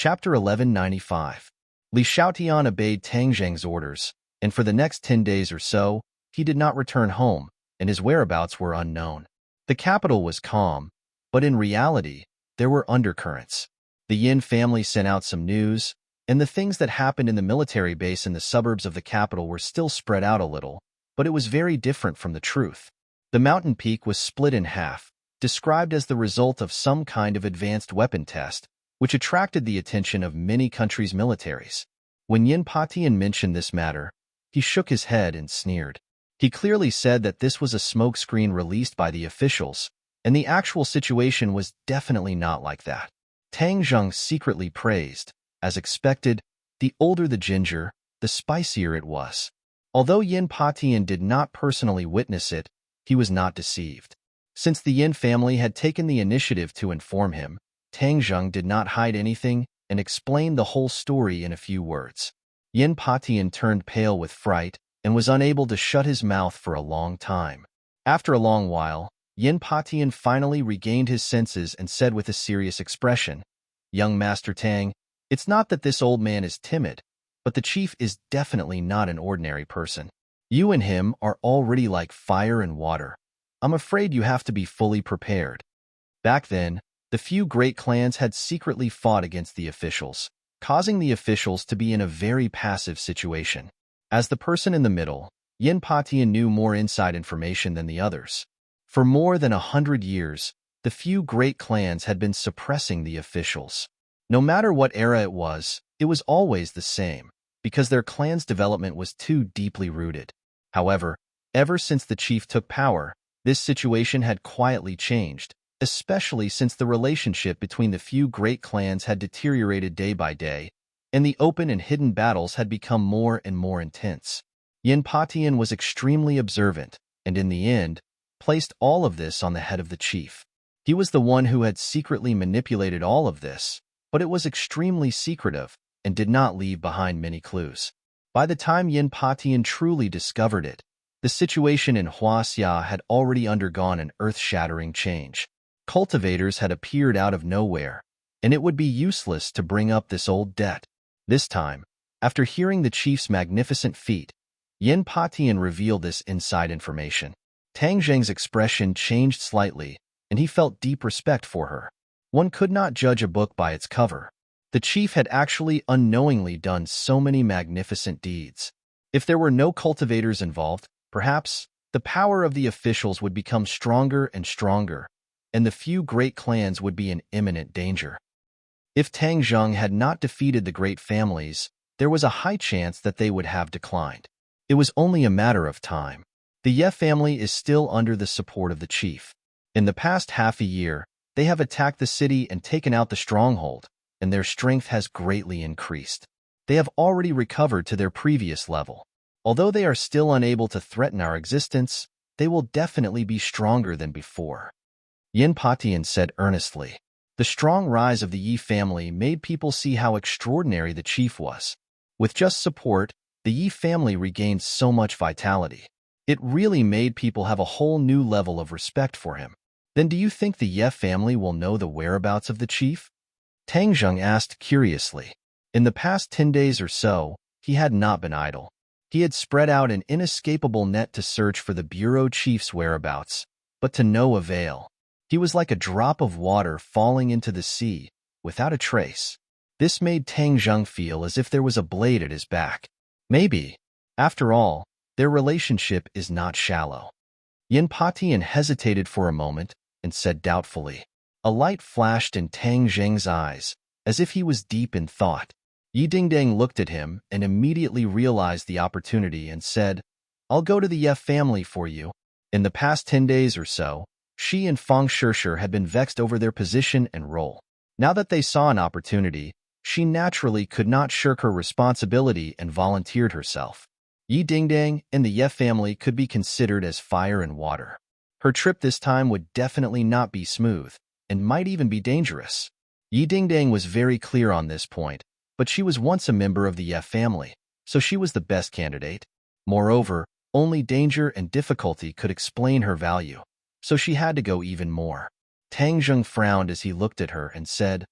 Chapter 1195. Li Xiaotian obeyed Tang Zheng's orders, and for the next 10 days or so, he did not return home, and his whereabouts were unknown. The capital was calm, but in reality, there were undercurrents. The Yin family sent out some news, and the things that happened in the military base in the suburbs of the capital were still spread out a little, but it was very different from the truth. The mountain peak was split in half, described as the result of some kind of advanced weapon test, which attracted the attention of many countries' militaries. When Yin Patian mentioned this matter, he shook his head and sneered. He clearly said that this was a smokescreen released by the officials, and the actual situation was definitely not like that. Tang Zheng secretly praised. As expected, the older the ginger, the spicier it was. Although Yin Patian did not personally witness it, he was not deceived. Since the Yin family had taken the initiative to inform him, Tang Zheng did not hide anything and explained the whole story in a few words. Yin Patian turned pale with fright and was unable to shut his mouth for a long time. After a long while, Yin Patian finally regained his senses and said with a serious expression, "Young Master Tang, it's not that this old man is timid, but the chief is definitely not an ordinary person. You and him are already like fire and water. I'm afraid you have to be fully prepared." Back then, the few great clans had secretly fought against the officials, causing the officials to be in a very passive situation. As the person in the middle, Yin Patian knew more inside information than the others. For more than 100 years, the few great clans had been suppressing the officials. No matter what era it was always the same, because their clan's development was too deeply rooted. However, ever since the chief took power, this situation had quietly changed, especially since the relationship between the few great clans had deteriorated day by day, and the open and hidden battles had become more and more intense. Yin Patian was extremely observant, and in the end, placed all of this on the head of the chief. He was the one who had secretly manipulated all of this, but it was extremely secretive and did not leave behind many clues. By the time Yin Patian truly discovered it, the situation in Huaxia had already undergone an earth-shattering change. Cultivators had appeared out of nowhere, and it would be useless to bring up this old debt. This time, after hearing the chief's magnificent feat, Yin Patian revealed this inside information. Tang Zheng's expression changed slightly, and he felt deep respect for her. One could not judge a book by its cover. The chief had actually unknowingly done so many magnificent deeds. If there were no cultivators involved, perhaps the power of the officials would become stronger and stronger, and the few great clans would be in imminent danger. If Tang Zheng had not defeated the great families, there was a high chance that they would have declined. It was only a matter of time. The Ye family is still under the support of the chief. In the past half a year, they have attacked the city and taken out the stronghold, and their strength has greatly increased. They have already recovered to their previous level. Although they are still unable to threaten our existence, they will definitely be stronger than before. Yin Patian said earnestly. The strong rise of the Yi family made people see how extraordinary the chief was. With just support, the Yi family regained so much vitality. It really made people have a whole new level of respect for him. Then do you think the Ye family will know the whereabouts of the chief? Tang Zheng asked curiously. In the past 10 days or so, he had not been idle. He had spread out an inescapable net to search for the bureau chief's whereabouts, but to no avail. He was like a drop of water falling into the sea, without a trace. This made Tang Zheng feel as if there was a blade at his back. Maybe, after all, their relationship is not shallow. Yin Patian hesitated for a moment and said doubtfully. A light flashed in Tang Zheng's eyes, as if he was deep in thought. Yi Dingdang looked at him and immediately realized the opportunity and said, "I'll go to the Ye family for you." In the past 10 days or so, she and Fang Shishir had been vexed over their position and role. Now that they saw an opportunity, she naturally could not shirk her responsibility and volunteered herself. Yi Dingdang and the Ye family could be considered as fire and water. Her trip this time would definitely not be smooth, and might even be dangerous. Yi Dingdang was very clear on this point, but she was once a member of the Ye family, so she was the best candidate. Moreover, only danger and difficulty could explain her value, so she had to go even more. Tang Zheng frowned as he looked at her and said,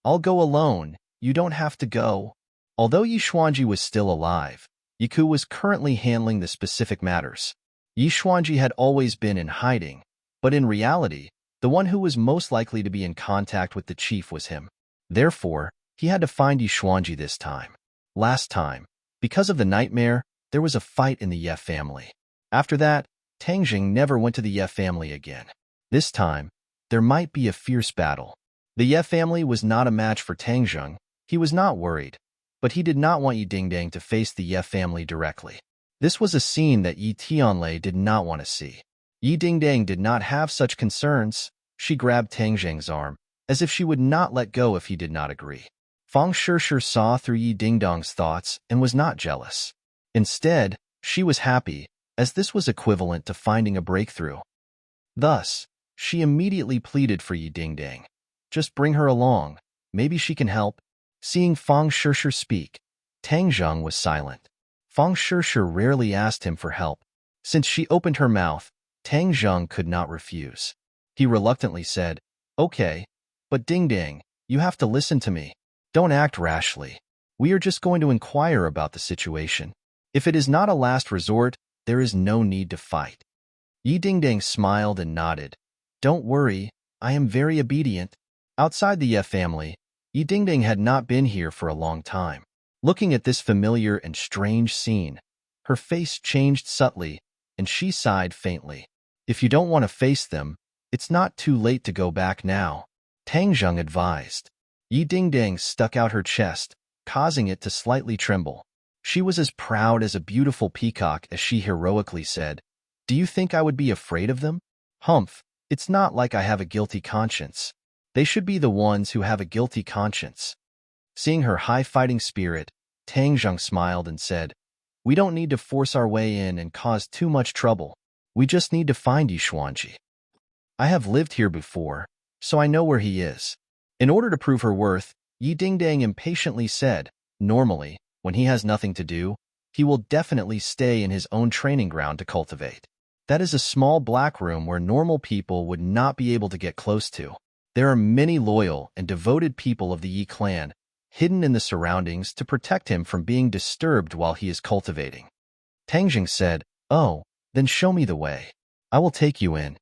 "I'll go alone, you don't have to go. Although Yi Xuanji was still alive, Yiku was currently handling the specific matters. Yi Xuanji had always been in hiding, but in reality, the one who was most likely to be in contact with the chief was him. Therefore, he had to find Yi Xuanji this time. Last time, because of the nightmare, there was a fight in the Ye family. After that, Tang Jing never went to the Ye family again. This time, there might be a fierce battle. The Ye family was not a match for Tang Jing. He was not worried, but he did not want Yi Dingdang to face the Ye family directly. This was a scene that Yi Tianlei did not want to see. Yi Dingdang did not have such concerns. She grabbed Tang Jing's arm, as if she would not let go if he did not agree. Fang Shishir saw through Yi Dingdang's thoughts and was not jealous. Instead, she was happy, as this was equivalent to finding a breakthrough. Thus, she immediately pleaded for Yi Dingdang. Just bring her along, maybe she can help. Seeing Fang Shishir speak, Tang Jing was silent. Fang Shishir rarely asked him for help. Since she opened her mouth, Tang Jing could not refuse. He reluctantly said, "Okay, but Dingdang, you have to listen to me. Don't act rashly. We are just going to inquire about the situation. If it is not a last resort, there is no need to fight." Yi Dingdang smiled and nodded. "Don't worry, I am very obedient." Outside the Ye family, Yi Dingdang had not been here for a long time. Looking at this familiar and strange scene, her face changed subtly, and she sighed faintly. "If you don't want to face them, it's not too late to go back now," Tang Jing advised. Yi Dingdang stuck out her chest, causing it to slightly tremble. She was as proud as a beautiful peacock as she heroically said, "Do you think I would be afraid of them? Humph, it's not like I have a guilty conscience. They should be the ones who have a guilty conscience." Seeing her high fighting spirit, Tang Jing smiled and said, "We don't need to force our way in and cause too much trouble. We just need to find Yi Xuanji. I have lived here before, so I know where he is." In order to prove her worth, Yi Dingdang impatiently said, "Normally, when he has nothing to do, he will definitely stay in his own training ground to cultivate. That is a small black room where normal people would not be able to get close to. There are many loyal and devoted people of the Yi clan hidden in the surroundings to protect him from being disturbed while he is cultivating." Tang Jing said, "Oh, then show me the way. I will take you in."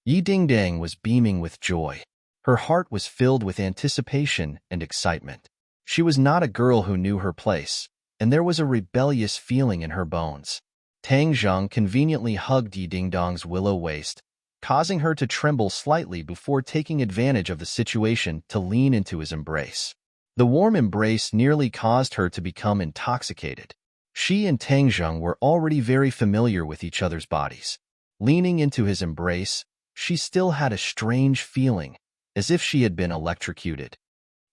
Yi Dingdang was beaming with joy. Her heart was filled with anticipation and excitement. She was not a girl who knew her place, and there was a rebellious feeling in her bones. Tang Jing conveniently hugged Yi Dingdang's willow waist, causing her to tremble slightly before taking advantage of the situation to lean into his embrace. The warm embrace nearly caused her to become intoxicated. She and Tang Jing were already very familiar with each other's bodies. Leaning into his embrace, she still had a strange feeling, as if she had been electrocuted.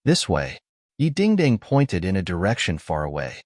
"This way." Yi Dingdang pointed in a direction far away.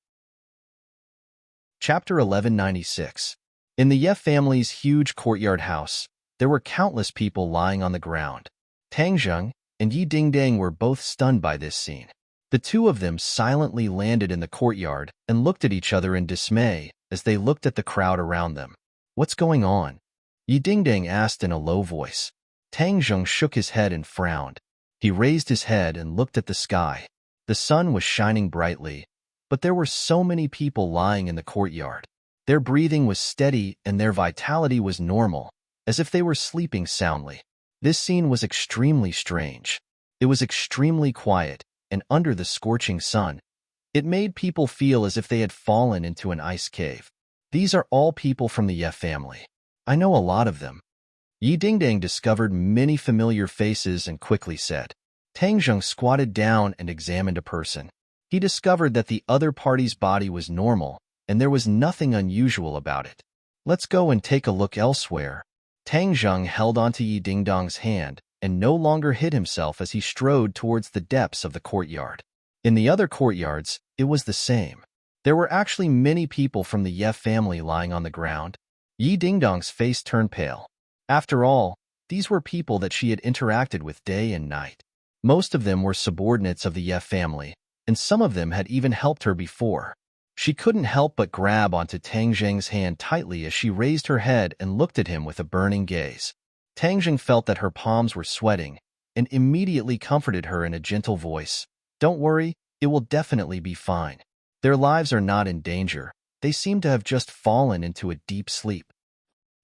Chapter 1196. In the Ye family's huge courtyard house, there were countless people lying on the ground. Tang Jing and Yi Dingdang were both stunned by this scene. The two of them silently landed in the courtyard and looked at each other in dismay as they looked at the crowd around them. "What's going on?" Yi Dingdang asked in a low voice. Tang Jing shook his head and frowned. He raised his head and looked at the sky. The sun was shining brightly, but there were so many people lying in the courtyard. Their breathing was steady and their vitality was normal, as if they were sleeping soundly. This scene was extremely strange. It was extremely quiet, and under the scorching sun, it made people feel as if they had fallen into an ice cave. "These are all people from the Ye family. I know a lot of them." Yi Dingdang discovered many familiar faces and quickly said. Tang Jing squatted down and examined a person. He discovered that the other party's body was normal, and there was nothing unusual about it. "Let's go and take a look elsewhere." Tang Jing held onto Yi Dingdang's hand and no longer hid himself as he strode towards the depths of the courtyard. In the other courtyards, it was the same. There were actually many people from the Ye family lying on the ground. Yi Dingdang's face turned pale. After all, these were people that she had interacted with day and night. Most of them were subordinates of the Ye family, and some of them had even helped her before. She couldn't help but grab onto Tang Jing's hand tightly as she raised her head and looked at him with a burning gaze. Tang Jing felt that her palms were sweating and immediately comforted her in a gentle voice. "Don't worry, It will definitely be fine. Their lives are not in danger. They seem to have just fallen into a deep sleep.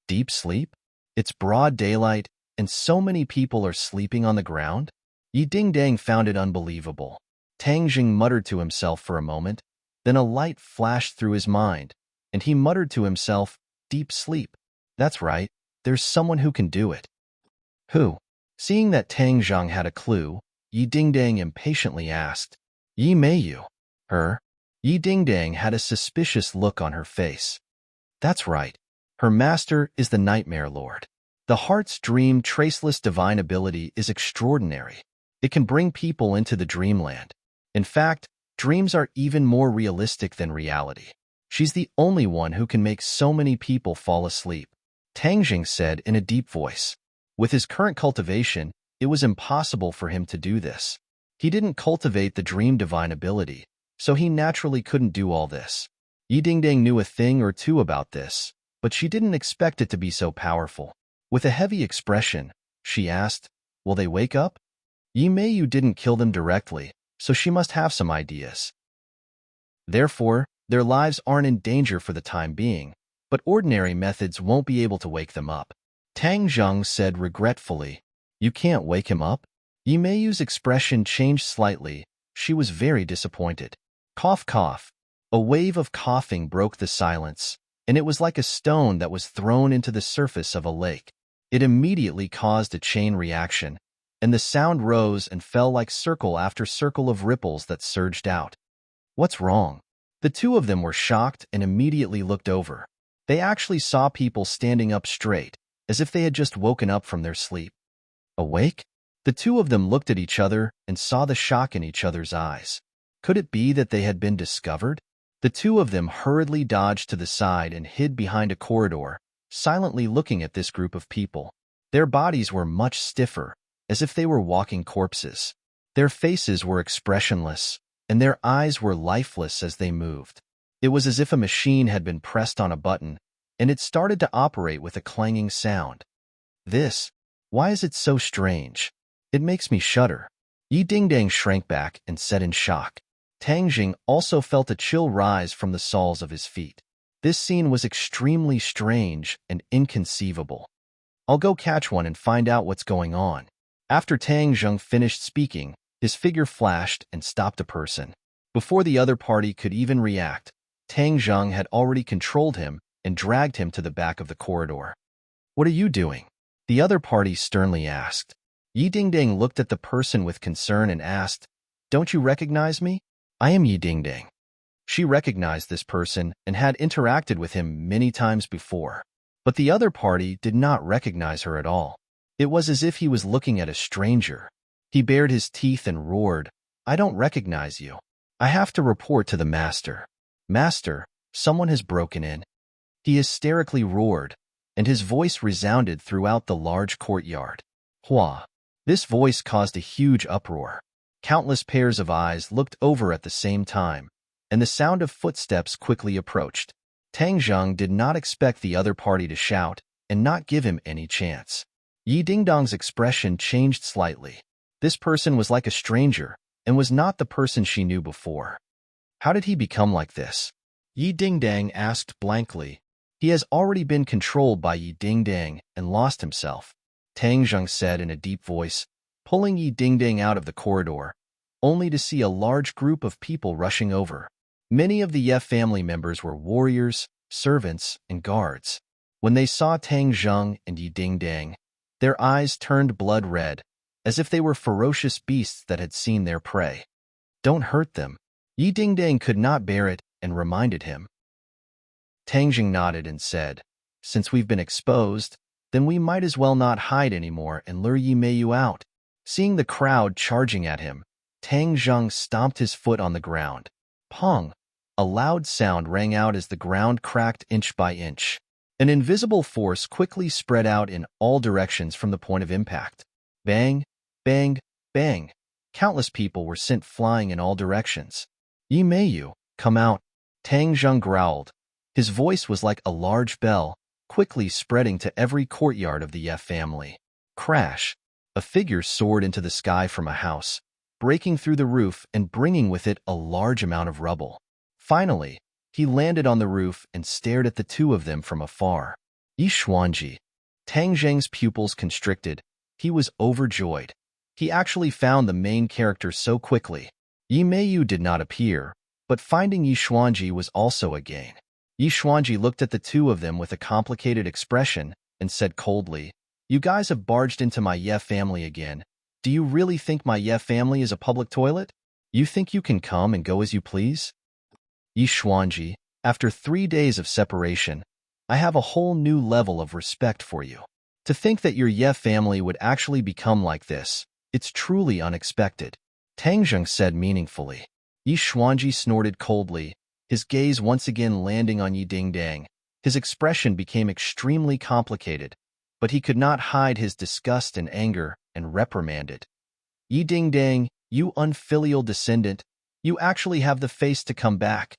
Deep sleep? It's broad daylight, and so many people are sleeping on the ground? Yi Dingdang found it unbelievable. Tang Jing muttered to himself for a moment, then a light flashed through his mind, and he muttered to himself, deep sleep. That's right, there's someone who can do it. Who? Seeing that Tang Zhang had a clue, Yi Dingdang impatiently asked, Yi Meiyu. Her? Yi Dingdang had a suspicious look on her face. That's right. Her master is the Nightmare Lord. The heart's dream traceless divine ability is extraordinary. It can bring people into the dreamland. In fact, dreams are even more realistic than reality. She's the only one who can make so many people fall asleep, Tang Jing said in a deep voice. With his current cultivation, it was impossible for him to do this. He didn't cultivate the dream divine ability, so he naturally couldn't do all this. Yi Dingdang knew a thing or two about this, but she didn't expect it to be so powerful. With a heavy expression, she asked, Will they wake up? Yi Meiyu didn't kill them directly, so she must have some ideas. Therefore, their lives aren't in danger for the time being, but ordinary methods won't be able to wake them up. Tang Zheng said regretfully, You can't wake him up? Yi Meiyu's expression changed slightly. She was very disappointed. Cough, cough. A wave of coughing broke the silence, and it was like a stone that was thrown into the surface of a lake. It immediately caused a chain reaction, and the sound rose and fell like circle after circle of ripples that surged out. What's wrong? The two of them were shocked and immediately looked over. They actually saw people standing up straight, as if they had just woken up from their sleep. Awake? The two of them looked at each other and saw the shock in each other's eyes. Could it be that they had been discovered? The two of them hurriedly dodged to the side and hid behind a corridor, silently looking at this group of people. Their bodies were much stiffer, as if they were walking corpses. Their faces were expressionless, and their eyes were lifeless as they moved. It was as if a machine had been pressed on a button, and it started to operate with a clanging sound. Why is it so strange? It makes me shudder. Yi Dingdang shrank back and said in shock. Tang Jing also felt a chill rise from the soles of his feet. This scene was extremely strange and inconceivable. I'll go catch one and find out what's going on. After Tang Jing finished speaking, his figure flashed and stopped a person. Before the other party could even react, Tang Jing had already controlled him and dragged him to the back of the corridor. What are you doing? The other party sternly asked. Yi Dingdang looked at the person with concern and asked, Don't you recognize me? I am Yi Dingdang. She recognized this person and had interacted with him many times before. But the other party did not recognize her at all. It was as if he was looking at a stranger. He bared his teeth and roared, I don't recognize you. I have to report to the master. Master, someone has broken in. He hysterically roared, and his voice resounded throughout the large courtyard. Hua! This voice caused a huge uproar. Countless pairs of eyes looked over at the same time, and the sound of footsteps quickly approached. Tang Zheng did not expect the other party to shout and not give him any chance. Yi Dingdang's expression changed slightly. This person was like a stranger and was not the person she knew before. How did he become like this? Yi Dingdang asked blankly. He has already been controlled by Yi Dingdang and lost himself, Tang Zheng said in a deep voice, pulling Yi Dingdang out of the corridor, only to see a large group of people rushing over. Many of the Ye family members were warriors, servants, and guards. When they saw Tang Zheng and Yi Dingdang, their eyes turned blood red, as if they were ferocious beasts that had seen their prey. Don't hurt them. Yi Dingdang could not bear it and reminded him. Tang Jing nodded and said, Since we've been exposed, then we might as well not hide anymore and lure Yi Meiyu out. Seeing the crowd charging at him, Tang Zheng stomped his foot on the ground. Pong! A loud sound rang out as the ground cracked inch by inch. An invisible force quickly spread out in all directions from the point of impact. Bang! Bang! Bang! Countless people were sent flying in all directions. Yi Meiyu, come out! Tang Zheng growled. His voice was like a large bell, quickly spreading to every courtyard of the Ye family. Crash! A figure soared into the sky from a house, breaking through the roof and bringing with it a large amount of rubble. Finally, he landed on the roof and stared at the two of them from afar. Yi Xuanji. Tang Zheng's pupils constricted. He was overjoyed. He actually found the main character so quickly. Yi Meiyu did not appear, but finding Yi Xuanji was also a gain. Yi Xuanji looked at the two of them with a complicated expression and said coldly, "You guys have barged into my Ye family again. Do you really think my Ye family is a public toilet? You think you can come and go as you please?" Yi Xuanji, after 3 days of separation, I have a whole new level of respect for you. To think that your Ye family would actually become like this, it's truly unexpected. Tang Zheng said meaningfully. Yi Xuanji snorted coldly, his gaze once again landing on Yi Dingdang. His expression became extremely complicated, but he could not hide his disgust and anger and reprimanded. "Yi Dingdang, you unfilial descendant, you actually have the face to come back."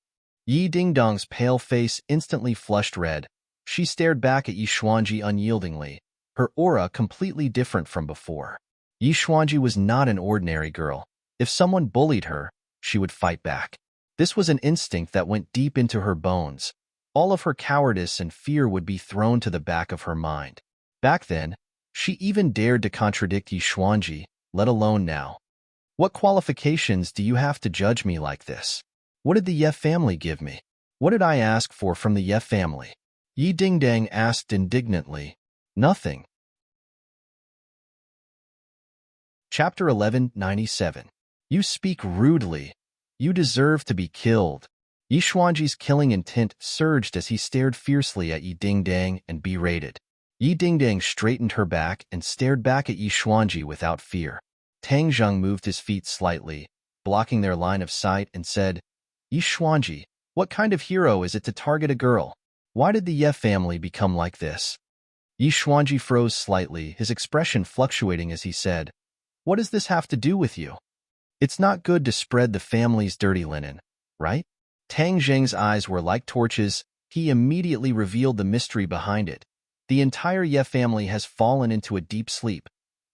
Yi Dingdang's pale face instantly flushed red. She stared back at Yi Xuanji unyieldingly, her aura completely different from before. Yi Xuanji was not an ordinary girl. If someone bullied her, she would fight back. This was an instinct that went deep into her bones. All of her cowardice and fear would be thrown to the back of her mind. Back then, she even dared to contradict Yi Xuanji, let alone now. "What qualifications do you have to judge me like this? What did the Ye family give me? What did I ask for from the Ye family?" Yi Dingdang asked indignantly. "Nothing." Chapter 1197. You speak rudely. You deserve to be killed. Yi Xuanji's killing intent surged as he stared fiercely at Yi Dingdang and berated. Yi Dingdang straightened her back and stared back at Yi Xuanji without fear. Tang Zheng moved his feet slightly, blocking their line of sight, and said, "Yi Xuanji, what kind of hero is it to target a girl? Why did the Ye family become like this?" Yi Xuanji froze slightly, his expression fluctuating as he said, "What does this have to do with you? It's not good to spread the family's dirty linen, right?" Tang Zheng's eyes were like torches. He immediately revealed the mystery behind it. "The entire Ye family has fallen into a deep sleep.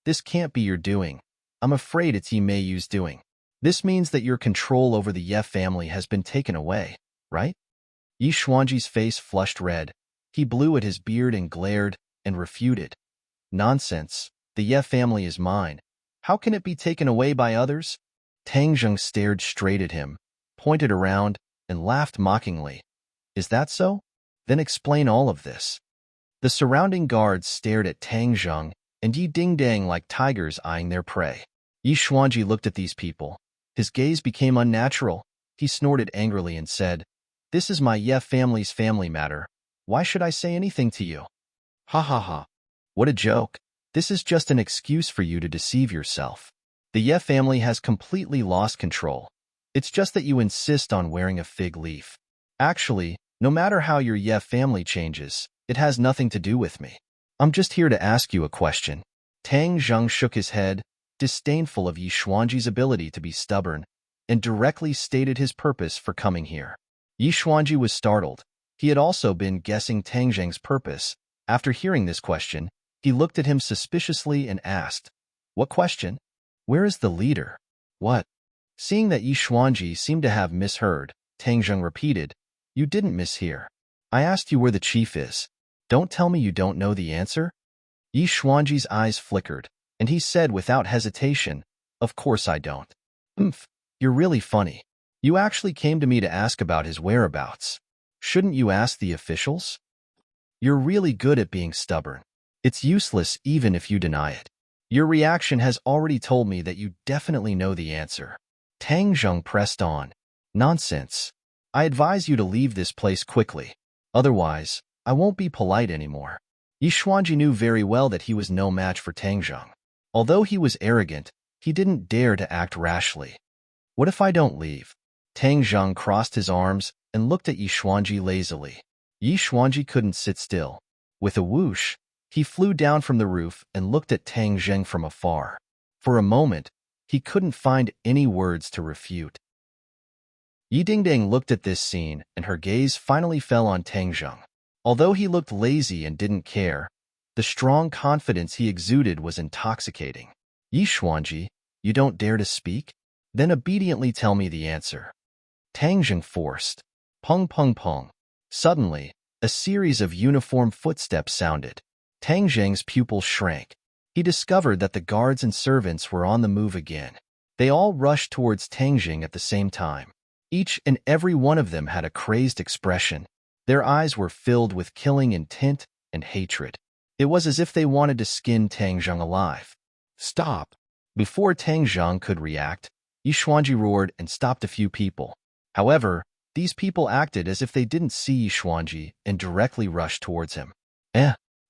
This can't be your doing. I'm afraid it's Yi Meiyu's doing. This means that your control over the Ye family has been taken away, right?" Yi Xuanji's face flushed red. He blew at his beard and glared and refuted. "Nonsense. The Ye family is mine. How can it be taken away by others?" Tang Zheng stared straight at him, pointed around, and laughed mockingly. "Is that so? Then explain all of this." The surrounding guards stared at Tang Zheng and Yi Dingdang like tigers eyeing their prey. Yi Xuanji looked at these people. His gaze became unnatural. He snorted angrily and said, "This is my Ye family's family matter. Why should I say anything to you?" "Ha ha ha. What a joke. This is just an excuse for you to deceive yourself. The Ye family has completely lost control. It's just that you insist on wearing a fig leaf. Actually, no matter how your Ye family changes, it has nothing to do with me. I'm just here to ask you a question." Tang Zheng shook his head, disdainful of Yi Xuanji's ability to be stubborn, and directly stated his purpose for coming here. Yi Xuanji was startled. He had also been guessing Tang Zheng's purpose. After hearing this question, he looked at him suspiciously and asked, "What question? Where is the leader? What?" Seeing that Yi Xuanji seemed to have misheard, Tang Zheng repeated, "You didn't mishear. I asked you where the chief is. Don't tell me you don't know the answer." Yi Xuanji's eyes flickered, and he said without hesitation, "Of course I don't." "Humph, you're really funny. You actually came to me to ask about his whereabouts. Shouldn't you ask the officials? You're really good at being stubborn. It's useless even if you deny it. Your reaction has already told me that you definitely know the answer." Tang Zheng pressed on. "Nonsense. I advise you to leave this place quickly. Otherwise, I won't be polite anymore." Yi Xuanji knew very well that he was no match for Tang Zheng. Although he was arrogant, he didn't dare to act rashly. "What if I don't leave?" Tang Zheng crossed his arms and looked at Yi Xuanji lazily. Yi Xuanji couldn't sit still. With a whoosh, he flew down from the roof and looked at Tang Zheng from afar. For a moment, he couldn't find any words to refute. Yi Dingdang looked at this scene, and her gaze finally fell on Tang Zheng. Although he looked lazy and didn't care, the strong confidence he exuded was intoxicating. "Yi Xuanji, you don't dare to speak?" Then obediently tell me the answer. Tang Zheng forced. Pung pung pung. Suddenly, a series of uniform footsteps sounded. Tang Zheng's pupils shrank. He discovered that the guards and servants were on the move again. They all rushed towards Tang Zheng at the same time. Each and every one of them had a crazed expression. Their eyes were filled with killing intent and hatred. It was as if they wanted to skin Tang Zheng alive. Stop! Before Tang Zheng could react, Yi Xuanji roared and stopped a few people. However, these people acted as if they didn't see Yi Xuanji and directly rushed towards him.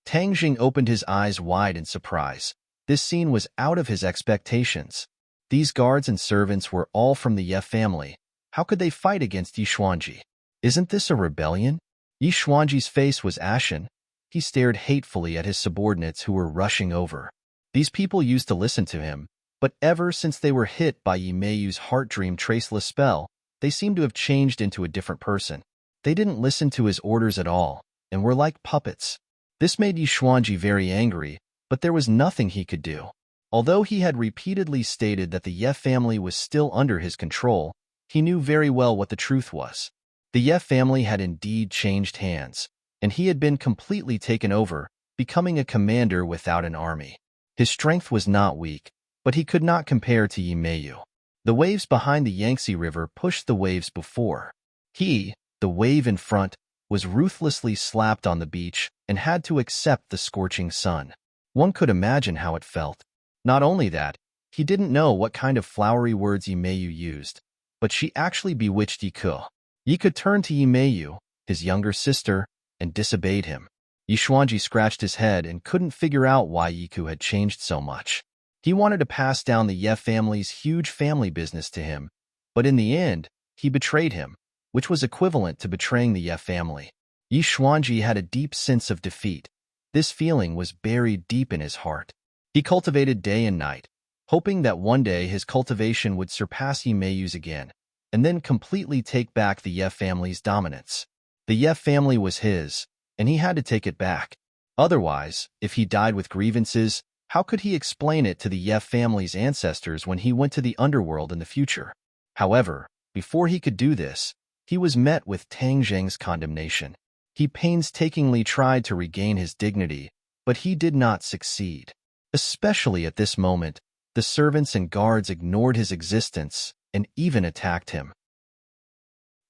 Tang Zheng opened his eyes wide in surprise. This scene was out of his expectations. These guards and servants were all from the Ye family. How could they fight against Yi Xuanji? Isn't this a rebellion? Yi Xuanji's face was ashen. He stared hatefully at his subordinates who were rushing over. These people used to listen to him, but ever since they were hit by Yi Meiyu's heart dream traceless spell, they seemed to have changed into a different person. They didn't listen to his orders at all, and were like puppets. This made Yi Xuanji very angry, but there was nothing he could do. Although he had repeatedly stated that the Ye family was still under his control, he knew very well what the truth was. The Ye family had indeed changed hands, and he had been completely taken over, becoming a commander without an army. His strength was not weak, but he could not compare to Yi Meiyu. The waves behind the Yangtze River pushed the waves before. He, the wave in front, was ruthlessly slapped on the beach and had to accept the scorching sun. One could imagine how it felt. Not only that, he didn't know what kind of flowery words Yi Meiyu used, but she actually bewitched Yi Ke. Yi Ke turned to Yi Meiyu, his younger sister, and disobeyed him. Yi Xuanji scratched his head and couldn't figure out why Yi Ke had changed so much. He wanted to pass down the Ye family's huge family business to him, but in the end, he betrayed him, which was equivalent to betraying the Ye family. Yi Xuanji had a deep sense of defeat. This feeling was buried deep in his heart. He cultivated day and night, hoping that one day his cultivation would surpass Yi Meiyu's again, and then completely take back the Ye family's dominance. The Ye family was his, and he had to take it back. Otherwise, if he died with grievances, how could he explain it to the Ye family's ancestors when he went to the underworld in the future? However, before he could do this, he was met with Tang Zheng's condemnation. He painstakingly tried to regain his dignity, but he did not succeed. Especially at this moment, the servants and guards ignored his existence and even attacked him.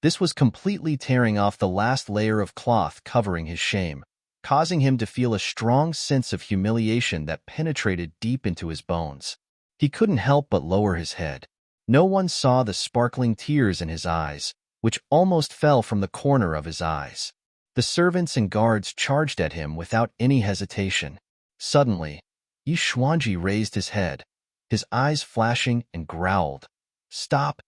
This was completely tearing off the last layer of cloth covering his shame, causing him to feel a strong sense of humiliation that penetrated deep into his bones. He couldn't help but lower his head. No one saw the sparkling tears in his eyes, which almost fell from the corner of his eyes. The servants and guards charged at him without any hesitation. Suddenly, Yi Xuanji raised his head, his eyes flashing, and growled, "Stop!"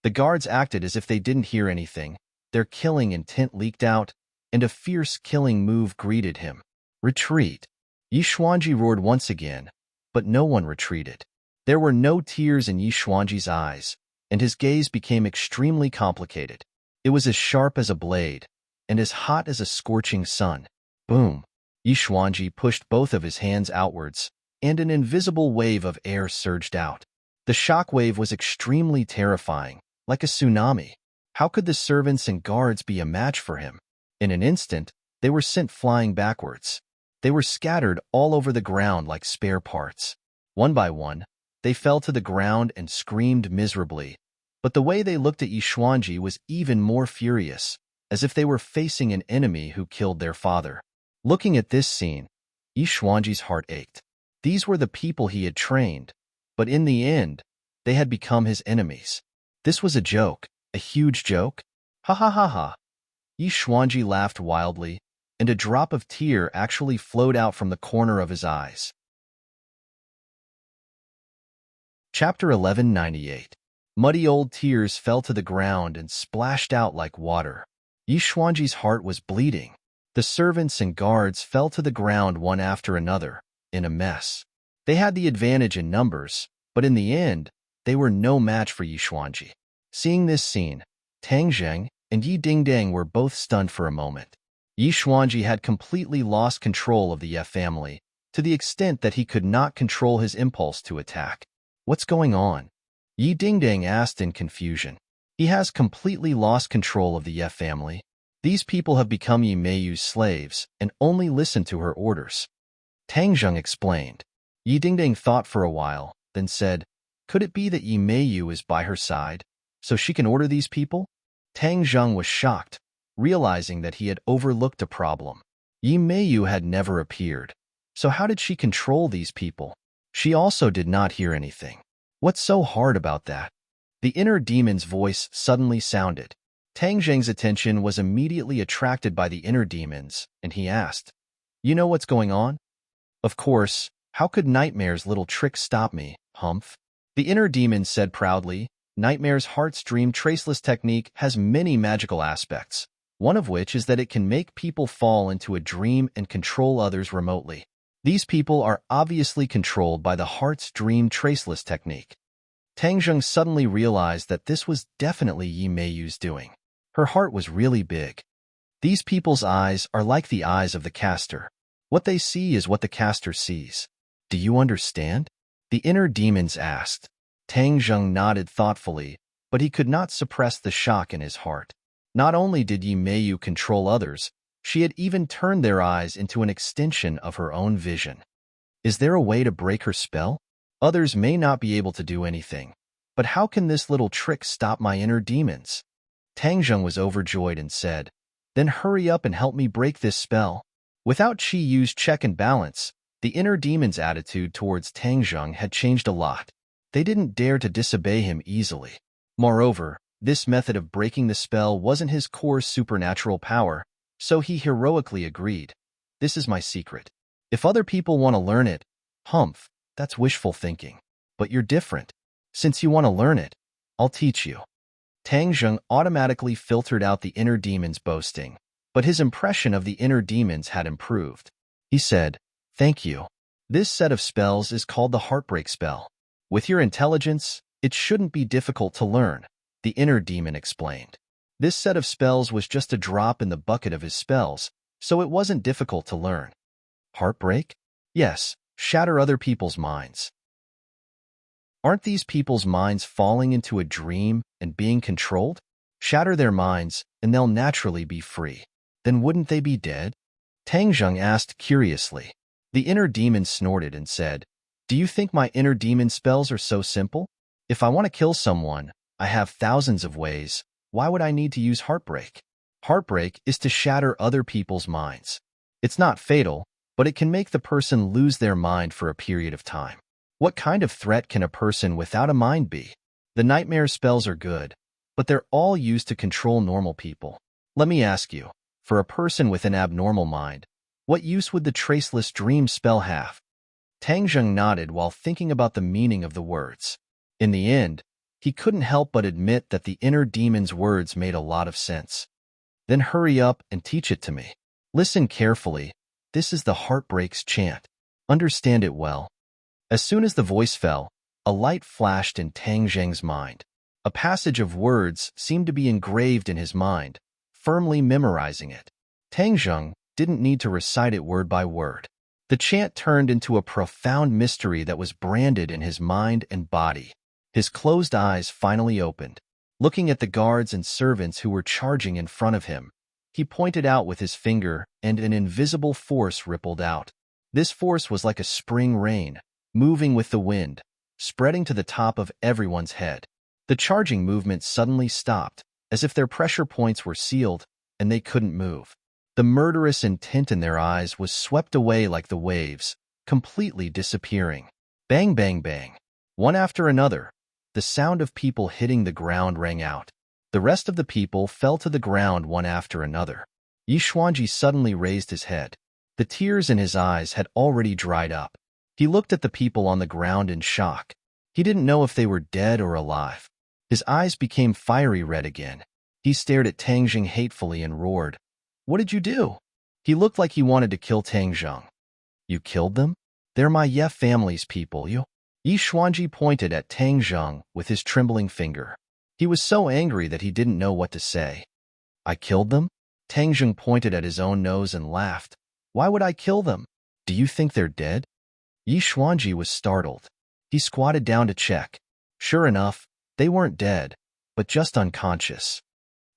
The guards acted as if they didn't hear anything. Their killing intent leaked out, and a fierce killing move greeted him. "Retreat!" Yi Xuanji roared once again, but no one retreated. There were no tears in Yi Xuanji's eyes, and his gaze became extremely complicated. It was as sharp as a blade, and as hot as a scorching sun. Boom! Yi Xuanji pushed both of his hands outwards, and an invisible wave of air surged out. The shock wave was extremely terrifying, like a tsunami. How could the servants and guards be a match for him? In an instant, they were sent flying backwards. They were scattered all over the ground like spare parts. One by one, they fell to the ground and screamed miserably. But the way they looked at Yi Xuanji was even more furious, as if they were facing an enemy who killed their father. Looking at this scene, Yi Xuanji's heart ached. These were the people he had trained, but in the end, they had become his enemies. This was a joke, a huge joke. Ha ha ha ha. Yi Xuanji laughed wildly, and a drop of tear actually flowed out from the corner of his eyes. Chapter 1198. Muddy old tears fell to the ground and splashed out like water. Yi Xuanji's heart was bleeding. The servants and guards fell to the ground one after another, in a mess. They had the advantage in numbers, but in the end, they were no match for Yi Xuanji. Seeing this scene, Tang Zheng and Yi Dingdang were both stunned for a moment. Yi Xuanji had completely lost control of the Ye family, to the extent that he could not control his impulse to attack. What's going on? Yi Dingdang asked in confusion. He has completely lost control of the Ye family. These people have become Yi Meiyu's slaves and only listen to her orders. Tang Zheng explained. Yi Dingdang thought for a while, then said, could it be that Yi Meiyu is by her side, so she can order these people? Tang Zheng was shocked, realizing that he had overlooked a problem. Yi Meiyu had never appeared, so how did she control these people? She also did not hear anything. What's so hard about that? The inner demon's voice suddenly sounded. Tang Zheng's attention was immediately attracted by the inner demons, and he asked, you know what's going on? Of course, how could Nightmare's little trick stop me, Humph? The inner demon said proudly, Nightmare's heart's dream traceless technique has many magical aspects, one of which is that it can make people fall into a dream and control others remotely. These people are obviously controlled by the heart's dream traceless technique. Tang Zheng suddenly realized that this was definitely Yi Meiyu's doing. Her heart was really big. These people's eyes are like the eyes of the caster. What they see is what the caster sees. Do you understand? The inner demons asked. Tang Zheng nodded thoughtfully, but he could not suppress the shock in his heart. Not only did Yi Meiyu control others, she had even turned their eyes into an extension of her own vision. Is there a way to break her spell? Others may not be able to do anything, but how can this little trick stop my inner demons? Tang Zheng was overjoyed and said, then hurry up and help me break this spell. Without Qi Yu's check and balance, the inner demon's attitude towards Tang Zheng had changed a lot. They didn't dare to disobey him easily. Moreover, this method of breaking the spell wasn't his core supernatural power, so he heroically agreed. This is my secret. If other people want to learn it, Humph, that's wishful thinking. But you're different. Since you want to learn it, I'll teach you. Tang Zheng automatically filtered out the inner demon's boasting, but his impression of the inner demons had improved. He said, thank you. This set of spells is called the Heartbreak spell. With your intelligence, it shouldn't be difficult to learn, the inner demon explained. This set of spells was just a drop in the bucket of his spells, so it wasn't difficult to learn. Heartbreak? Yes, shatter other people's minds. Aren't these people's minds falling into a dream and being controlled? Shatter their minds, and they'll naturally be free. Then wouldn't they be dead? Tang Zheng asked curiously. The inner demon snorted and said, do you think my inner demon spells are so simple? If I want to kill someone, I have thousands of ways. Why would I need to use heartbreak? Heartbreak is to shatter other people's minds. It's not fatal, but it can make the person lose their mind for a period of time. What kind of threat can a person without a mind be? The nightmare spells are good, but they're all used to control normal people. Let me ask you, for a person with an abnormal mind, what use would the traceless dream spell have? Tang Zheng nodded while thinking about the meaning of the words. In the end, he couldn't help but admit that the inner demon's words made a lot of sense. Then hurry up and teach it to me. Listen carefully. This is the Heartbreak's chant. Understand it well. As soon as the voice fell, a light flashed in Tang Zheng's mind. A passage of words seemed to be engraved in his mind, firmly memorizing it. Tang Zheng didn't need to recite it word by word. The chant turned into a profound mystery that was branded in his mind and body. His closed eyes finally opened. Looking at the guards and servants who were charging in front of him, he pointed out with his finger, and an invisible force rippled out. This force was like a spring rain, moving with the wind, spreading to the top of everyone's head. The charging movement suddenly stopped, as if their pressure points were sealed, and they couldn't move. The murderous intent in their eyes was swept away like the waves, completely disappearing. Bang, bang, bang. One after another, the sound of people hitting the ground rang out. The rest of the people fell to the ground one after another. Yi Xuanji suddenly raised his head. The tears in his eyes had already dried up. He looked at the people on the ground in shock. He didn't know if they were dead or alive. His eyes became fiery red again. He stared at Tang Zheng hatefully and roared, "What did you do?" He looked like he wanted to kill Tang Zheng. "You killed them? They're my Ye family's people, you." Yi Xuanji pointed at Tang Zheng with his trembling finger. He was so angry that he didn't know what to say. "I killed them?" Tang Zheng pointed at his own nose and laughed. "Why would I kill them? Do you think they're dead?" Yi Xuanji was startled. He squatted down to check. Sure enough, they weren't dead, but just unconscious.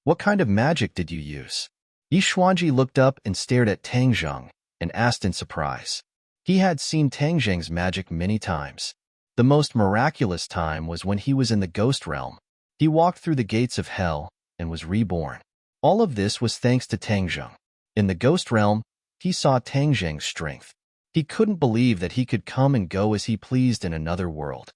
What kind of magic did you use? Yi Xuanji looked up and stared at Tang Zheng and asked in surprise. He had seen Tang Zheng's magic many times. The most miraculous time was when he was in the ghost realm. He walked through the gates of hell and was reborn. All of this was thanks to Tang Zheng. In the ghost realm, he saw Tang Zheng's strength. He couldn't believe that he could come and go as he pleased in another world.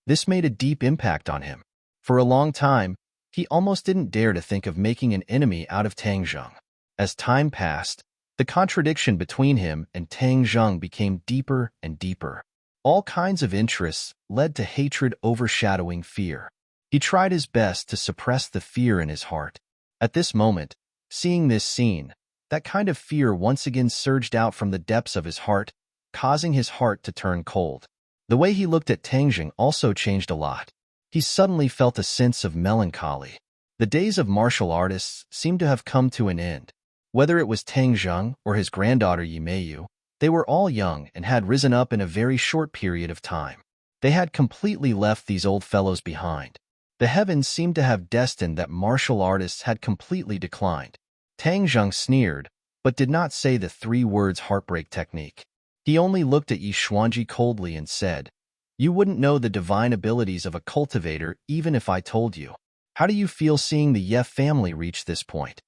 This made a deep impact on him. For a long time, he almost didn't dare to think of making an enemy out of Tang Zheng. As time passed, the contradiction between him and Tang Zheng became deeper and deeper. All kinds of interests led to hatred overshadowing fear. He tried his best to suppress the fear in his heart. At this moment, seeing this scene, that kind of fear once again surged out from the depths of his heart, causing his heart to turn cold. The way he looked at Tang Zheng also changed a lot. He suddenly felt a sense of melancholy. The days of martial artists seemed to have come to an end. Whether it was Tang Zheng or his granddaughter Yi Meiyu, they were all young and had risen up in a very short period of time. They had completely left these old fellows behind. The heavens seemed to have destined that martial artists had completely declined. Tang Zheng sneered, but did not say the 3 words heartbreak technique. He only looked at Yi Xuanji coldly and said, "You wouldn't know the divine abilities of a cultivator even if I told you. How do you feel seeing the Ye family reach this point?"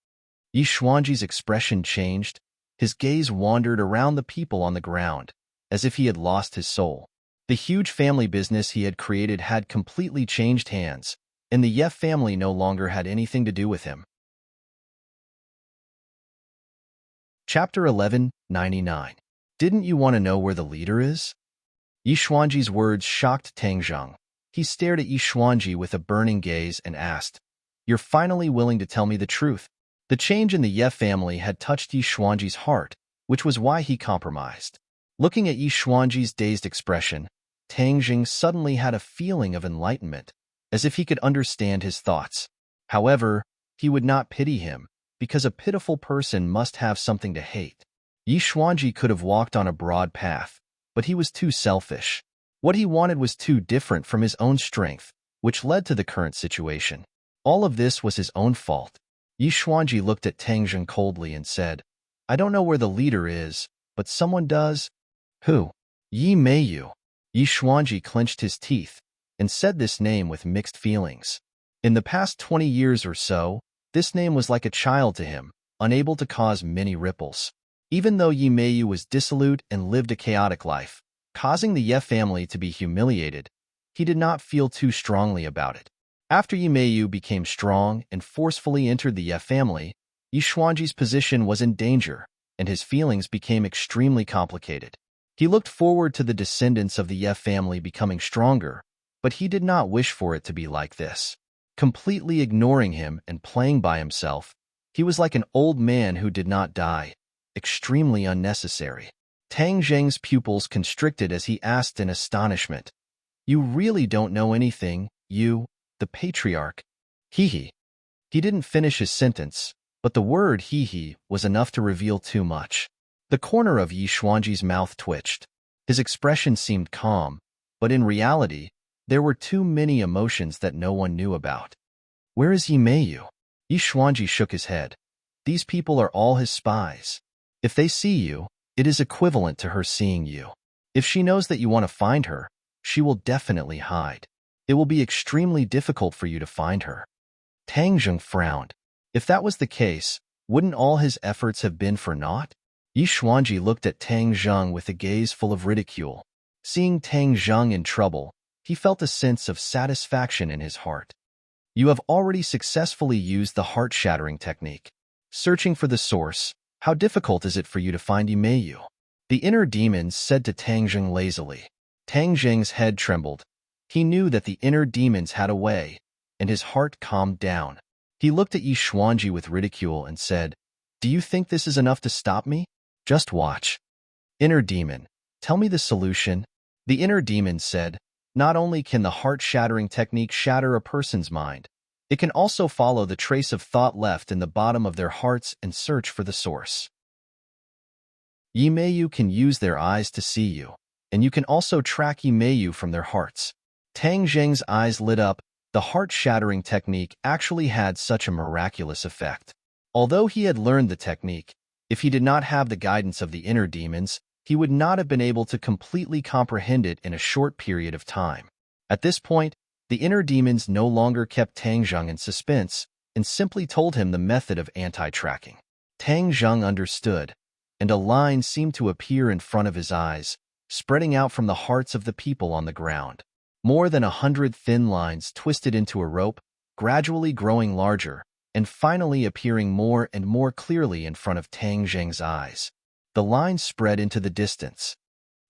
Yi Xuanji's expression changed. His gaze wandered around the people on the ground, as if he had lost his soul. The huge family business he had created had completely changed hands, and the Ye family no longer had anything to do with him. Chapter 11:99. Didn't you want to know where the leader is? Yi Xuanji's words shocked Tang Zheng. He stared at Yi Xuanji with a burning gaze and asked, "You're finally willing to tell me the truth?" The change in the Ye family had touched Yi Xuanji's heart, which was why he compromised. Looking at Yi Xuanji's dazed expression, Tang Zheng suddenly had a feeling of enlightenment, as if he could understand his thoughts. However, he would not pity him, because a pitiful person must have something to hate. Yi Xuanji could have walked on a broad path, but he was too selfish. What he wanted was too different from his own strength, which led to the current situation. All of this was his own fault. Yi Xuanji looked at Tang Zheng coldly and said, "I don't know where the leader is, but someone does." "Who?" "Yi Meiyu." Yi Xuanji clenched his teeth and said this name with mixed feelings. In the past 20 years or so, this name was like a child to him, unable to cause many ripples. Even though Yi Meiyu was dissolute and lived a chaotic life, causing the Ye family to be humiliated, he did not feel too strongly about it. After Yi Meiyu became strong and forcefully entered the Ye family, Yi Xuanji's position was in danger, and his feelings became extremely complicated. He looked forward to the descendants of the Ye family becoming stronger, but he did not wish for it to be like this. Completely ignoring him and playing by himself, he was like an old man who did not die, extremely unnecessary. Tang Zheng's pupils constricted as he asked in astonishment, "You really don't know anything, you, the patriarch?" He didn't finish his sentence, but the word he was enough to reveal too much. The corner of Yi Xuanji's mouth twitched. His expression seemed calm, but in reality, there were too many emotions that no one knew about. "Where is Yi Meiyu?" Yi Xuanji shook his head. "These people are all his spies. If they see you, it is equivalent to her seeing you. If she knows that you want to find her, she will definitely hide. It will be extremely difficult for you to find her." Tang Zheng frowned. If that was the case, wouldn't all his efforts have been for naught? Yi Xuanji looked at Tang Zheng with a gaze full of ridicule. Seeing Tang Zheng in trouble, he felt a sense of satisfaction in his heart. "You have already successfully used the heart-shattering technique. Searching for the source, how difficult is it for you to find Yi Meiyu?" The inner demons said to Tang Zheng lazily. Tang Zheng's head trembled. He knew that the inner demons had a way, and his heart calmed down. He looked at Yi Xuanji with ridicule and said, "Do you think this is enough to stop me? Just watch." "Inner demon, tell me the solution." The inner demon said, "Not only can the heart-shattering technique shatter a person's mind, it can also follow the trace of thought left in the bottom of their hearts and search for the source. Yi Meiyu can use their eyes to see you, and you can also track Yi Meiyu from their hearts. Tang Zheng's eyes lit up. The heart-shattering technique actually had such a miraculous effect. Although he had learned the technique, if he did not have the guidance of the inner demons, he would not have been able to completely comprehend it in a short period of time. At this point, the inner demons no longer kept Tang Zheng in suspense and simply told him the method of anti-tracking. Tang Zheng understood, and a line seemed to appear in front of his eyes, spreading out from the hearts of the people on the ground. More than 100 thin lines twisted into a rope, gradually growing larger, and finally appearing more and more clearly in front of Tang Zheng's eyes. The lines spread into the distance.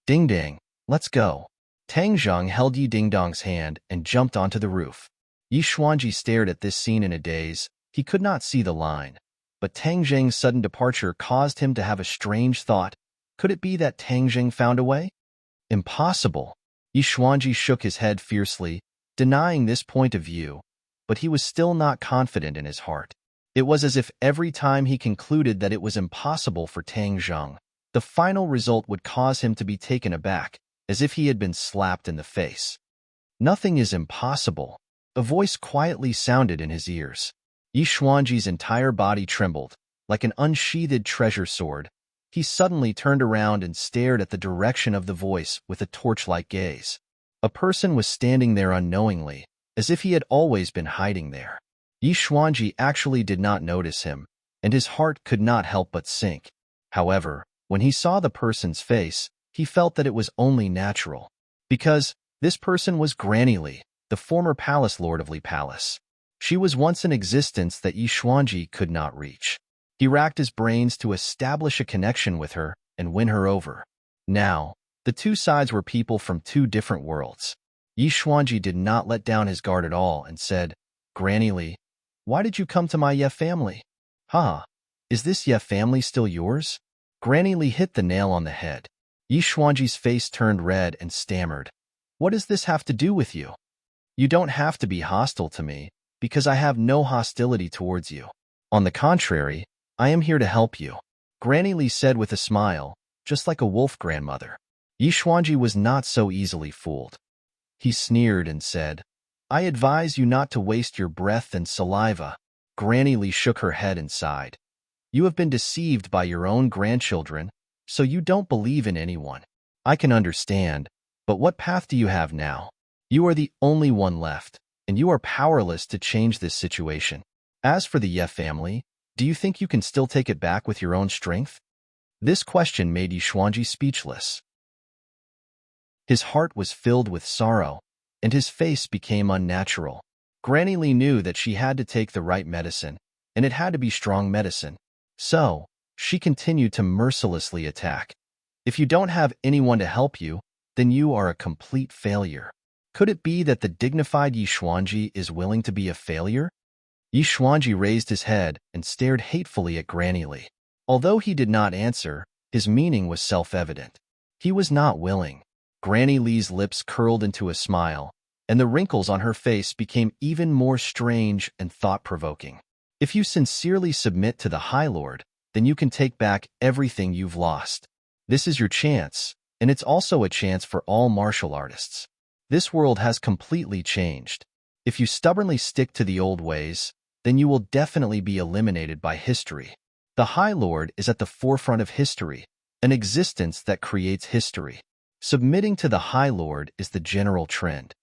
Ding ding, let's go. Tang Zheng held Yi Dingdong's hand and jumped onto the roof. Yi Xuanji stared at this scene in a daze. He could not see the line, but Tang Zheng's sudden departure caused him to have a strange thought. Could it be that Tang Zheng found a way? Impossible. Yi Xuanji shook his head fiercely, denying this point of view, but he was still not confident in his heart. It was as if every time he concluded that it was impossible for Tang Zheng, the final result would cause him to be taken aback, as if he had been slapped in the face. Nothing is impossible. A voice quietly sounded in his ears. Yi Xuanji's entire body trembled, like an unsheathed treasure sword. He suddenly turned around and stared at the direction of the voice with a torch-like gaze. A person was standing there unknowingly, as if he had always been hiding there. Yi Xuanji actually did not notice him, and his heart could not help but sink. However, when he saw the person's face, he felt that it was only natural. Because this person was Granny Li, the former palace lord of Li Palace. She was once in existence that Yi Xuanji could not reach. He racked his brains to establish a connection with her and win her over. Now, the two sides were people from two different worlds. Yi Xuanji did not let down his guard at all and said, Granny Li, why did you come to my Ye family? Is this Ye family still yours? Granny Li hit the nail on the head. Yi Xuanji's face turned red and stammered. What does this have to do with you? You don't have to be hostile to me, because I have no hostility towards you. On the contrary, I am here to help you, Granny Li said with a smile, just like a wolf grandmother. Yi Xuanji was not so easily fooled. He sneered and said, I advise you not to waste your breath and saliva. Granny Li shook her head and sighed. You have been deceived by your own grandchildren, so you don't believe in anyone. I can understand, but what path do you have now? You are the only one left, and you are powerless to change this situation. As for the Ye family, do you think you can still take it back with your own strength? This question made Yi Xuanji speechless. His heart was filled with sorrow, and his face became unnatural. Granny Li knew that she had to take the right medicine, and it had to be strong medicine. So, she continued to mercilessly attack. If you don't have anyone to help you, then you are a complete failure. Could it be that the dignified Yi Xuanji is willing to be a failure? Yi Xuanji raised his head and stared hatefully at Granny Li. Although he did not answer, his meaning was self-evident. He was not willing. Granny Li's lips curled into a smile, and the wrinkles on her face became even more strange and thought-provoking. If you sincerely submit to the High Lord, then you can take back everything you've lost. This is your chance, and it's also a chance for all martial artists. This world has completely changed. If you stubbornly stick to the old ways, then you will definitely be eliminated by history. The High Lord is at the forefront of history, an existence that creates history. Submitting to the High Lord is the general trend.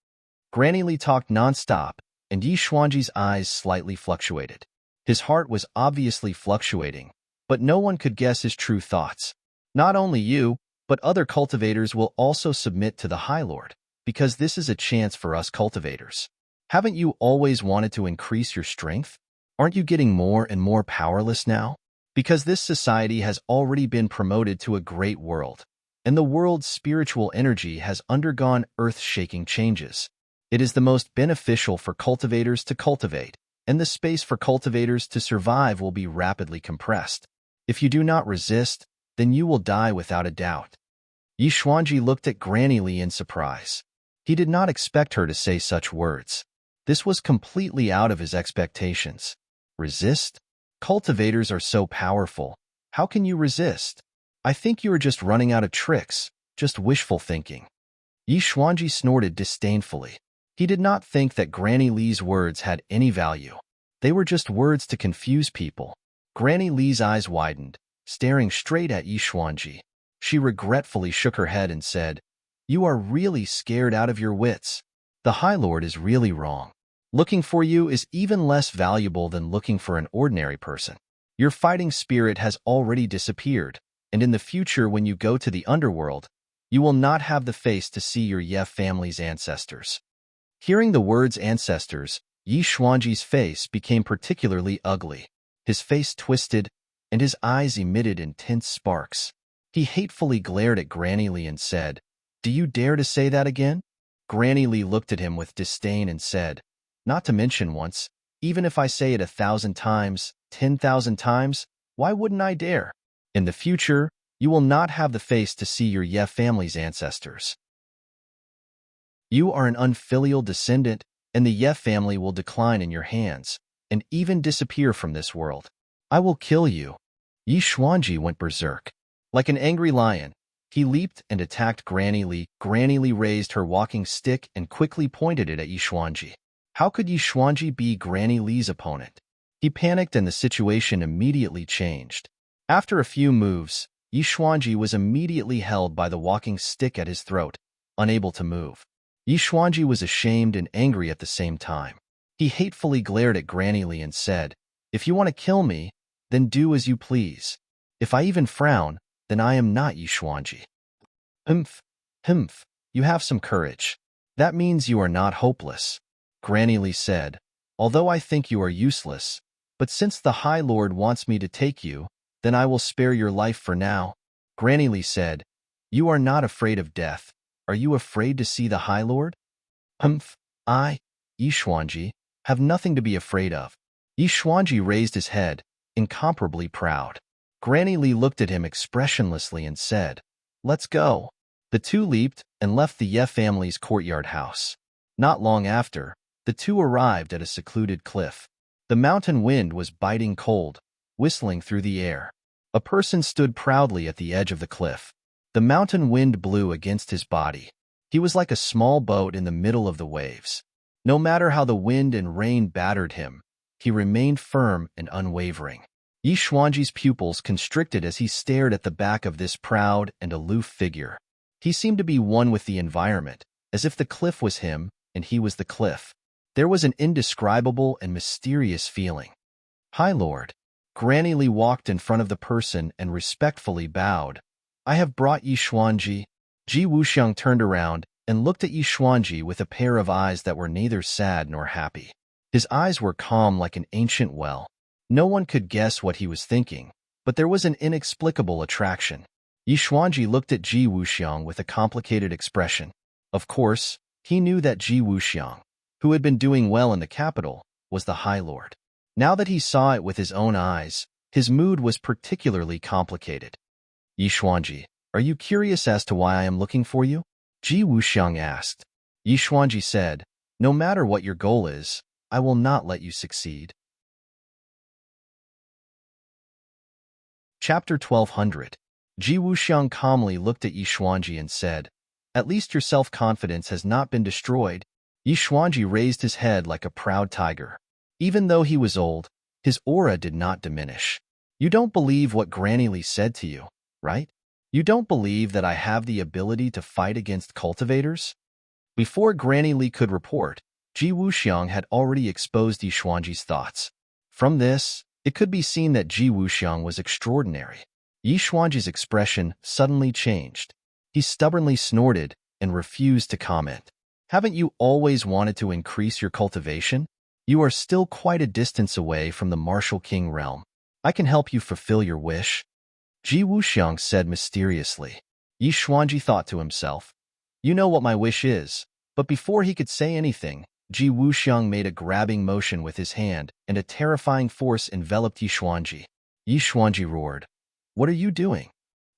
Granny Li talked non-stop, and Yi Xuanji's eyes slightly fluctuated. His heart was obviously fluctuating, but no one could guess his true thoughts. Not only you, but other cultivators will also submit to the High Lord, because this is a chance for us cultivators. Haven't you always wanted to increase your strength? Aren't you getting more and more powerless now? Because this society has already been promoted to a great world, and the world's spiritual energy has undergone earth-shaking changes. It is the most beneficial for cultivators to cultivate, and the space for cultivators to survive will be rapidly compressed. If you do not resist, then you will die without a doubt. Yi Xuanji looked at Granny Li in surprise. He did not expect her to say such words. This was completely out of his expectations. Resist? Cultivators are so powerful. How can you resist? I think you are just running out of tricks, just wishful thinking. Yi Xuanji snorted disdainfully. He did not think that Granny Li's words had any value. They were just words to confuse people. Granny Li's eyes widened, staring straight at Yi Xuanji. She regretfully shook her head and said, "You are really scared out of your wits. The High Lord is really wrong. Looking for you is even less valuable than looking for an ordinary person. Your fighting spirit has already disappeared, and in the future when you go to the underworld, you will not have the face to see your Ye family's ancestors." Hearing the words ancestors, Yi Xuanji's face became particularly ugly. His face twisted, and his eyes emitted intense sparks. He hatefully glared at Granny Li and said, "Do you dare to say that again?" Granny Li looked at him with disdain and said, "Not to mention once, even if I say it 1,000 times, 10,000 times, why wouldn't I dare? In the future, you will not have the face to see your Ye family's ancestors. You are an unfilial descendant, and the Ye family will decline in your hands, and even disappear from this world. I will kill you." Yi Xuanji went berserk. Like an angry lion, he leaped and attacked Granny Li. Granny Li raised her walking stick and quickly pointed it at Yi Xuanji. How could Yi Xuanji be Granny Li's opponent? He panicked and the situation immediately changed. After a few moves, Yi Xuanji was immediately held by the walking stick at his throat, unable to move. Yi Xuanji was ashamed and angry at the same time. He hatefully glared at Granny Li and said, "If you want to kill me, then do as you please. If I even frown, then I am not Yi Xuanji." Humph, humph, you have some courage. That means you are not hopeless," Granny Li said, "although I think you are useless. But since the High Lord wants me to take you, then I will spare your life for now." Granny Li said, "You are not afraid of death. Are you afraid to see the High Lord?" "Humph, I, Yi Xuanji, have nothing to be afraid of." Yi Xuanji raised his head, incomparably proud. Granny Li looked at him expressionlessly and said, "Let's go." The two leaped and left the Ye family's courtyard house. Not long after, the two arrived at a secluded cliff. The mountain wind was biting cold, whistling through the air. A person stood proudly at the edge of the cliff. The mountain wind blew against his body. He was like a small boat in the middle of the waves. No matter how the wind and rain battered him, he remained firm and unwavering. Yi Xuanji's pupils constricted as he stared at the back of this proud and aloof figure. He seemed to be one with the environment, as if the cliff was him and he was the cliff. There was an indescribable and mysterious feeling. "High Lord." Granny Li walked in front of the person and respectfully bowed. "I have brought Yi Xuanji." Ji Wuxiang turned around and looked at Yi Xuanji with a pair of eyes that were neither sad nor happy. His eyes were calm like an ancient well. No one could guess what he was thinking, but there was an inexplicable attraction. Yi Xuanji looked at Ji Wuxiang with a complicated expression. Of course, he knew that Ji Wuxiang, who had been doing well in the capital, was the High Lord. Now that he saw it with his own eyes, his mood was particularly complicated. "Yi Xuanji, are you curious as to why I am looking for you?" Ji Wuxiang asked. Yi Xuanji said, "No matter what your goal is, I will not let you succeed." Chapter 1200. Ji Wuxiang calmly looked at Yi Xuanji and said, "At least your self-confidence has not been destroyed." Yi Xuanji raised his head like a proud tiger. Even though he was old, his aura did not diminish. "You don't believe what Granny Li said to you, right? You don't believe that I have the ability to fight against cultivators?" Before Granny Li could report, Ji Wuxiang had already exposed Yi Xuanji's thoughts. From this, it could be seen that Ji Wuxiang was extraordinary. Yi Xuanji's expression suddenly changed. He stubbornly snorted and refused to comment. "Haven't you always wanted to increase your cultivation? You are still quite a distance away from the Martial King realm. I can help you fulfill your wish," Ji Wuxiang said mysteriously. Yi Xuanji thought to himself, "You know what my wish is." But before he could say anything, Ji Wuxiang made a grabbing motion with his hand, and a terrifying force enveloped Yi Xuanji. Yi Xuanji roared, "What are you doing?"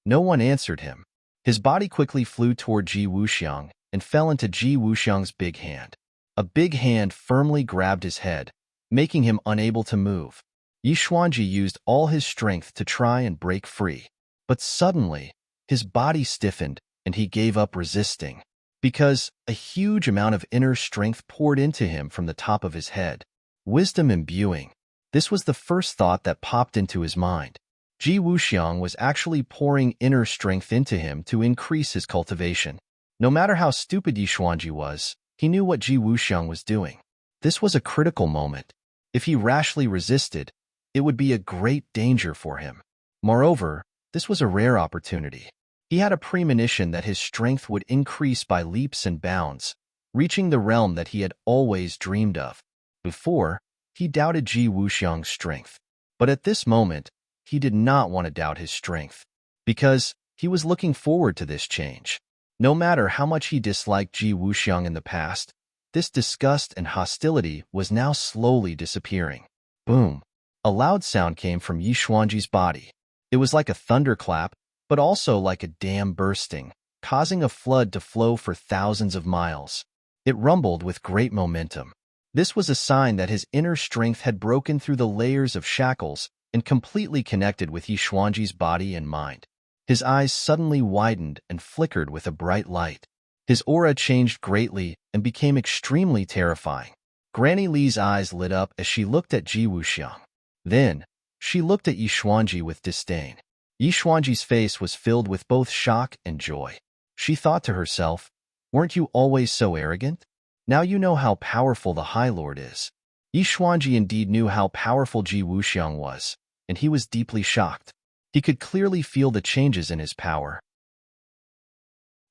No one answered him. His body quickly flew toward Ji Wuxiang and fell into Ji Wuxiang's big hand. A big hand firmly grabbed his head, making him unable to move. Yi Xuanji used all his strength to try and break free. But suddenly, his body stiffened and he gave up resisting. because a huge amount of inner strength poured into him from the top of his head. Wisdom imbuing. This was the first thought that popped into his mind. Ji Wuxiang was actually pouring inner strength into him to increase his cultivation. No matter how stupid Yi Xuanji was, he knew what Ji Wuxiang was doing. This was a critical moment. If he rashly resisted, it would be a great danger for him. Moreover, this was a rare opportunity. He had a premonition that his strength would increase by leaps and bounds, reaching the realm that he had always dreamed of. Before, he doubted Ji Wuxiang's strength. But at this moment, he did not want to doubt his strength, because he was looking forward to this change. No matter how much he disliked Ji Wuxiang in the past, this disgust and hostility was now slowly disappearing. Boom! A loud sound came from Yi Xuanji's body. It was like a thunderclap, but also like a dam bursting, causing a flood to flow for thousands of miles. It rumbled with great momentum. This was a sign that his inner strength had broken through the layers of shackles and completely connected with Yi Xuanji's body and mind. His eyes suddenly widened and flickered with a bright light. His aura changed greatly and became extremely terrifying. Granny Li's eyes lit up as she looked at Ji Wuxiang. Then, she looked at Yi Xuanji with disdain. Yi Xuanji's face was filled with both shock and joy. She thought to herself, "Weren't you always so arrogant? Now you know how powerful the High Lord is." Yi Xuanji indeed knew how powerful Ji Wuxiang was, and he was deeply shocked. He could clearly feel the changes in his power.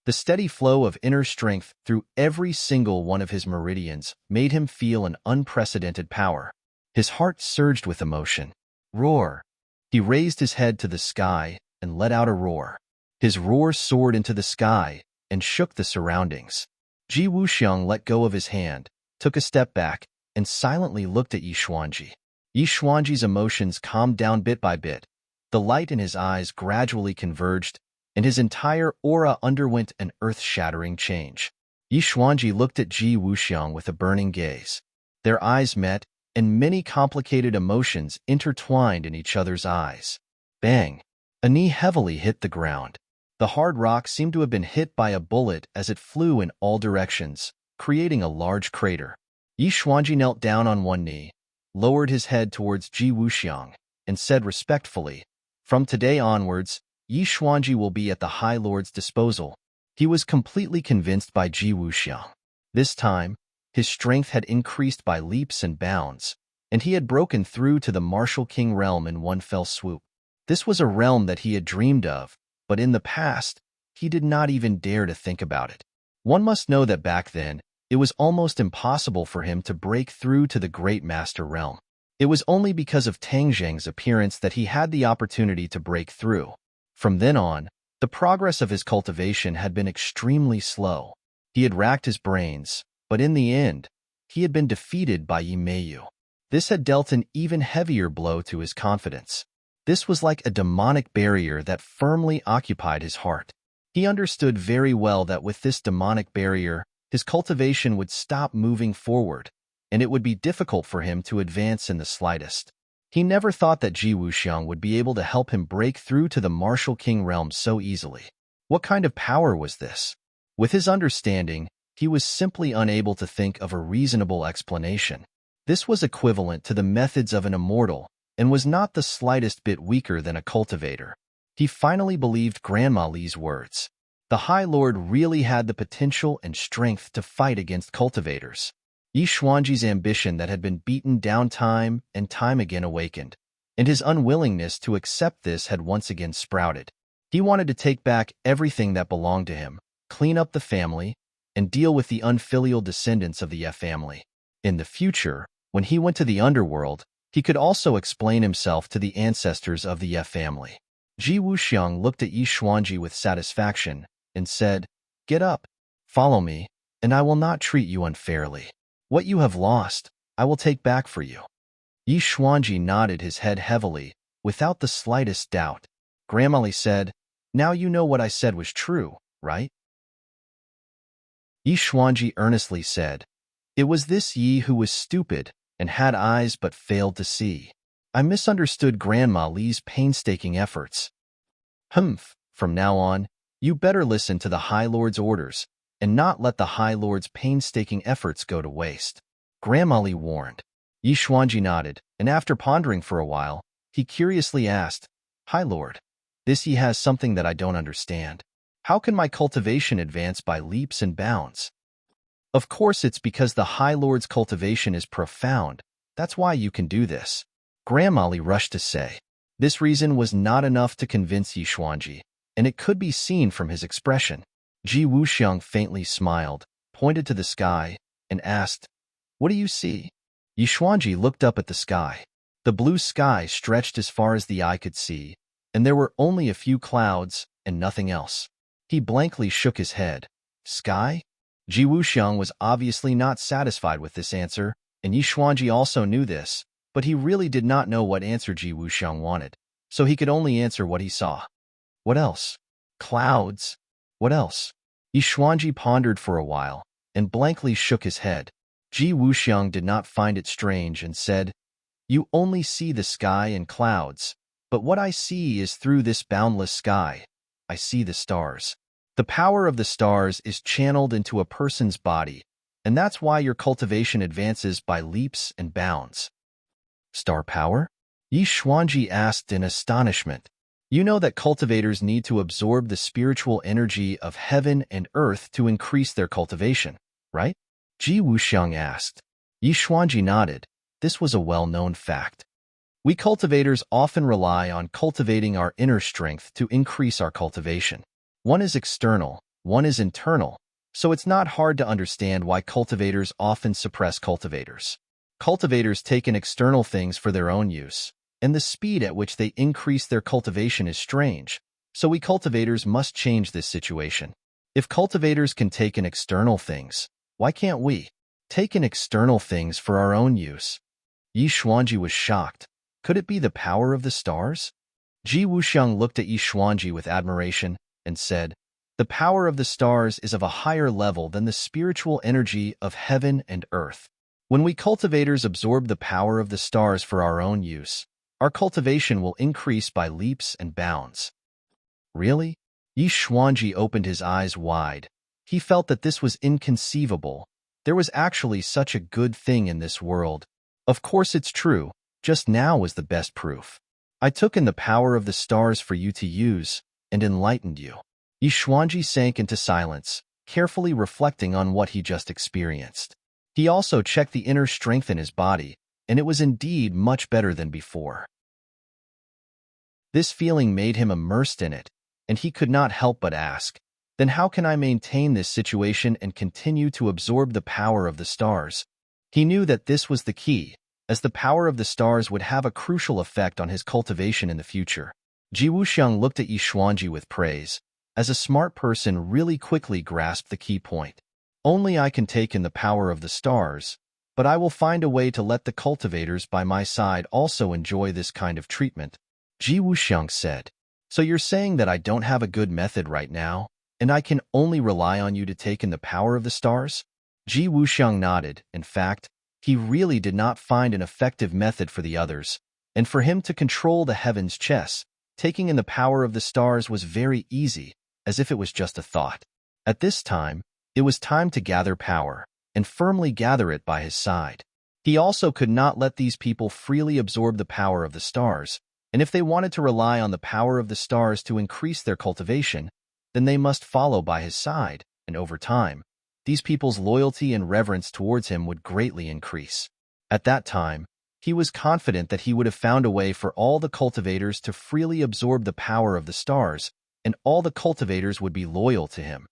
The steady flow of inner strength through every single one of his meridians made him feel an unprecedented power. His heart surged with emotion. Roar! He raised his head to the sky and let out a roar. His roar soared into the sky and shook the surroundings. Ji Wuxiang let go of his hand, took a step back, and silently looked at Yi Xuanji. Yi Xuanji's emotions calmed down bit by bit. The light in his eyes gradually converged, and his entire aura underwent an earth-shattering change. Yi Xuanji looked at Ji Wuxiang with a burning gaze. Their eyes met, and many complicated emotions intertwined in each other's eyes. Bang! A knee heavily hit the ground. The hard rock seemed to have been hit by a bullet as it flew in all directions, creating a large crater. Yi Xuanji knelt down on one knee, lowered his head towards Ji Wuxiang, and said respectfully, "From today onwards, Yi Xuanji will be at the High Lord's disposal." He was completely convinced by Ji Wuxiang. This time, his strength had increased by leaps and bounds, and he had broken through to the Martial King realm in one fell swoop. This was a realm that he had dreamed of, but in the past, he did not even dare to think about it. One must know that back then, it was almost impossible for him to break through to the Great Master realm. It was only because of Tang Zheng's appearance that he had the opportunity to break through. From then on, the progress of his cultivation had been extremely slow. He had racked his brains, but in the end, he had been defeated by Yi Meiyu. This had dealt an even heavier blow to his confidence. This was like a demonic barrier that firmly occupied his heart. He understood very well that with this demonic barrier, his cultivation would stop moving forward, and it would be difficult for him to advance in the slightest. He never thought that Ji Wuxiang would be able to help him break through to the Martial King realm so easily. What kind of power was this? With his understanding, he was simply unable to think of a reasonable explanation. This was equivalent to the methods of an immortal, and was not the slightest bit weaker than a cultivator. He finally believed Grandma Li's words. The High Lord really had the potential and strength to fight against cultivators. Yi Xuanji's ambition that had been beaten down time and time again awakened, and his unwillingness to accept this had once again sprouted. He wanted to take back everything that belonged to him, clean up the family, and deal with the unfilial descendants of the Ye family. In the future, when he went to the underworld, he could also explain himself to the ancestors of the Ye family. Ji Wuxiang looked at Yi Xuanji with satisfaction and said, "Get up, follow me, and I will not treat you unfairly. What you have lost, I will take back for you." Yi Xuanji nodded his head heavily, without the slightest doubt. Grandma Li said, "Now you know what I said was true, right?" Yi Xuanji earnestly said, "It was this Yi who was stupid and had eyes but failed to see. I misunderstood Grandma Li's painstaking efforts. From now on, you better listen to the High Lord's orders, and not let the High Lord's painstaking efforts go to waste. Grandma Li warned. Yi Xuanji nodded, and after pondering for a while, he curiously asked, High Lord, this Yi has something that I don't understand. How can my cultivation advance by leaps and bounds? Of course, it's because the High Lord's cultivation is profound. That's why you can do this. Grandma Li rushed to say. This reason was not enough to convince Yi Xuanji, and it could be seen from his expression. Ji Wuxiang faintly smiled, pointed to the sky, and asked, What do you see? Yi Xuanji looked up at the sky. The blue sky stretched as far as the eye could see, and there were only a few clouds and nothing else. He blankly shook his head. Sky? Ji Wuxiang was obviously not satisfied with this answer, and Yi Xuanji also knew this, but he really did not know what answer Ji Wuxiang wanted, so he could only answer what he saw. What else? Clouds. What else? Yi Xuanji pondered for a while, and blankly shook his head. Ji Wuxiang did not find it strange and said, You only see the sky and clouds, but what I see is through this boundless sky. I see the stars. The power of the stars is channeled into a person's body, and that's why your cultivation advances by leaps and bounds. Star power? Yi Xuanji asked in astonishment. You know that cultivators need to absorb the spiritual energy of heaven and earth to increase their cultivation, right? Ji Wuxiang asked. Yi Xuanji nodded. This was a well-known fact. We cultivators often rely on cultivating our inner strength to increase our cultivation. One is external, one is internal, so it's not hard to understand why cultivators often suppress cultivators. Cultivators take in external things for their own use, and the speed at which they increase their cultivation is strange, so we cultivators must change this situation. If cultivators can take in external things, why can't we take in external things for our own use? Yi Xuanji was shocked. Could it be the power of the stars? Ji Wuxiang looked at Yi Xuanji with admiration and said, The power of the stars is of a higher level than the spiritual energy of heaven and earth. When we cultivators absorb the power of the stars for our own use, our cultivation will increase by leaps and bounds. Really? Yi Xuanji opened his eyes wide. He felt that this was inconceivable. There was actually such a good thing in this world. Of course it's true. Just now was the best proof. I took in the power of the stars for you to use and enlightened you. Yi Xuanji sank into silence, carefully reflecting on what he just experienced. He also checked the inner strength in his body, and it was indeed much better than before. This feeling made him immersed in it, and he could not help but ask, Then how can I maintain this situation and continue to absorb the power of the stars? He knew that this was the key, as the power of the stars would have a crucial effect on his cultivation in the future. Ji Wuxiang looked at Yi Xuanji with praise, as a smart person really quickly grasped the key point. Only I can take in the power of the stars, but I will find a way to let the cultivators by my side also enjoy this kind of treatment, Ji Wuxiang said. So you're saying that I don't have a good method right now, and I can only rely on you to take in the power of the stars? Ji Wuxiang nodded. In fact, he really did not find an effective method for the others, and for him to control the heavens' chess, taking in the power of the stars was very easy, as if it was just a thought. At this time, it was time to gather power, and firmly gather it by his side. He also could not let these people freely absorb the power of the stars, and if they wanted to rely on the power of the stars to increase their cultivation, then they must follow by his side, and over time, these people's loyalty and reverence towards him would greatly increase. At that time, he was confident that he would have found a way for all the cultivators to freely absorb the power of the stars, and all the cultivators would be loyal to him.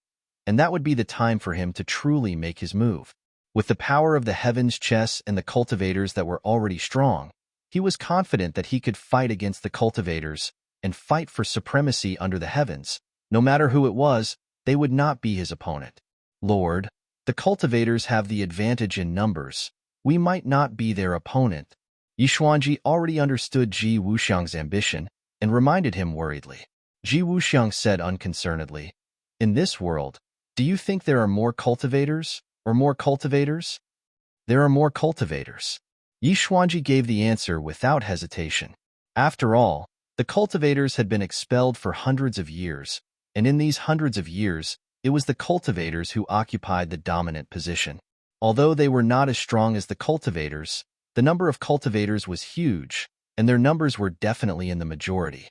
And that would be the time for him to truly make his move. With the power of the heavens' chess and the cultivators that were already strong, he was confident that he could fight against the cultivators and fight for supremacy under the heavens. No matter who it was, they would not be his opponent. Lord, the cultivators have the advantage in numbers. We might not be their opponent. Yi Xuanji already understood Ji Wuxiang's ambition and reminded him worriedly. Ji Wuxiang said unconcernedly, In this world, do you think there are more cultivators or more cultivators? There are more cultivators. Yi Xuanji gave the answer without hesitation. After all, the cultivators had been expelled for hundreds of years, and in these hundreds of years, it was the cultivators who occupied the dominant position. Although they were not as strong as the cultivators, the number of cultivators was huge, and their numbers were definitely in the majority.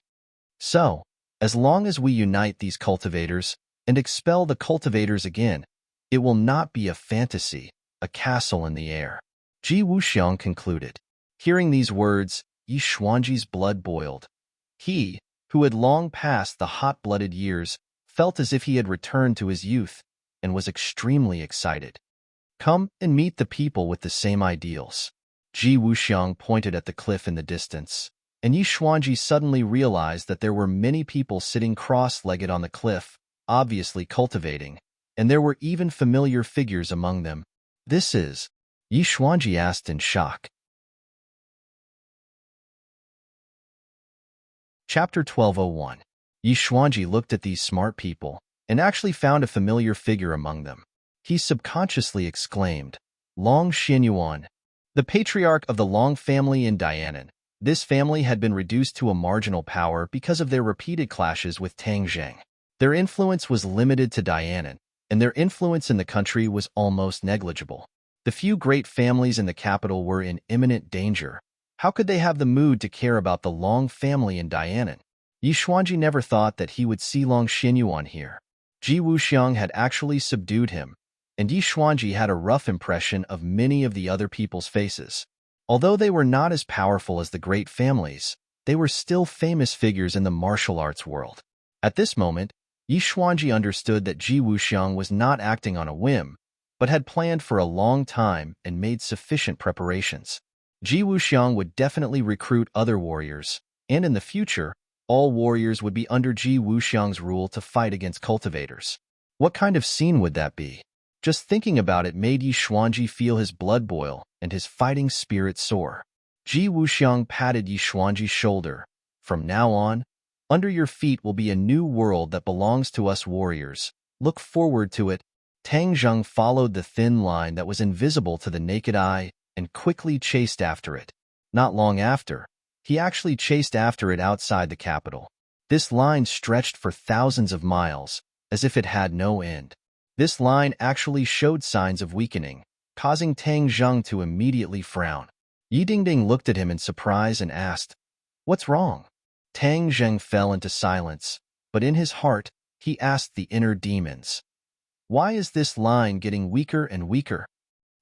So, as long as we unite these cultivators and expel the cultivators again, it will not be a fantasy, a castle in the air. Ji Wuxiang concluded. Hearing these words, Yi Xuanji's blood boiled. He, who had long passed the hot-blooded years, felt as if he had returned to his youth and was extremely excited. Come and meet the people with the same ideals. Ji Wuxiang pointed at the cliff in the distance, and Yi Xuanji suddenly realized that there were many people sitting cross-legged on the cliff, obviously cultivating, and there were even familiar figures among them. This is? Yi Xuanji asked in shock. Chapter 1201. Yi Xuanji looked at these smart people and actually found a familiar figure among them. He subconsciously exclaimed, Long Xianyuan, the patriarch of the Long family in Dianan. This family had been reduced to a marginal power because of their repeated clashes with Tang Zheng. Their influence was limited to Dianan, and their influence in the country was almost negligible. The few great families in the capital were in imminent danger. How could they have the mood to care about the Long family in Dianan? Yi Xuanji never thought that he would see Long Xianyuan here. Ji Wuxiang had actually subdued him, and Yi Xuanji had a rough impression of many of the other people's faces. Although they were not as powerful as the great families, they were still famous figures in the martial arts world. At this moment, Yi Xuanji understood that Ji Wuxiang was not acting on a whim, but had planned for a long time and made sufficient preparations. Ji Wuxiang would definitely recruit other warriors, and in the future, all warriors would be under Ji Wuxiang's rule to fight against cultivators. What kind of scene would that be? Just thinking about it made Yi Xuanji feel his blood boil and his fighting spirit soar. Ji Wuxiang patted Yi Xuanji's shoulder. From now on, under your feet will be a new world that belongs to us warriors. Look forward to it. Tang Zheng followed the thin line that was invisible to the naked eye and quickly chased after it. Not long after, he actually chased after it outside the capital. This line stretched for thousands of miles, as if it had no end. This line actually showed signs of weakening, causing Tang Zheng to immediately frown. Yi Dingding looked at him in surprise and asked, What's wrong? Tang Zheng fell into silence, but in his heart, he asked the inner demons, Why is this line getting weaker and weaker?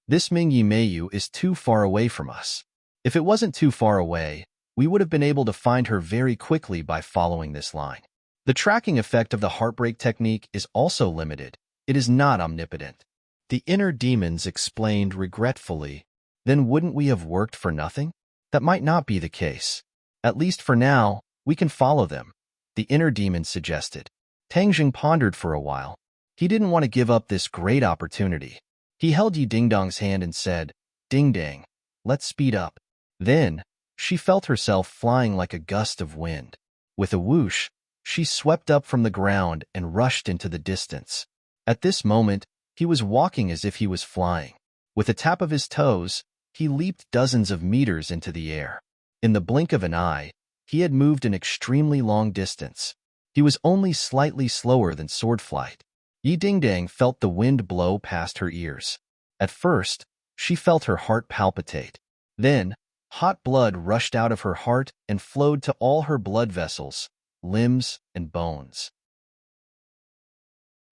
This Mingyi Meiyu is too far away from us. If it wasn't too far away, we would have been able to find her very quickly by following this line. The tracking effect of the heartbreak technique is also limited. It is not omnipotent. The inner demons explained regretfully, Then wouldn't we have worked for nothing? That might not be the case. At least for now, we can follow them, the inner demon suggested. Tang Zheng pondered for a while. He didn't want to give up this great opportunity. He held Yi Dingdong's hand and said, Ding Dang, let's speed up. Then, she felt herself flying like a gust of wind. With a whoosh, she swept up from the ground and rushed into the distance. At this moment, he was walking as if he was flying. With a tap of his toes, he leaped dozens of meters into the air. In the blink of an eye, he had moved an extremely long distance. He was only slightly slower than sword flight. Yi Dingdang felt the wind blow past her ears. At first, she felt her heart palpitate. Then, hot blood rushed out of her heart and flowed to all her blood vessels, limbs, and bones.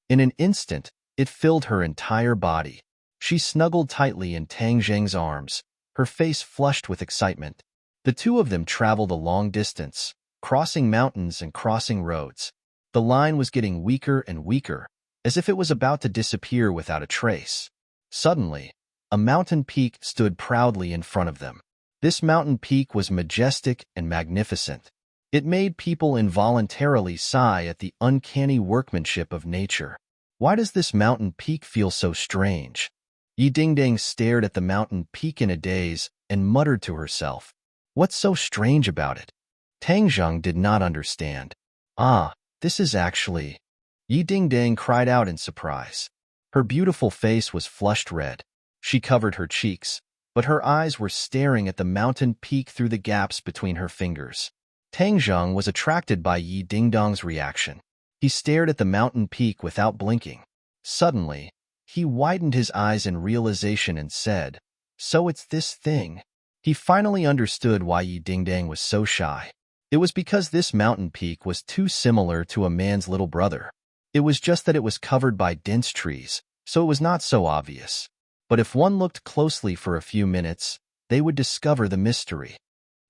In an instant, it filled her entire body. She snuggled tightly in Tang Zheng's arms, her face flushed with excitement. The two of them traveled a long distance, crossing mountains and crossing roads. The line was getting weaker and weaker, as if it was about to disappear without a trace. Suddenly, a mountain peak stood proudly in front of them. This mountain peak was majestic and magnificent. It made people involuntarily sigh at the uncanny workmanship of nature. Why does this mountain peak feel so strange? Yi Dingdang stared at the mountain peak in a daze and muttered to herself, What's so strange about it? Tang Zheng did not understand. Ah, this is actually... Yi Dingdang cried out in surprise. Her beautiful face was flushed red. She covered her cheeks, but her eyes were staring at the mountain peak through the gaps between her fingers. Tang Zheng was attracted by Yi Dingdong's reaction. He stared at the mountain peak without blinking. Suddenly, he widened his eyes in realization and said, "So it's this thing." He finally understood why Yi Dingdang was so shy. It was because this mountain peak was too similar to a man's little brother. It was just that it was covered by dense trees, so it was not so obvious. But if one looked closely for a few minutes, they would discover the mystery.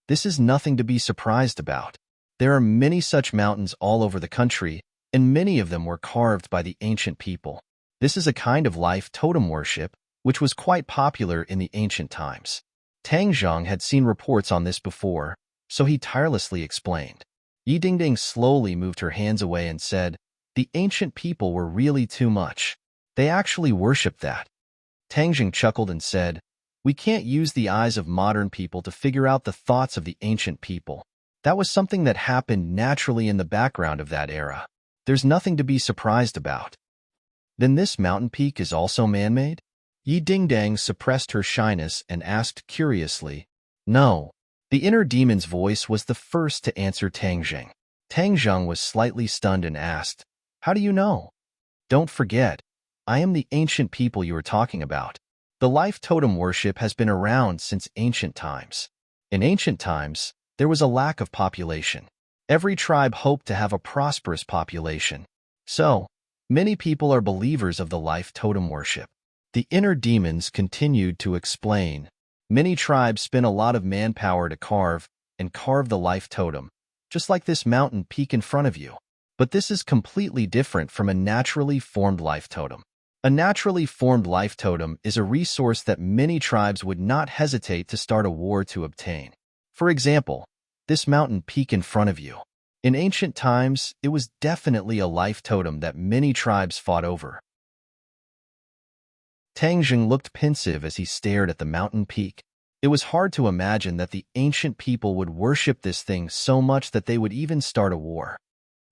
This is nothing to be surprised about. There are many such mountains all over the country, and many of them were carved by the ancient people. This is a kind of life totem worship, which was quite popular in the ancient times. Tang Zhang had seen reports on this before, so he tirelessly explained. Yi Dingding slowly moved her hands away and said, "The ancient people were really too much. They actually worshipped that." Tang Zhang chuckled and said, "We can't use the eyes of modern people to figure out the thoughts of the ancient people. That was something that happened naturally in the background of that era. There's nothing to be surprised about." "Then this mountain peak is also man-made?" Yi Dingdang suppressed her shyness and asked curiously. "No." The inner demon's voice was the first to answer Tang Zhang. Tang Zhang was slightly stunned and asked, "How do you know?" "Don't forget, I am the ancient people you are talking about. The life totem worship has been around since ancient times. In ancient times, there was a lack of population. Every tribe hoped to have a prosperous population. So, many people are believers of the life totem worship." The inner demons continued to explain. Many tribes spend a lot of manpower to carve the life totem, just like this mountain peak in front of you. But this is completely different from a naturally formed life totem. A naturally formed life totem is a resource that many tribes would not hesitate to start a war to obtain. For example, this mountain peak in front of you. In ancient times, it was definitely a life totem that many tribes fought over. Tang Zheng looked pensive as he stared at the mountain peak. It was hard to imagine that the ancient people would worship this thing so much that they would even start a war.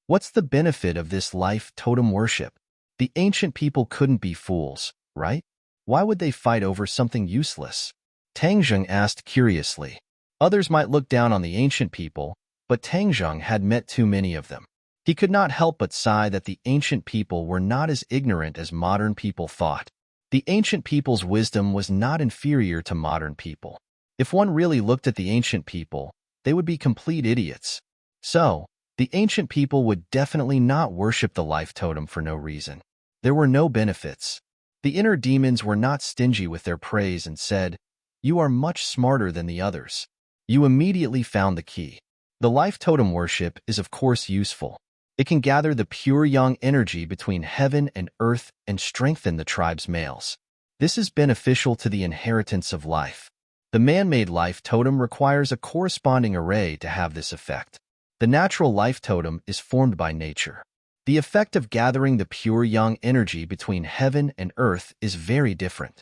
What's the benefit of this life totem worship? The ancient people couldn't be fools, right? Why would they fight over something useless? Tang Zheng asked curiously. Others might look down on the ancient people, but Tang Zheng had met too many of them. He could not help but sigh that the ancient people were not as ignorant as modern people thought. The ancient people's wisdom was not inferior to modern people. If one really looked at the ancient people, they would be complete idiots. So, the ancient people would definitely not worship the life totem for no reason. There were no benefits. The inner demons were not stingy with their praise and said, "You are much smarter than the others. You immediately found the key." The life totem worship is of course useful. It can gather the pure yang energy between heaven and earth and strengthen the tribe's males. This is beneficial to the inheritance of life. The man-made life totem requires a corresponding array to have this effect. The natural life totem is formed by nature. The effect of gathering the pure yang energy between heaven and earth is very different.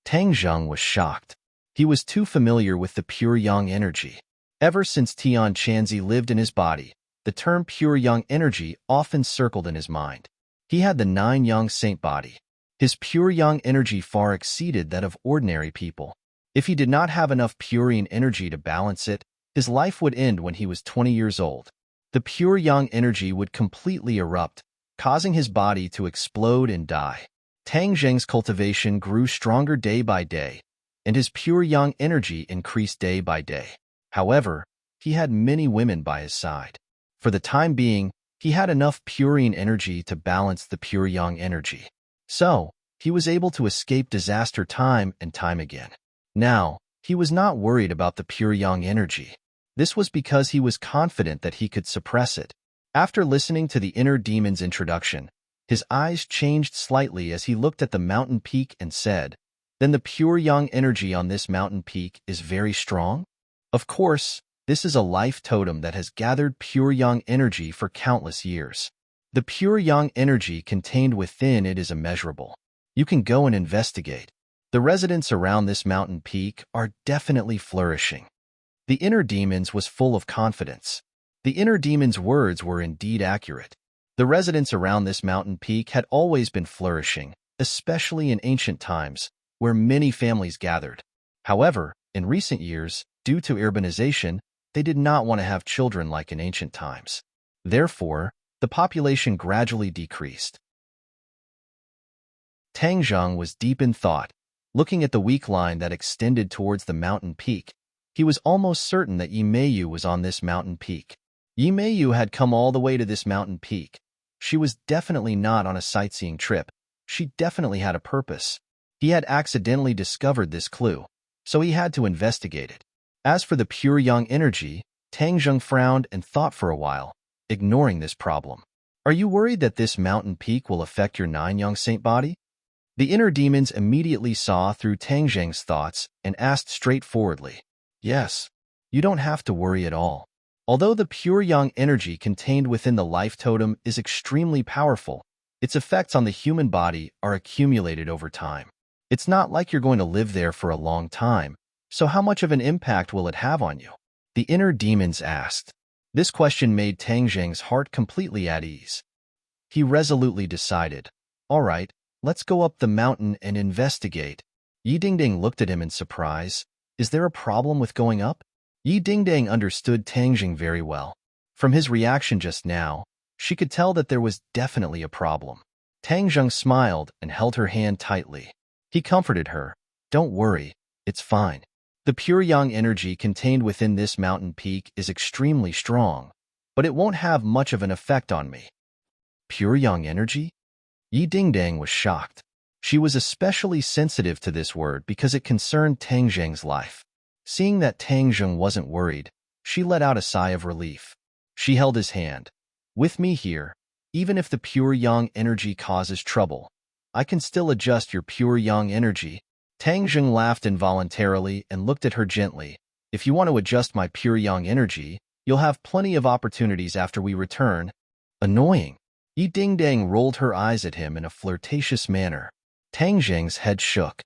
Tang Zheng was shocked. He was too familiar with the pure yang energy. Ever since Tian Chanzi lived in his body, the term pure yang energy often circled in his mind. He had the 9 yang saint body. His pure yang energy far exceeded that of ordinary people. If he did not have enough purine energy to balance it, his life would end when he was 20 years old. The pure yang energy would completely erupt, causing his body to explode and die. Tang Zheng's cultivation grew stronger day by day, and his pure yang energy increased day by day. However, he had many women by his side. For the time being, he had enough purine energy to balance the pure yang energy. So, he was able to escape disaster time and time again. Now, he was not worried about the pure yang energy. This was because he was confident that he could suppress it. After listening to the inner demon's introduction, his eyes changed slightly as he looked at the mountain peak and said, "Then the pure yang energy on this mountain peak is very strong?" Of course, this is a life totem that has gathered pure yang energy for countless years. The pure yang energy contained within it is immeasurable. You can go and investigate. The residents around this mountain peak are definitely flourishing. The inner demons was full of confidence. The inner demon's words were indeed accurate. The residents around this mountain peak had always been flourishing, especially in ancient times, where many families gathered. However, in recent years, due to urbanization, they did not want to have children like in ancient times. Therefore, the population gradually decreased. Tang Zheng was deep in thought, looking at the weak line that extended towards the mountain peak. He was almost certain that Yi Meiyu was on this mountain peak. Yi Meiyu had come all the way to this mountain peak. She was definitely not on a sightseeing trip. She definitely had a purpose. He had accidentally discovered this clue, so he had to investigate it. As for the pure young energy, Tang Zheng frowned and thought for a while, ignoring this problem. Are you worried that this mountain peak will affect your 9 young saint body? The inner demons immediately saw through Tang Zheng's thoughts and asked straightforwardly, Yes, you don't have to worry at all. Although the pure young energy contained within the life totem is extremely powerful, its effects on the human body are accumulated over time. It's not like you're going to live there for a long time, so how much of an impact will it have on you? The inner demons asked. This question made Tang Zheng's heart completely at ease. He resolutely decided, All right, let's go up the mountain and investigate. Yi Dingding looked at him in surprise. Is there a problem with going up? Yi Dingding understood Tang Zheng very well. From his reaction just now, she could tell that there was definitely a problem. Tang Zheng smiled and held her hand tightly. He comforted her. Don't worry, it's fine. The pure young energy contained within this mountain peak is extremely strong, but it won't have much of an effect on me. Pure young energy? Yi Dingdang was shocked. She was especially sensitive to this word because it concerned Tang Zheng's life. Seeing that Tang Zheng wasn't worried, she let out a sigh of relief. She held his hand. With me here, even if the pure young energy causes trouble, I can still adjust your pure young energy. Tang Zheng laughed involuntarily and looked at her gently. If you want to adjust my pure young energy, you'll have plenty of opportunities after we return. Annoying. Yi Dingdang rolled her eyes at him in a flirtatious manner. Tang Zheng's head shook.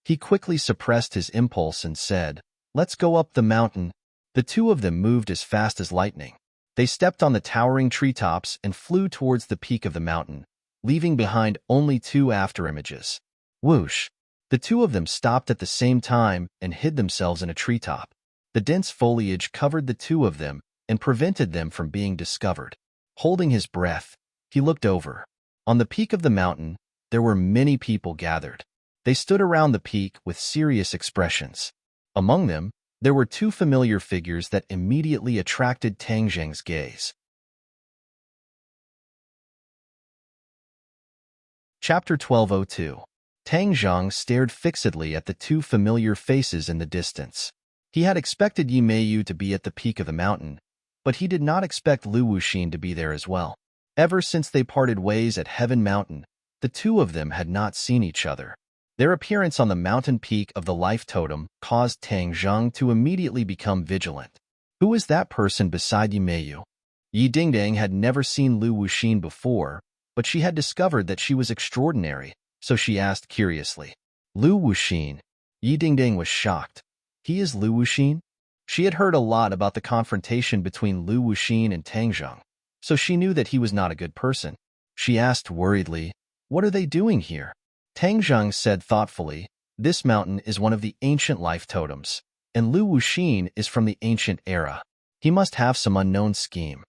He quickly suppressed his impulse and said, Let's go up the mountain. The two of them moved as fast as lightning. They stepped on the towering treetops and flew towards the peak of the mountain, leaving behind only 2 afterimages. Whoosh! The two of them stopped at the same time and hid themselves in a treetop. The dense foliage covered the two of them and prevented them from being discovered. Holding his breath, he looked over. On the peak of the mountain, there were many people gathered. They stood around the peak with serious expressions. Among them, there were 2 familiar figures that immediately attracted Tang Zheng's gaze. Chapter 1202. Tang Zheng stared fixedly at the 2 familiar faces in the distance. He had expected Yi Meiyu to be at the peak of the mountain, but he did not expect Lu Wuxin to be there as well. Ever since they parted ways at Heaven Mountain, the 2 of them had not seen each other. Their appearance on the mountain peak of the life totem caused Tang Zheng to immediately become vigilant. Who is that person beside Yi Meiyu? Yi Dingdang had never seen Lu Wuxin before, but she had discovered that she was extraordinary, so she asked curiously. Lu Wuxin. Yi Dingdang was shocked. He is Lu Wuxin? She had heard a lot about the confrontation between Lu Wuxin and Tang Zheng, so she knew that he was not a good person. She asked worriedly, What are they doing here? Tang Zheng said thoughtfully, This mountain is one of the ancient life totems, and Lu Wuxin is from the ancient era. He must have some unknown scheme.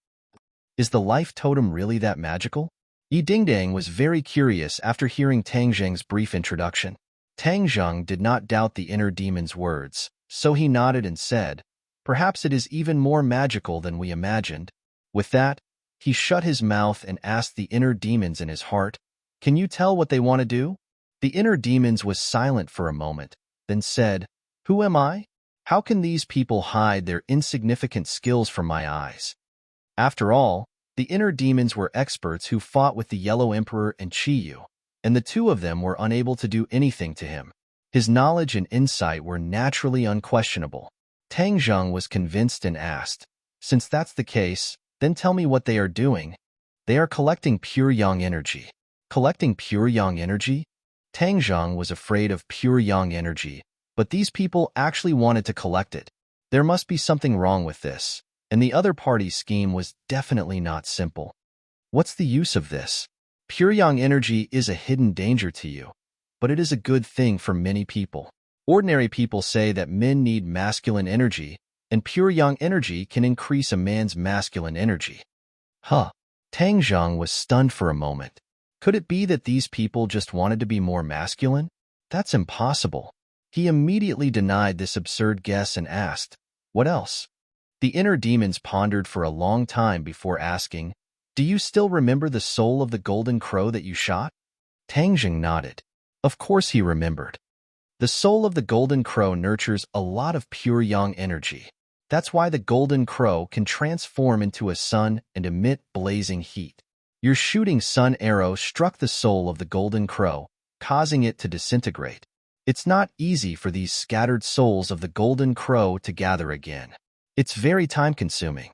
Is the life totem really that magical? Yi Dingdang was very curious after hearing Tang Zheng's brief introduction. Tang Zheng did not doubt the inner demon's words, so he nodded and said, Perhaps it is even more magical than we imagined. With that, he shut his mouth and asked the inner demons in his heart, Can you tell what they want to do? The inner demons was silent for a moment, then said, Who am I? How can these people hide their insignificant skills from my eyes? After all, the inner demons were experts who fought with the Yellow Emperor and Chiyu, and the 2 of them were unable to do anything to him. His knowledge and insight were naturally unquestionable. Tang Zheng was convinced and asked, Since that's the case, then tell me what they are doing. They are collecting pure young energy. Collecting pure young energy? Tang Zheng was afraid of pure young energy, but these people actually wanted to collect it. There must be something wrong with this, and the other party's scheme was definitely not simple. What's the use of this? Pure young energy is a hidden danger to you, but it is a good thing for many people. Ordinary people say that men need masculine energy, and pure young energy can increase a man's masculine energy. Tang Zheng was stunned for a moment. Could it be that these people just wanted to be more masculine? That's impossible. He immediately denied this absurd guess and asked, "What else?" The inner demons pondered for a long time before asking, "Do you still remember the soul of the golden crow that you shot?" Tangjing nodded. Of course he remembered. The soul of the golden crow nurtures a lot of pure yang energy. That's why the golden crow can transform into a sun and emit blazing heat. Your shooting sun arrow struck the soul of the golden crow, causing it to disintegrate. It's not easy for these scattered souls of the golden crow to gather again. It's very time-consuming.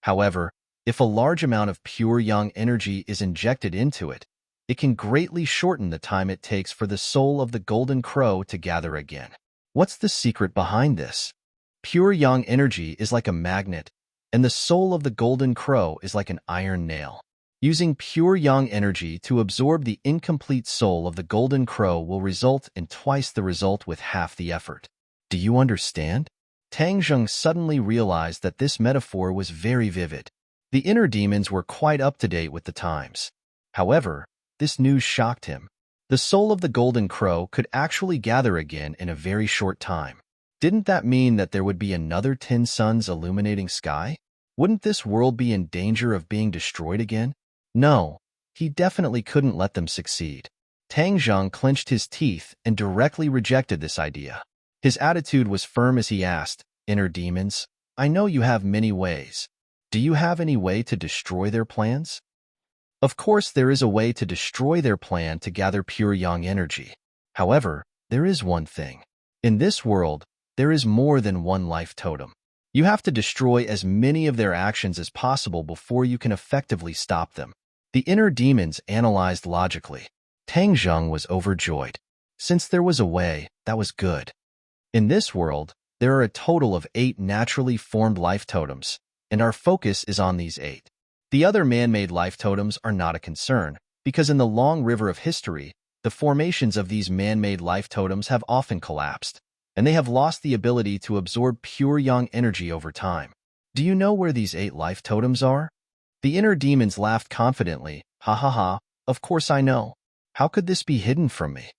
However, if a large amount of pure yang energy is injected into it, it can greatly shorten the time it takes for the soul of the golden crow to gather again. What's the secret behind this? Pure yang energy is like a magnet, and the soul of the golden crow is like an iron nail. Using pure yang energy to absorb the incomplete soul of the golden crow will result in twice the result with half the effort. Do you understand? Tang Zheng suddenly realized that this metaphor was very vivid. The inner demons were quite up to date with the times. However, this news shocked him. The soul of the golden crow could actually gather again in a very short time. Didn't that mean that there would be another 10 suns illuminating sky? Wouldn't this world be in danger of being destroyed again? No, he definitely couldn't let them succeed. Tang Zheng clenched his teeth and directly rejected this idea. His attitude was firm as he asked, "Inner demons, I know you have many ways. Do you have any way to destroy their plans?" Of course, there is a way to destroy their plan to gather pure yang energy. However, there is one thing. In this world, there is more than one life totem. You have to destroy as many of their actions as possible before you can effectively stop them. The inner demons analyzed logically. Tang Zheng was overjoyed. Since there was a way, that was good. In this world, there are a total of 8 naturally formed life totems, and our focus is on these 8. The other man-made life totems are not a concern, because in the long river of history, the formations of these man-made life totems have often collapsed, and they have lost the ability to absorb pure yang energy over time. Do you know where these 8 life totems are? The inner demons laughed confidently. Ha ha ha, of course I know. How could this be hidden from me?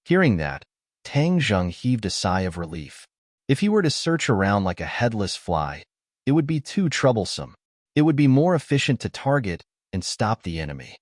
Hearing that, Tang Zheng heaved a sigh of relief. If he were to search around like a headless fly, it would be too troublesome. It would be more efficient to target and stop the enemy.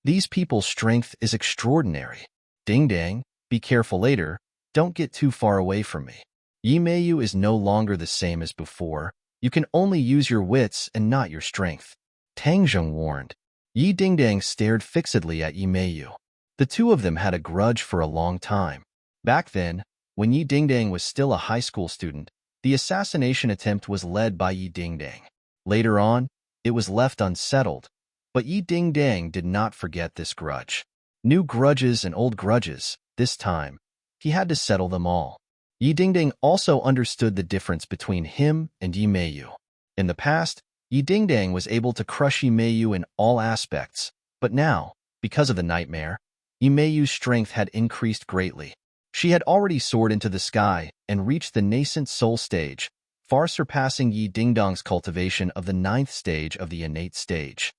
These people's strength is extraordinary. Ding dang, be careful later, don't get too far away from me. Yi Meiyu is no longer the same as before. You can only use your wits and not your strength. Tang Zheng warned. Yi Dingdang stared fixedly at Yi Meiyu. The two of them had a grudge for a long time. Back then, when Yi Dingdang was still a high school student, the assassination attempt was led by Yi Dingdang. Later on, it was left unsettled, but Yi Dingdang did not forget this grudge. New grudges and old grudges, this time, he had to settle them all. Yi Dingdang also understood the difference between him and Yi Meiyu. In the past, Yi Dingdang was able to crush Yi Meiyu in all aspects, but now, because of the nightmare, Yi Meiyu's strength had increased greatly. She had already soared into the sky and reached the nascent soul stage, far surpassing Yi Dingdang's cultivation of the 9th stage of the innate stage.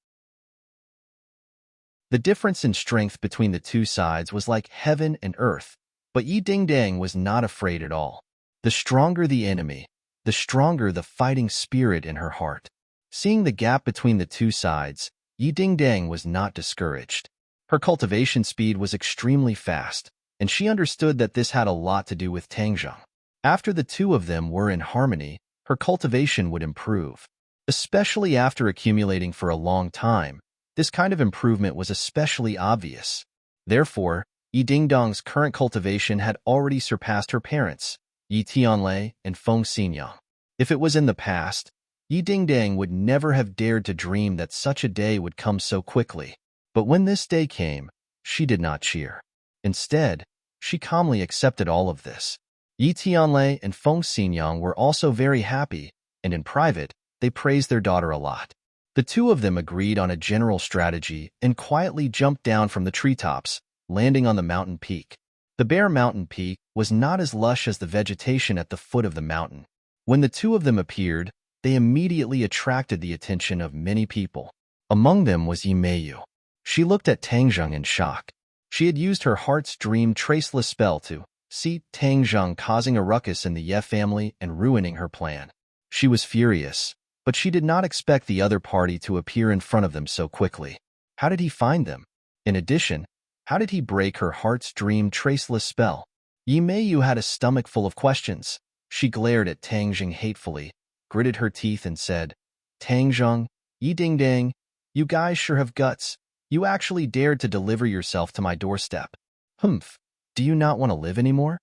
The difference in strength between the two sides was like heaven and earth, but Yi Dingdang was not afraid at all. The stronger the enemy, the stronger the fighting spirit in her heart. Seeing the gap between the two sides, Yi Dingdang was not discouraged. Her cultivation speed was extremely fast, and she understood that this had a lot to do with Tang Zheng. After the two of them were in harmony, her cultivation would improve. Especially after accumulating for a long time, this kind of improvement was especially obvious. Therefore, Yi Dingdang's current cultivation had already surpassed her parents, Yi Tianlei and Feng Xinyang. If it was in the past, Yi Dingdang would never have dared to dream that such a day would come so quickly. But when this day came, she did not cheer. Instead, she calmly accepted all of this. Yi Tianlei and Feng Xinyang were also very happy, and in private, they praised their daughter a lot. The two of them agreed on a general strategy and quietly jumped down from the treetops, landing on the mountain peak. The bare mountain peak was not as lush as the vegetation at the foot of the mountain. When the two of them appeared, they immediately attracted the attention of many people. Among them was Yimeyu. She looked at Tang Zheng in shock. She had used her heart's dream traceless spell to see Tang Zheng causing a ruckus in the Ye family and ruining her plan. She was furious, but she did not expect the other party to appear in front of them so quickly. How did he find them? In addition, how did he break her heart's dream traceless spell? Yimeyu had a stomach full of questions. She glared at Tang Zheng hatefully, gritted her teeth and said, Tang Zheng, Yi Ding Dang, you guys sure have guts. You actually dared to deliver yourself to my doorstep. Humph, do you not want to live anymore?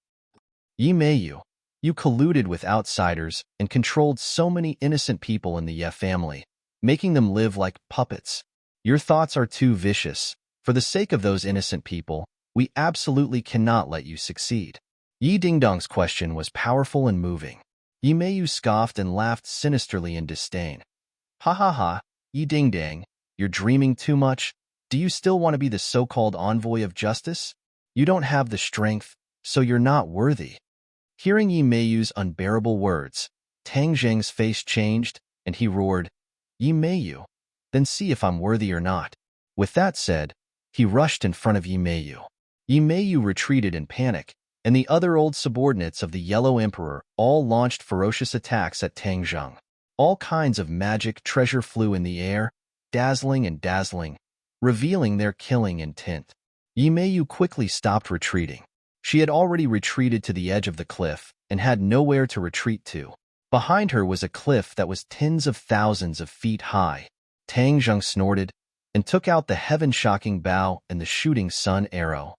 Yimeyu, you colluded with outsiders and controlled so many innocent people in the Ye family, making them live like puppets. Your thoughts are too vicious. For the sake of those innocent people, we absolutely cannot let you succeed. Yi Dingdong's question was powerful and moving. Yimeyu scoffed and laughed sinisterly in disdain. Ha ha ha, Yi Dingdang, you're dreaming too much. Do you still want to be the so-called envoy of justice? You don't have the strength, so you're not worthy. Hearing Yimeyu's unbearable words, Tang Zheng's face changed, and he roared, Yimeyu, then see if I'm worthy or not. With that said, he rushed in front of Yimeyu. Yimeyu retreated in panic, and the other old subordinates of the Yellow Emperor all launched ferocious attacks at Tang Zheng. All kinds of magic treasure flew in the air, dazzling, revealing their killing intent. Yimeyu quickly stopped retreating. She had already retreated to the edge of the cliff and had nowhere to retreat to. Behind her was a cliff that was tens of thousands of feet high. Tang Zheng snorted and took out the heaven-shocking bow and the shooting sun arrow.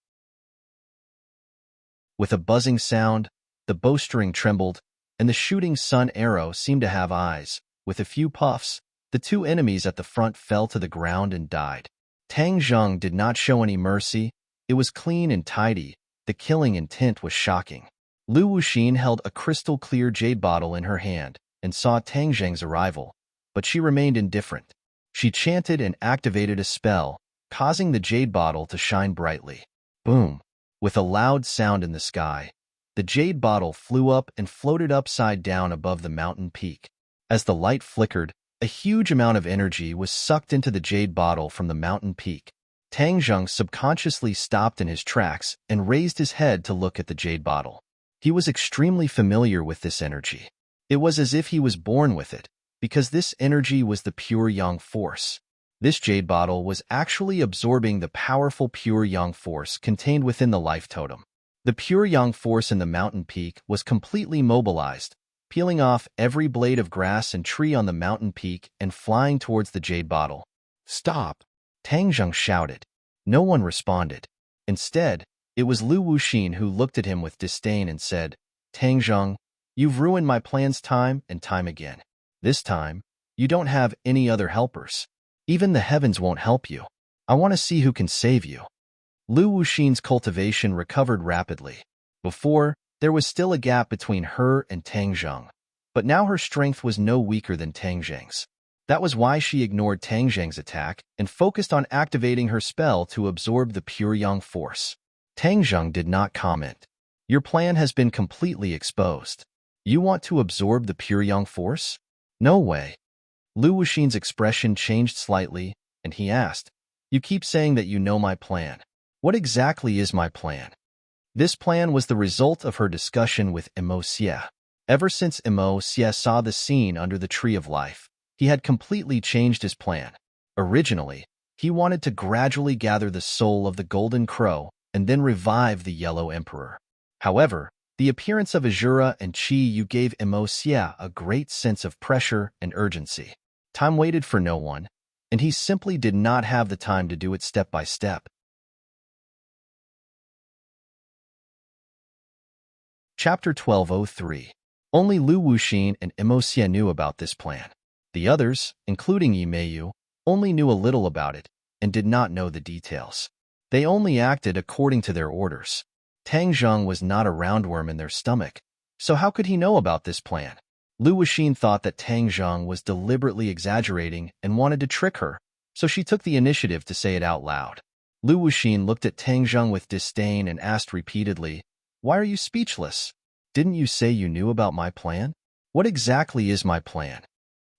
With a buzzing sound, the bowstring trembled, and the shooting sun arrow seemed to have eyes. With a few puffs, the two enemies at the front fell to the ground and died. Tang Zheng did not show any mercy. It was clean and tidy. The killing intent was shocking. Lu Wuxin held a crystal-clear jade bottle in her hand and saw Tang Zheng's arrival, but she remained indifferent. She chanted and activated a spell, causing the jade bottle to shine brightly. Boom! With a loud sound in the sky, the jade bottle flew up and floated upside down above the mountain peak. As the light flickered, a huge amount of energy was sucked into the jade bottle from the mountain peak. Tang Zheng subconsciously stopped in his tracks and raised his head to look at the jade bottle. He was extremely familiar with this energy. It was as if he was born with it, because this energy was the pure yang force. This jade bottle was actually absorbing the powerful pure yang force contained within the life totem. The pure yang force in the mountain peak was completely mobilized, peeling off every blade of grass and tree on the mountain peak and flying towards the jade bottle. Stop! Tang Zheng shouted. No one responded. Instead, it was Lu Wuxin who looked at him with disdain and said, Tang Zheng, you've ruined my plans time and time again. This time, you don't have any other helpers. Even the heavens won't help you. I want to see who can save you. Lu Wuxin's cultivation recovered rapidly. Before, there was still a gap between her and Tang Zheng, but now her strength was no weaker than Tang Zheng's. That was why she ignored Tang Zheng's attack and focused on activating her spell to absorb the pure yang force. Tang Zheng did not comment. Your plan has been completely exposed. You want to absorb the pure yang force? No way. Lu Wuxin's expression changed slightly, and he asked, You keep saying that you know my plan. What exactly is my plan? This plan was the result of her discussion with Emo Xie. Ever since Emo Xie saw the scene under the Tree of Life, he had completely changed his plan. Originally, he wanted to gradually gather the soul of the Golden Crow and then revive the Yellow Emperor. However, the appearance of Azura and Qi Yu gave Emo Xie a great sense of pressure and urgency. Time waited for no one, and he simply did not have the time to do it step by step. Chapter 1203. Only Lu Wuxin and Emo Xie knew about this plan. The others, including Yimeyu, only knew a little about it and did not know the details. They only acted according to their orders. Tang Zheng was not a roundworm in their stomach, so how could he know about this plan? Lu Wuxin thought that Tang Zheng was deliberately exaggerating and wanted to trick her, so she took the initiative to say it out loud. Lu Wuxin looked at Tang Zheng with disdain and asked repeatedly, Why are you speechless? Didn't you say you knew about my plan? What exactly is my plan?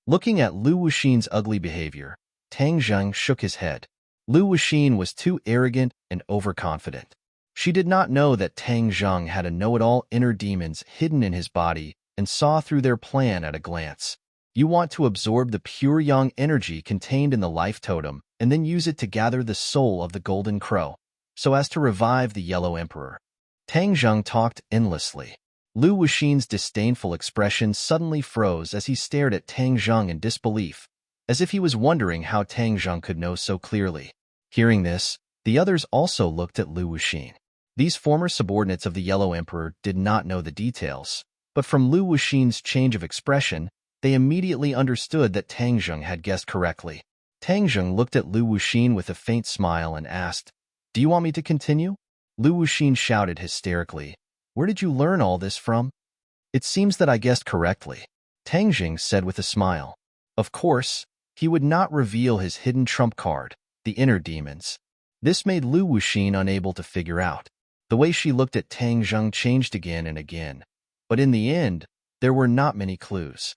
Looking at Lu Wuxin's ugly behavior, Tang Zheng shook his head. Lu Wuxin was too arrogant and overconfident. She did not know that Tang Zheng had a know-it-all inner demons hidden in his body and saw through their plan at a glance. You want to absorb the pure yang energy contained in the life totem and then use it to gather the soul of the golden crow, so as to revive the Yellow Emperor. Tang Zheng talked endlessly. Lu Wuxin's disdainful expression suddenly froze as he stared at Tang Zheng in disbelief, as if he was wondering how Tang Zheng could know so clearly. Hearing this, the others also looked at Lu Wuxin. These former subordinates of the Yellow Emperor did not know the details, but from Lu Wuxin's change of expression, they immediately understood that Tang Zheng had guessed correctly. Tang Zheng looked at Lu Wuxin with a faint smile and asked, "Do you want me to continue?" Lu Wuxin shouted hysterically, "Where did you learn all this from?" "It seems that I guessed correctly," Tang Zheng said with a smile. Of course, he would not reveal his hidden trump card, the inner demons. This made Lu Wuxin unable to figure out. The way she looked at Tang Zheng changed again and again, but in the end, there were not many clues.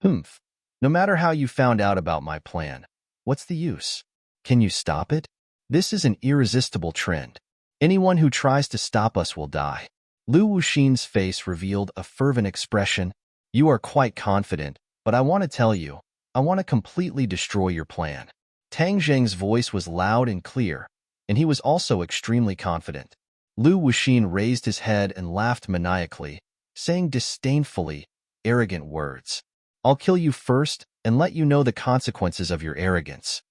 "Humph. No matter how you found out about my plan, what's the use? Can you stop it? This is an irresistible trend. Anyone who tries to stop us will die." Lu Wuxin's face revealed a fervent expression. "You are quite confident, but I want to tell you, I want to completely destroy your plan." Tang Zheng's voice was loud and clear, and he was also extremely confident. Lu Wuxin raised his head and laughed maniacally, saying disdainfully, arrogant words. "I'll kill you first and let you know the consequences of your arrogance."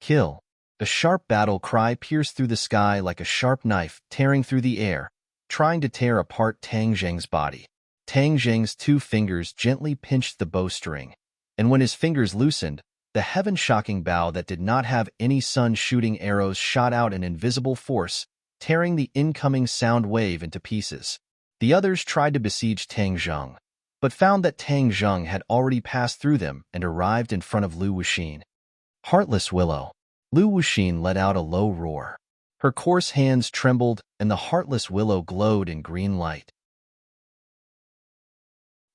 Kill. A sharp battle cry pierced through the sky like a sharp knife tearing through the air, trying to tear apart Tang Zheng's body. Tang Zheng's 2 fingers gently pinched the bowstring, and when his fingers loosened, the heaven-shocking bow that did not have any sun-shooting arrows shot out an invisible force, tearing the incoming sound wave into pieces. The others tried to besiege Tang Zheng, but found that Tang Zheng had already passed through them and arrived in front of Lu Wuxin. "Heartless Willow." Lu Wuxin let out a low roar. Her coarse hands trembled, and the Heartless Willow glowed in green light.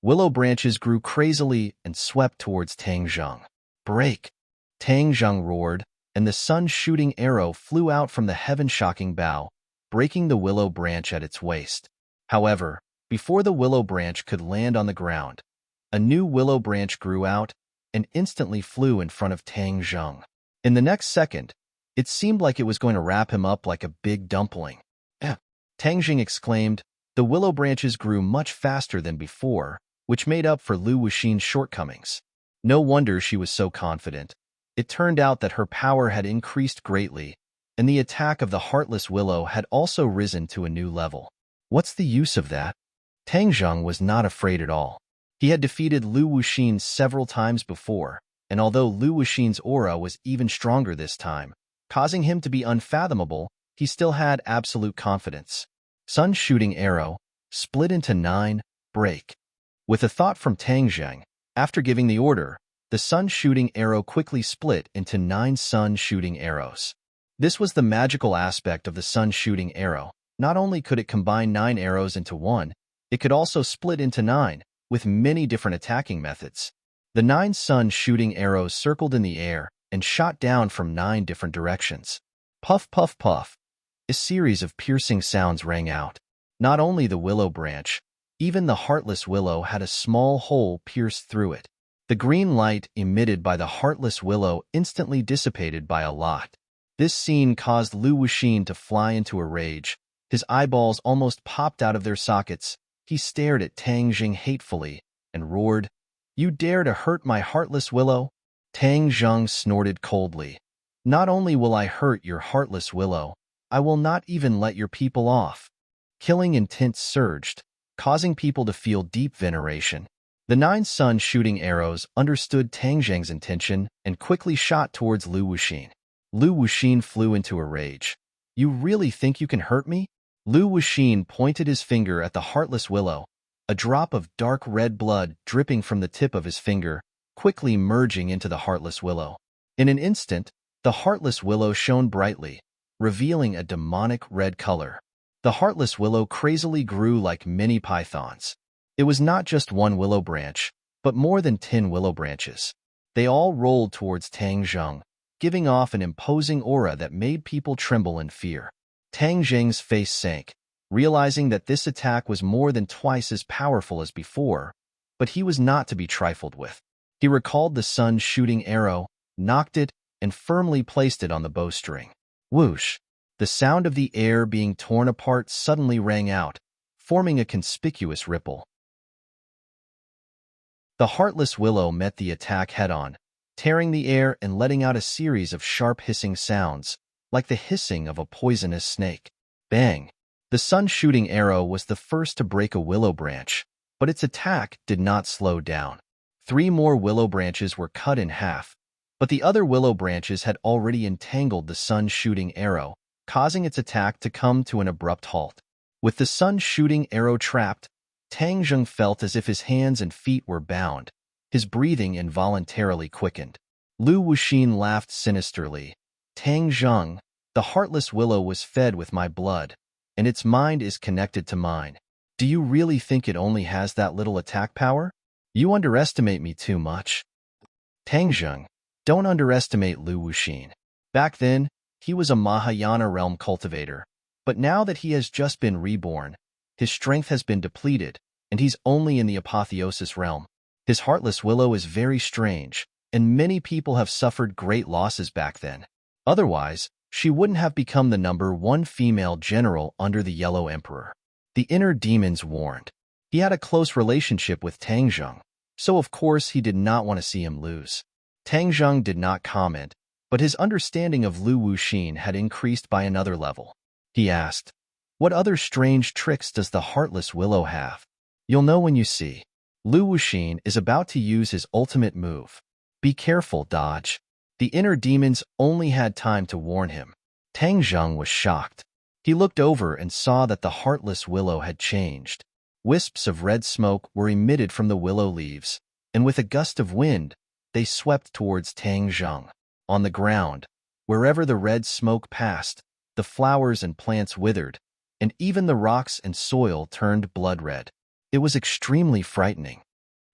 Willow branches grew crazily and swept towards Tang Zheng. "Break!" Tang Zheng roared, and the sun-shooting arrow flew out from the heaven-shocking bow, breaking the willow branch at its waist. However, before the willow branch could land on the ground, a new willow branch grew out and instantly flew in front of Tang Zheng. In the next second, it seemed like it was going to wrap him up like a big dumpling. Tang Zheng exclaimed. The willow branches grew much faster than before, which made up for Lu Wuxin's shortcomings. No wonder she was so confident. It turned out that her power had increased greatly, and the attack of the Heartless Willow had also risen to a new level. What's the use of that? Tang Zheng was not afraid at all. He had defeated Lu Wuxin several times before, and although Lu Wuxin's aura was even stronger this time, causing him to be unfathomable, he still had absolute confidence. Sun-shooting arrow, split into 9, break. With a thought from Tang Zheng, after giving the order, the sun-shooting arrow quickly split into 9 sun-shooting arrows. This was the magical aspect of the sun-shooting arrow. Not only could it combine 9 arrows into one, it could also split into 9, with many different attacking methods. The 9 sun-shooting arrows circled in the air and shot down from 9 different directions. Puff, puff, puff. A series of piercing sounds rang out. Not only the willow branch, even the Heartless Willow had a small hole pierced through it. The green light emitted by the Heartless Willow instantly dissipated by a lot. This scene caused Lu Wuxin to fly into a rage. His eyeballs almost popped out of their sockets. He stared at Tang Zheng hatefully and roared, "You dare to hurt my Heartless Willow?" Tang Zheng snorted coldly. "Not only will I hurt your Heartless Willow, I will not even let your people off." Killing intent surged, causing people to feel deep veneration. The 9 sun-shooting arrows understood Tang Zheng's intention and quickly shot towards Lu Wuxin. Lu Wuxin flew into a rage. "You really think you can hurt me?" Lu Wuxin pointed his finger at the Heartless Willow, a drop of dark red blood dripping from the tip of his finger, quickly merging into the Heartless Willow. In an instant, the Heartless Willow shone brightly, revealing a demonic red color. The Heartless Willow crazily grew like many pythons. It was not just one willow branch, but more than 10 willow branches. They all rolled towards Tang Zheng, giving off an imposing aura that made people tremble in fear. Tang Zheng's face sank, realizing that this attack was more than twice as powerful as before, but he was not to be trifled with. He recalled the sun's shooting arrow, knocked it, and firmly placed it on the bowstring. Whoosh! The sound of the air being torn apart suddenly rang out, forming a conspicuous ripple. The heartless willow met the attack head-on, tearing the air and letting out a series of sharp hissing sounds, like the hissing of a poisonous snake. Bang! The sun-shooting arrow was the first to break a willow branch, but its attack did not slow down. 3 more willow branches were cut in half, but the other willow branches had already entangled the sun-shooting arrow, causing its attack to come to an abrupt halt. With the sun-shooting arrow trapped, Tang Zheng felt as if his hands and feet were bound. His breathing involuntarily quickened. Lu Wuxin laughed sinisterly. Tang Zheng, the heartless willow was fed with my blood, and its mind is connected to mine. Do you really think it only has that little attack power? You underestimate me too much. Tang Zheng, don't underestimate Lu Wuxin. Back then, he was a Mahayana realm cultivator, but now that he has just been reborn, his strength has been depleted, and he's only in the apotheosis realm. His heartless willow is very strange, and many people have suffered great losses back then. Otherwise, she wouldn't have become the #1 female general under the Yellow Emperor. The inner demons warned. He had a close relationship with Tang Zheng, so of course he did not want to see him lose. Tang Zheng did not comment, but his understanding of Lu Wuxin had increased by another level. He asked, "What other strange tricks does the heartless willow have?" "You'll know when you see. Lu Wuxin is about to use his ultimate move. Be careful, dodge." The inner demons only had time to warn him. Tang Zheng was shocked. He looked over and saw that the heartless willow had changed. Wisps of red smoke were emitted from the willow leaves, and with a gust of wind, they swept towards Tang Zheng. On the ground, wherever the red smoke passed, the flowers and plants withered, and even the rocks and soil turned blood red. It was extremely frightening.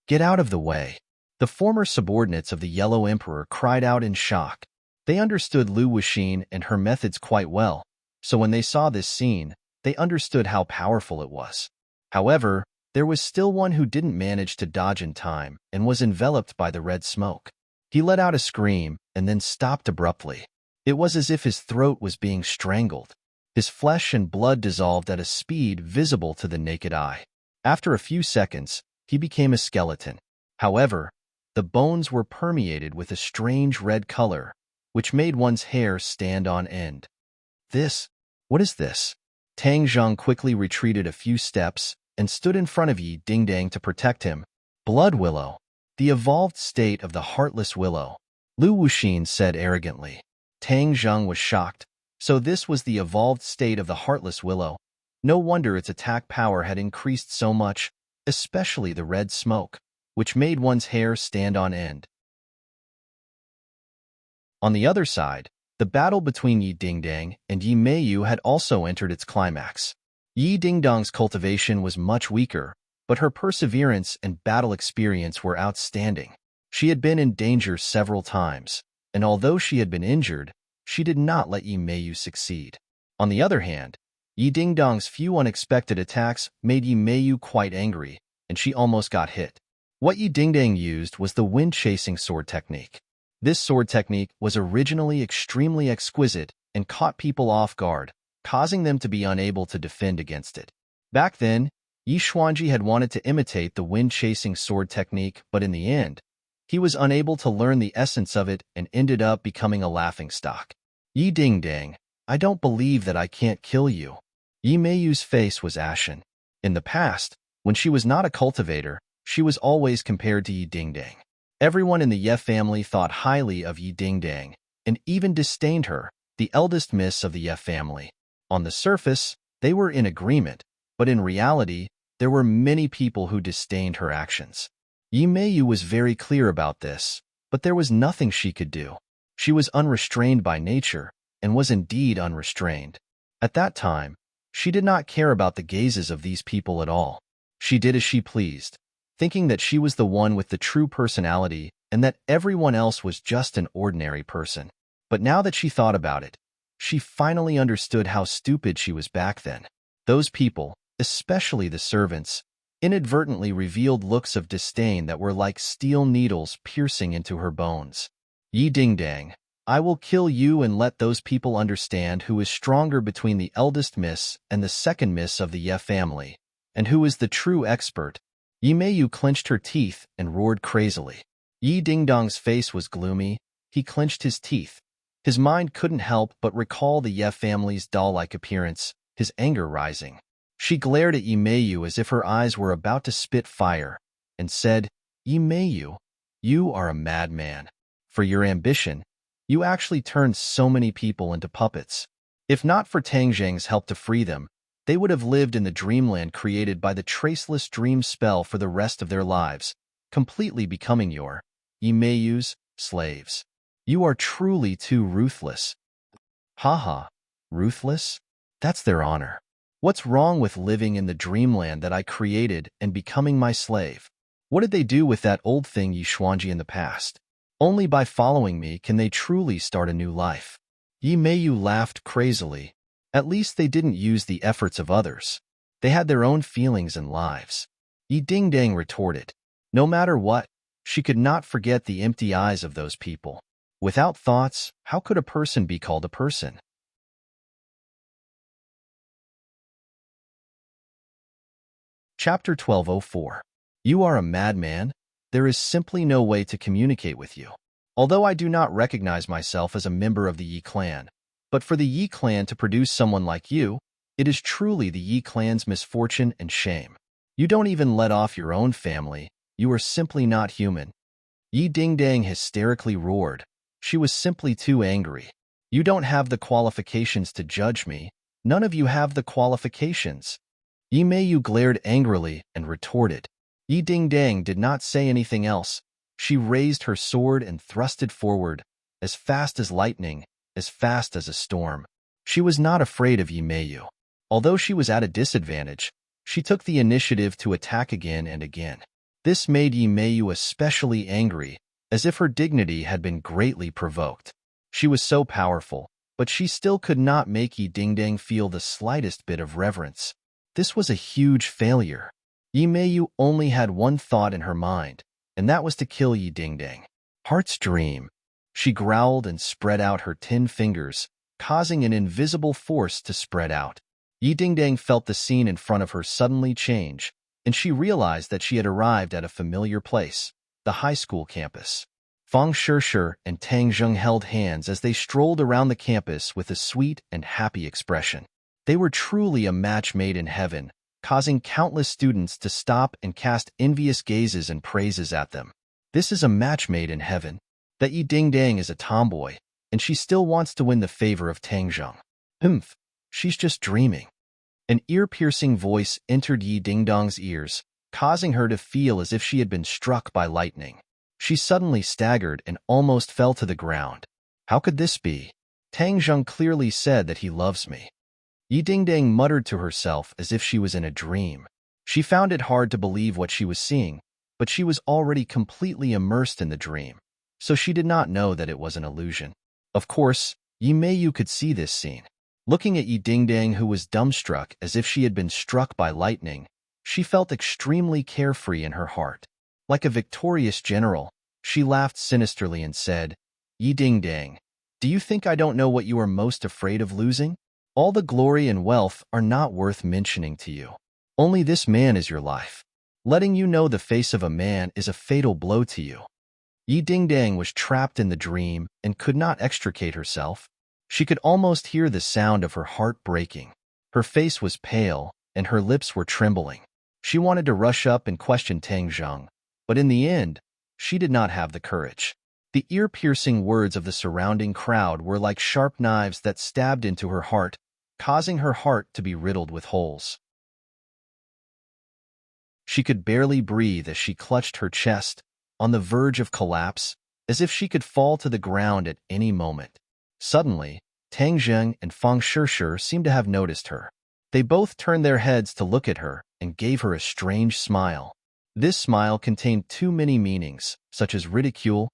"Get out of the way." The former subordinates of the Yellow Emperor cried out in shock. They understood Lu Wuxin and her methods quite well, so when they saw this scene, they understood how powerful it was. However, there was still one who didn't manage to dodge in time and was enveloped by the red smoke. He let out a scream and then stopped abruptly. It was as if his throat was being strangled. His flesh and blood dissolved at a speed visible to the naked eye. After a few seconds, he became a skeleton. However, the bones were permeated with a strange red color, which made one's hair stand on end. What is this? Tang Zheng quickly retreated a few steps and stood in front of Yi Dingdang to protect him. "Blood willow, the evolved state of the heartless willow," Lu Wuxin said arrogantly. Tang Zheng was shocked. So this was the evolved state of the heartless willow. No wonder its attack power had increased so much, especially the red smoke, which made one's hair stand on end. On the other side, the battle between Yi Dingdang and Yi Meiyu had also entered its climax. Yi Dingdang's cultivation was much weaker, but her perseverance and battle experience were outstanding. She had been in danger several times, and although she had been injured, she did not let Yi Meiyu succeed. On the other hand, Yi Dingdang's few unexpected attacks made Yi Meiyu quite angry, and she almost got hit. What Yi Dingdang used was the wind-chasing sword technique. This sword technique was originally extremely exquisite and caught people off guard, causing them to be unable to defend against it. Back then, Yi Xuanji had wanted to imitate the wind-chasing sword technique, but in the end, he was unable to learn the essence of it and ended up becoming a laughingstock. "Yi Dingdang, I don't believe that I can't kill you." Yi Meiyu's face was ashen. In the past, when she was not a cultivator, she was always compared to Yi Dingdang. Everyone in the Ye family thought highly of Yi Dingdang, and even disdained her, the eldest miss of the Ye family. On the surface, they were in agreement, but in reality, there were many people who disdained her actions. Yi Meiyu was very clear about this, but there was nothing she could do. She was unrestrained by nature, and was indeed unrestrained. At that time, she did not care about the gazes of these people at all. She did as she pleased, thinking that she was the one with the true personality and that everyone else was just an ordinary person. But now that she thought about it, she finally understood how stupid she was back then. Those people, especially the servants, inadvertently revealed looks of disdain that were like steel needles piercing into her bones. Yi Ding-dang, I will kill you and let those people understand who is stronger between the eldest miss and the second miss of the Ye family, and who is the true expert. Yi Meiyu clenched her teeth and roared crazily. Yi Ding-dong's face was gloomy. He clenched his teeth. His mind couldn't help but recall the Ye family's doll-like appearance, his anger rising. She glared at Yi Meiyu as if her eyes were about to spit fire, and said, Yi Meiyu, you are a madman. For your ambition, you actually turned so many people into puppets. If not for Tang Zheng's help to free them, they would have lived in the dreamland created by the traceless dream spell for the rest of their lives, completely becoming your, Yi Meiyu's, slaves. You are truly too ruthless. Haha, ruthless? That's their honor. What's wrong with living in the dreamland that I created and becoming my slave? What did they do with that old thing Yi Xuanji in the past? Only by following me can they truly start a new life. Yi Meiyu laughed crazily. At least they didn't use the efforts of others. They had their own feelings and lives. Yi Ding-dang retorted. No matter what, she could not forget the empty eyes of those people. Without thoughts, how could a person be called a person? Chapter 1204. You are a madman. There is simply no way to communicate with you. Although I do not recognize myself as a member of the Yi clan, but for the Yi clan to produce someone like you, it is truly the Yi clan's misfortune and shame. You don't even let off your own family. You are simply not human. Yi Ding-dang hysterically roared. She was simply too angry. You don't have the qualifications to judge me. None of you have the qualifications. Yi Meiyu glared angrily and retorted. Yi Ding-dang did not say anything else. She raised her sword and thrust it forward, as fast as lightning, as fast as a storm. She was not afraid of Yi Meiyu. Although she was at a disadvantage, she took the initiative to attack again and again. This made Yi Meiyu especially angry, as if her dignity had been greatly provoked. She was so powerful, but she still could not make Yi Ding-dang feel the slightest bit of reverence. This was a huge failure. Yi Meiyu only had one thought in her mind, and that was to kill Yi Ding-dang. Heart's dream. She growled and spread out her 10 fingers, causing an invisible force to spread out. Yi Ding-dang felt the scene in front of her suddenly change, and she realized that she had arrived at a familiar place, the high school campus. Fang Shishir and Tang Zheng held hands as they strolled around the campus with a sweet and happy expression. They were truly a match made in heaven, causing countless students to stop and cast envious gazes and praises at them. This is a match made in heaven. That Yi Ding-dang is a tomboy, and she still wants to win the favor of Tang Zheng. Humph, she's just dreaming. An ear-piercing voice entered Yi Ding-dong's ears, causing her to feel as if she had been struck by lightning. She suddenly staggered and almost fell to the ground. How could this be? Tang Zheng clearly said that he loves me. Yi Ding-dang muttered to herself as if she was in a dream. She found it hard to believe what she was seeing, but she was already completely immersed in the dream, so she did not know that it was an illusion. Of course, Yi Meiyu could see this scene. Looking at Yi Ding-dang, who was dumbstruck as if she had been struck by lightning, she felt extremely carefree in her heart. Like a victorious general, she laughed sinisterly and said, Yi Ding-dang, do you think I don't know what you are most afraid of losing? All the glory and wealth are not worth mentioning to you. Only this man is your life. Letting you know the face of a man is a fatal blow to you. Yi Ding-dang was trapped in the dream and could not extricate herself. She could almost hear the sound of her heart breaking. Her face was pale, and her lips were trembling. She wanted to rush up and question Tang Zheng, but in the end, she did not have the courage. The ear-piercing words of the surrounding crowd were like sharp knives that stabbed into her heart, causing her heart to be riddled with holes. She could barely breathe as she clutched her chest, on the verge of collapse, as if she could fall to the ground at any moment. Suddenly, Tang Zheng and Fang Shishir seemed to have noticed her. They both turned their heads to look at her and gave her a strange smile. This smile contained too many meanings, such as ridicule,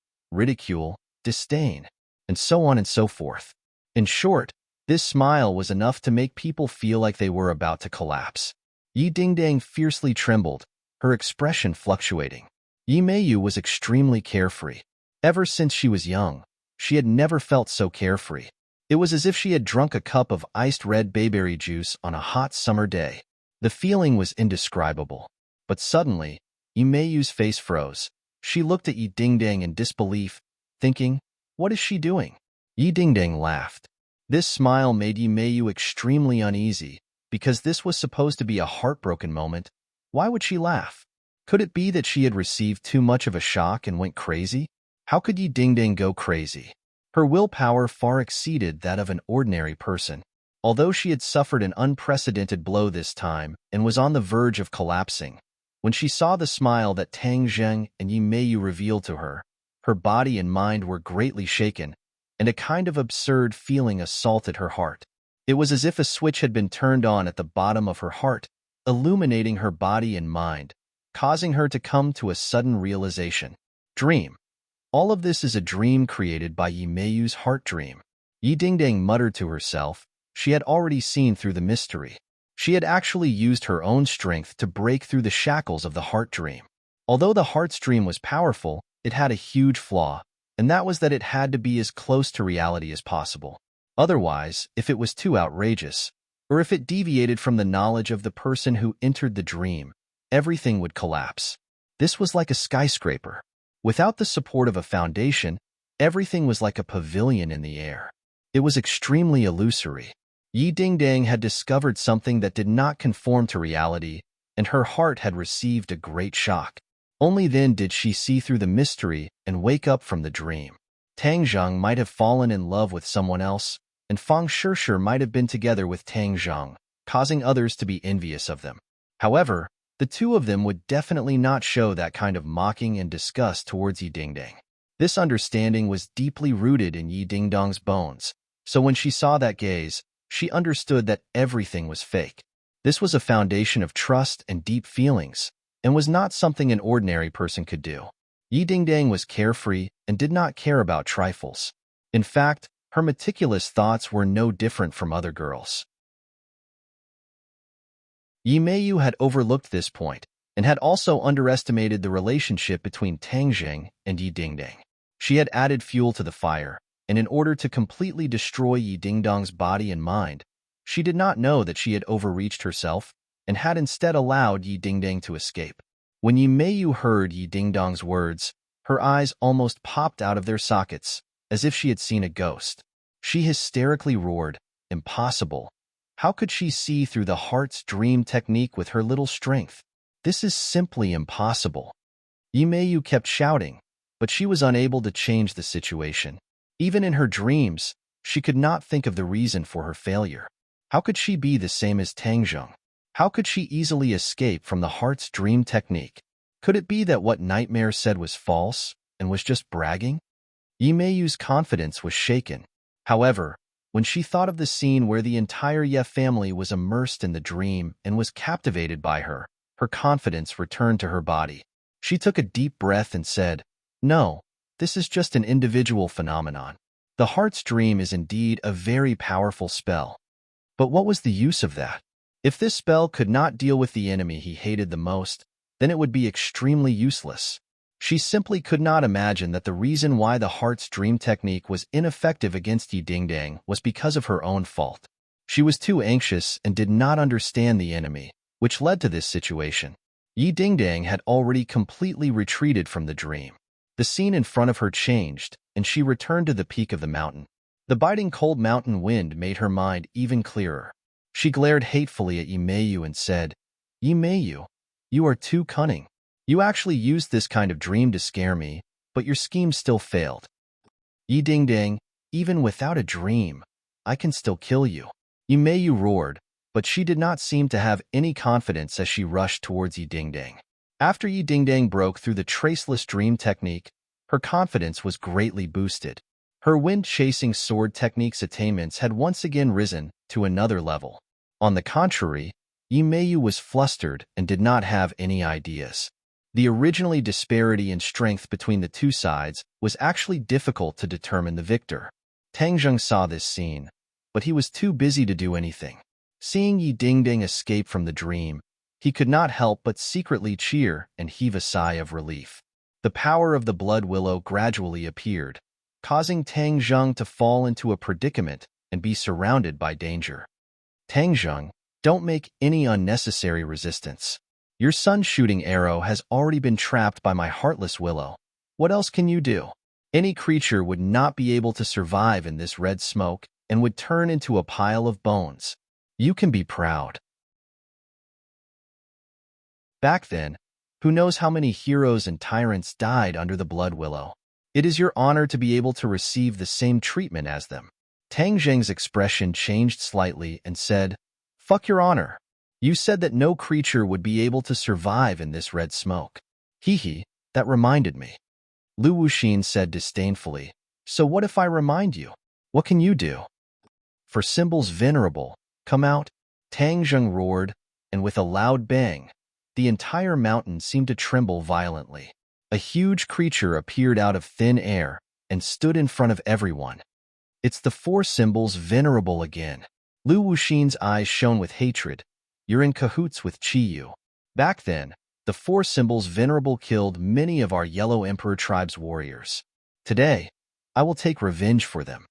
disdain, and so on and so forth. In short, this smile was enough to make people feel like they were about to collapse. Yi Dingdang fiercely trembled, her expression fluctuating. Yi Meiyu was extremely carefree. Ever since she was young, she had never felt so carefree. It was as if she had drunk a cup of iced red bayberry juice on a hot summer day. The feeling was indescribable. But suddenly, Yi Meiyu's face froze. She looked at Yi Dingdang in disbelief, thinking, "What is she doing?" Yi Dingdang laughed. This smile made Yi Meiyu extremely uneasy, because this was supposed to be a heartbroken moment. Why would she laugh? Could it be that she had received too much of a shock and went crazy? How could Yi Dingdang go crazy? Her willpower far exceeded that of an ordinary person. Although she had suffered an unprecedented blow this time and was on the verge of collapsing, when she saw the smile that Tang Zheng and Yi Meiyu revealed to her, her body and mind were greatly shaken, and a kind of absurd feeling assaulted her heart. It was as if a switch had been turned on at the bottom of her heart, illuminating her body and mind, causing her to come to a sudden realization. Dream. All of this is a dream created by Yi Meiyu's heart dream. Yi Dingdang muttered to herself. She had already seen through the mystery. She had actually used her own strength to break through the shackles of the heart dream. Although the heart's dream was powerful, it had a huge flaw, and that was that it had to be as close to reality as possible. Otherwise, if it was too outrageous, or if it deviated from the knowledge of the person who entered the dream, everything would collapse. This was like a skyscraper. Without the support of a foundation, everything was like a pavilion in the air. It was extremely illusory. Yi Dingdang had discovered something that did not conform to reality, and her heart had received a great shock. Only then did she see through the mystery and wake up from the dream. Tang Zheng might have fallen in love with someone else, and Fang Shishir might have been together with Tang Zheng, causing others to be envious of them. However, the two of them would definitely not show that kind of mocking and disgust towards Yi Dingdang. This understanding was deeply rooted in Yi Dingdang's bones, so when she saw that gaze, she understood that everything was fake. This was a foundation of trust and deep feelings, and was not something an ordinary person could do. Yi Dingdang was carefree and did not care about trifles. In fact, her meticulous thoughts were no different from other girls. Yi Meiyu had overlooked this point, and had also underestimated the relationship between Tang Zheng and Yi Dingdang. She had added fuel to the fire, and in order to completely destroy Yi Dingdang's body and mind, she did not know that she had overreached herself, and had instead allowed Yi Dingdang to escape. When Yi Meiyu heard Yi Dingdang's words, her eyes almost popped out of their sockets, as if she had seen a ghost. She hysterically roared, "Impossible! How could she see through the heart's dream technique with her little strength? This is simply impossible." Yi Meiyu kept shouting, but she was unable to change the situation. Even in her dreams, she could not think of the reason for her failure. How could she be the same as Tang Zheng? How could she easily escape from the heart's dream technique? Could it be that what Nightmare said was false, and was just bragging? Yi Meiyu's confidence was shaken. However, when she thought of the scene where the entire Ye family was immersed in the dream and was captivated by her, her confidence returned to her body. She took a deep breath and said, "No, this is just an individual phenomenon. The heart's dream is indeed a very powerful spell. But what was the use of that? If this spell could not deal with the enemy he hated the most, then it would be extremely useless." She simply could not imagine that the reason why the heart's dream technique was ineffective against Yi Dingdang was because of her own fault. She was too anxious and did not understand the enemy, which led to this situation. Yi Dingdang had already completely retreated from the dream. The scene in front of her changed, and she returned to the peak of the mountain. The biting cold mountain wind made her mind even clearer. She glared hatefully at Yi Meiyu and said, "Yi Meiyu, you are too cunning. You actually used this kind of dream to scare me, but your scheme still failed. Yi Dingdang, even without a dream, I can still kill you." Yi Meiyu roared, but she did not seem to have any confidence as she rushed towards Yi Dingdang. After Yi Dingdang broke through the traceless dream technique, her confidence was greatly boosted. Her wind-chasing sword technique's attainments had once again risen to another level. On the contrary, Yi Meiyu was flustered and did not have any ideas. The originally disparity in strength between the two sides was actually difficult to determine the victor. Tang Zheng saw this scene, but he was too busy to do anything. Seeing Yi Dingding escape from the dream, he could not help but secretly cheer and heave a sigh of relief. The power of the blood willow gradually appeared, causing Tang Zheng to fall into a predicament and be surrounded by danger. Tang Zheng, don't make any unnecessary resistance. Your sun's shooting arrow has already been trapped by my heartless willow. What else can you do? Any creature would not be able to survive in this red smoke and would turn into a pile of bones. You can be proud. Back then, who knows how many heroes and tyrants died under the blood willow? It is your honor to be able to receive the same treatment as them. Tang Zheng's expression changed slightly and said, "Fuck your honor. You said that no creature would be able to survive in this red smoke." Hee, that reminded me. Lu Wuxin said disdainfully, "So what if I remind you? What can you do?" "For symbols venerable, come out." Tang Zheng roared, and with a loud bang, the entire mountain seemed to tremble violently. A huge creature appeared out of thin air and stood in front of everyone. "It's the four symbols venerable again." Lu Wuxin's eyes shone with hatred. "You're in cahoots with Qiyu." Back then, the four symbols venerable killed many of our Yellow Emperor tribe's warriors. Today, I will take revenge for them.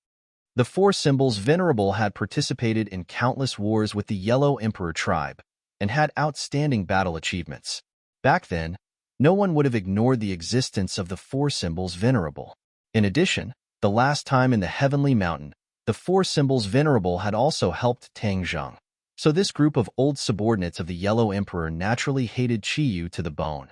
The four symbols venerable had participated in countless wars with the Yellow Emperor tribe and had outstanding battle achievements. Back then, no one would have ignored the existence of the four symbols venerable. In addition, the last time in the Heavenly Mountain, the four symbols venerable had also helped Tang Zheng. So this group of old subordinates of the Yellow Emperor naturally hated Qiyu to the bone.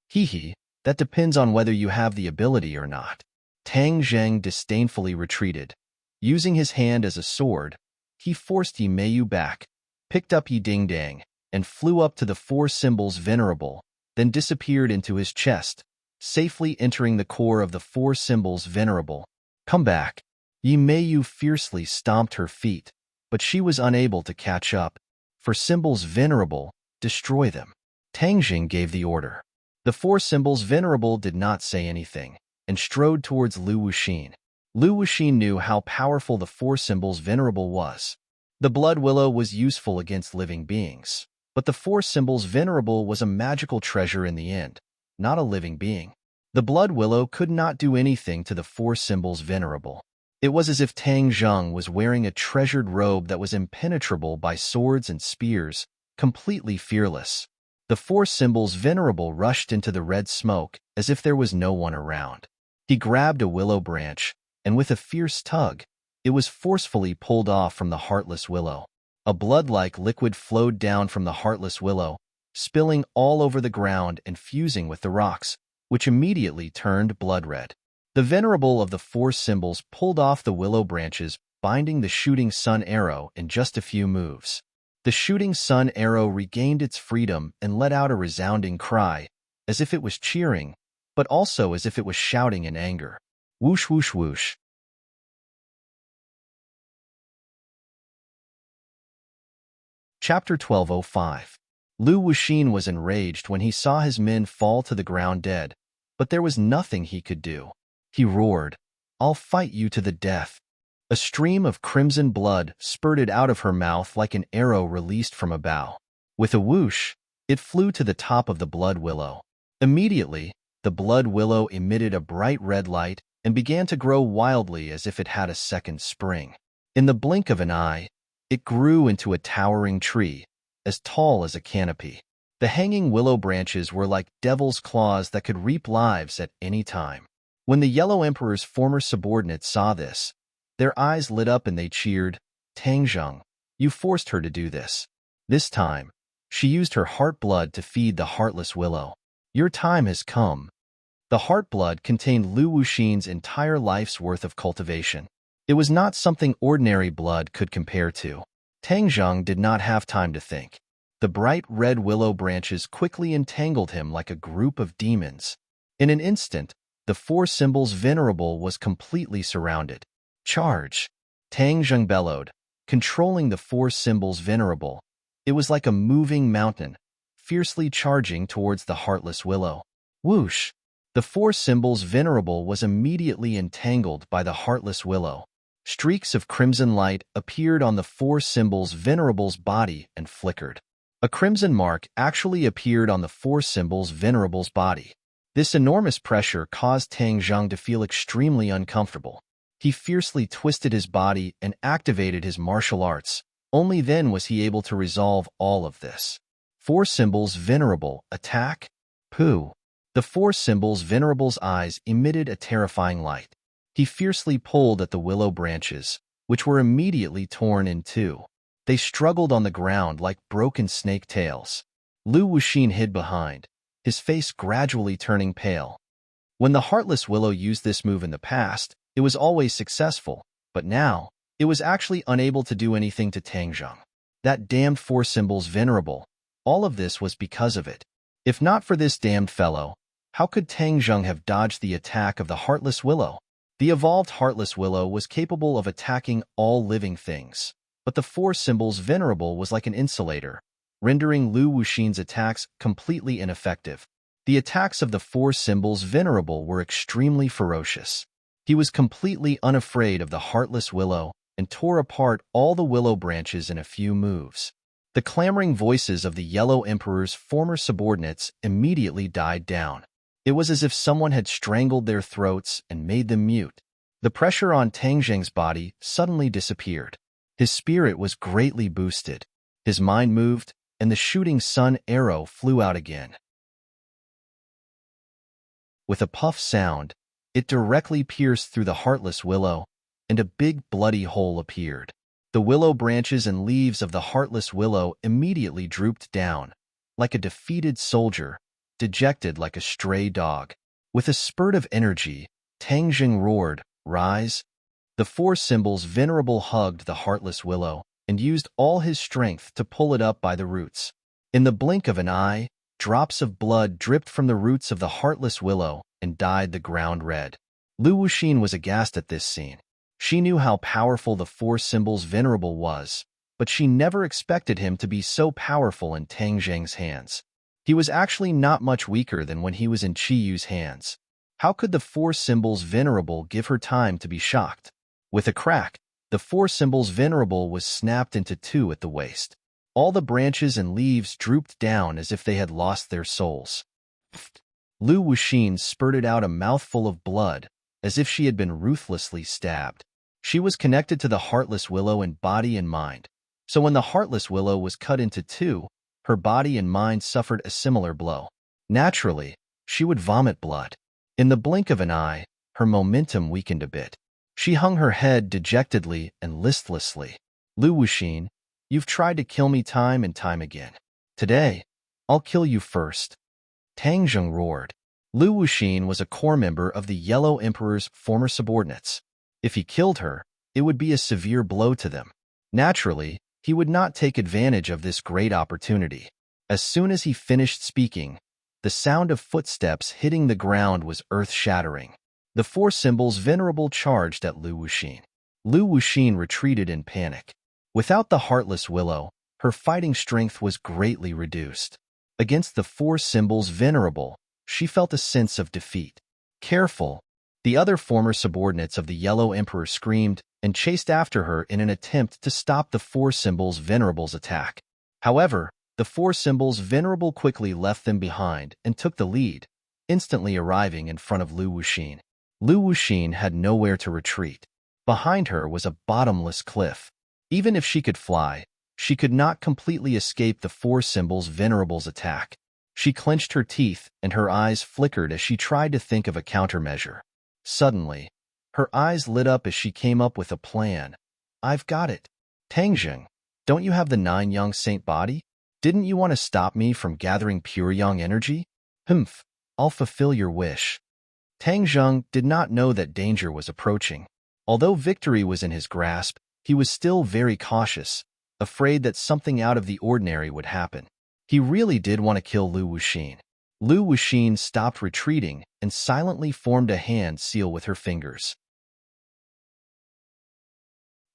Hee, that depends on whether you have the ability or not. Tang Zheng disdainfully retreated. Using his hand as a sword, he forced Yi Meiyu back, picked up Yi Dingdang, and flew up to the four symbols venerable, then disappeared into his chest, safely entering the core of the four symbols venerable. "Come back." Yi Meiyu fiercely stomped her feet, but she was unable to catch up. "For symbols venerable, destroy them." Tang Zheng gave the order. The four symbols venerable did not say anything, and strode towards Lu Wuxin. Lu Wuxin knew how powerful the four symbols venerable was. The blood willow was useful against living beings, but the four symbols venerable was a magical treasure in the end, not a living being. The blood willow could not do anything to the four symbols venerable. It was as if Tang Zheng was wearing a treasured robe that was impenetrable by swords and spears, completely fearless. The four symbols venerable rushed into the red smoke as if there was no one around. He grabbed a willow branch, and with a fierce tug, it was forcefully pulled off from the heartless willow. A blood-like liquid flowed down from the heartless willow, spilling all over the ground and fusing with the rocks, which immediately turned blood-red. The venerable of the four symbols pulled off the willow branches, binding the shooting sun arrow in just a few moves. The shooting sun arrow regained its freedom and let out a resounding cry, as if it was cheering, but also as if it was shouting in anger. Whoosh, whoosh, whoosh. Chapter 1205. Lu Wuxin was enraged when he saw his men fall to the ground dead, but there was nothing he could do. He roared, "I'll fight you to the death." A stream of crimson blood spurted out of her mouth like an arrow released from a bow. With a whoosh, it flew to the top of the blood willow. Immediately, the blood willow emitted a bright red light and began to grow wildly as if it had a second spring. In the blink of an eye, it grew into a towering tree, as tall as a canopy. The hanging willow branches were like devil's claws that could reap lives at any time. When the Yellow Emperor's former subordinates saw this, their eyes lit up and they cheered, "Tang Zheng, you forced her to do this. This time, she used her heart blood to feed the heartless willow. Your time has come." The heart blood contained Lu Wuxin's entire life's worth of cultivation. It was not something ordinary blood could compare to. Tang Zheng did not have time to think. The bright red willow branches quickly entangled him like a group of demons. In an instant, the four symbols venerable was completely surrounded. "Charge!" Tang Zheng bellowed, controlling the four symbols venerable. It was like a moving mountain, fiercely charging towards the heartless willow. Whoosh! The four symbols venerable was immediately entangled by the heartless willow. Streaks of crimson light appeared on the four symbols venerable's body and flickered. A crimson mark actually appeared on the four symbols venerable's body. This enormous pressure caused Tang Zheng to feel extremely uncomfortable. He fiercely twisted his body and activated his martial arts. Only then was he able to resolve all of this. Four symbols venerable, attack? Pooh! The four symbols venerable's eyes emitted a terrifying light. He fiercely pulled at the willow branches, which were immediately torn in two. They struggled on the ground like broken snake tails. Lu Wuxin hid behind, his face gradually turning pale. When the heartless willow used this move in the past, it was always successful, but now, it was actually unable to do anything to Tang Zheng. That damned four symbols venerable, all of this was because of it. If not for this damned fellow, how could Tang Zheng have dodged the attack of the heartless willow? The evolved heartless willow was capable of attacking all living things, but the four symbols venerable was like an insulator, rendering Lu Wuxin's attacks completely ineffective. The attacks of the four symbols venerable were extremely ferocious. He was completely unafraid of the heartless willow and tore apart all the willow branches in a few moves. The clamoring voices of the Yellow Emperor's former subordinates immediately died down. It was as if someone had strangled their throats and made them mute. The pressure on Tang Zheng's body suddenly disappeared. His spirit was greatly boosted. His mind moved, and the shooting sun arrow flew out again. With a puff sound, it directly pierced through the heartless willow, and a big bloody hole appeared. The willow branches and leaves of the heartless willow immediately drooped down, like a defeated soldier, dejected like a stray dog. With a spurt of energy, Tang Zheng roared, "Rise!" The four symbols venerable hugged the heartless willow and used all his strength to pull it up by the roots. In the blink of an eye, drops of blood dripped from the roots of the heartless willow and dyed the ground red. Lu Wuxin was aghast at this scene. She knew how powerful the four symbols venerable was, but she never expected him to be so powerful in Tang Zheng's hands. He was actually not much weaker than when he was in Qi Yu's hands. How could the four symbols venerable give her time to be shocked? With a crack, the four symbols venerable was snapped into two at the waist. All the branches and leaves drooped down as if they had lost their souls. Lu Wuxin spurted out a mouthful of blood, as if she had been ruthlessly stabbed. She was connected to the heartless willow in body and mind, so when the heartless willow was cut into two, her body and mind suffered a similar blow. Naturally, she would vomit blood. In the blink of an eye, her momentum weakened a bit. She hung her head dejectedly and listlessly. Lu Wuxin, you've tried to kill me time and time again. Today, I'll kill you first. Tang Zheng roared. Lu Wuxin was a core member of the Yellow Emperor's former subordinates. If he killed her, it would be a severe blow to them. Naturally, he would not take advantage of this great opportunity. As soon as he finished speaking, the sound of footsteps hitting the ground was earth-shattering. The four symbols venerable charged at Lu Wuxin. Lu Wuxin retreated in panic. Without the heartless willow, her fighting strength was greatly reduced. Against the four symbols venerable, she felt a sense of defeat. Careful! The other former subordinates of the Yellow Emperor screamed and chased after her in an attempt to stop the four symbols venerable's attack. However, the four symbols venerable quickly left them behind and took the lead, instantly arriving in front of Lu Wuxin. Lu Wuxin had nowhere to retreat. Behind her was a bottomless cliff. Even if she could fly, she could not completely escape the four symbols venerable's attack. She clenched her teeth and her eyes flickered as she tried to think of a countermeasure. Suddenly, her eyes lit up as she came up with a plan. I've got it. Tang Zheng, don't you have the 9 Yang Saint body? Didn't you want to stop me from gathering pure Yang energy? Humph, I'll fulfill your wish. Tang Zheng did not know that danger was approaching. Although victory was in his grasp, he was still very cautious, afraid that something out of the ordinary would happen. He really did want to kill Lu Wuxin. Lu Wuxin stopped retreating and silently formed a hand seal with her fingers.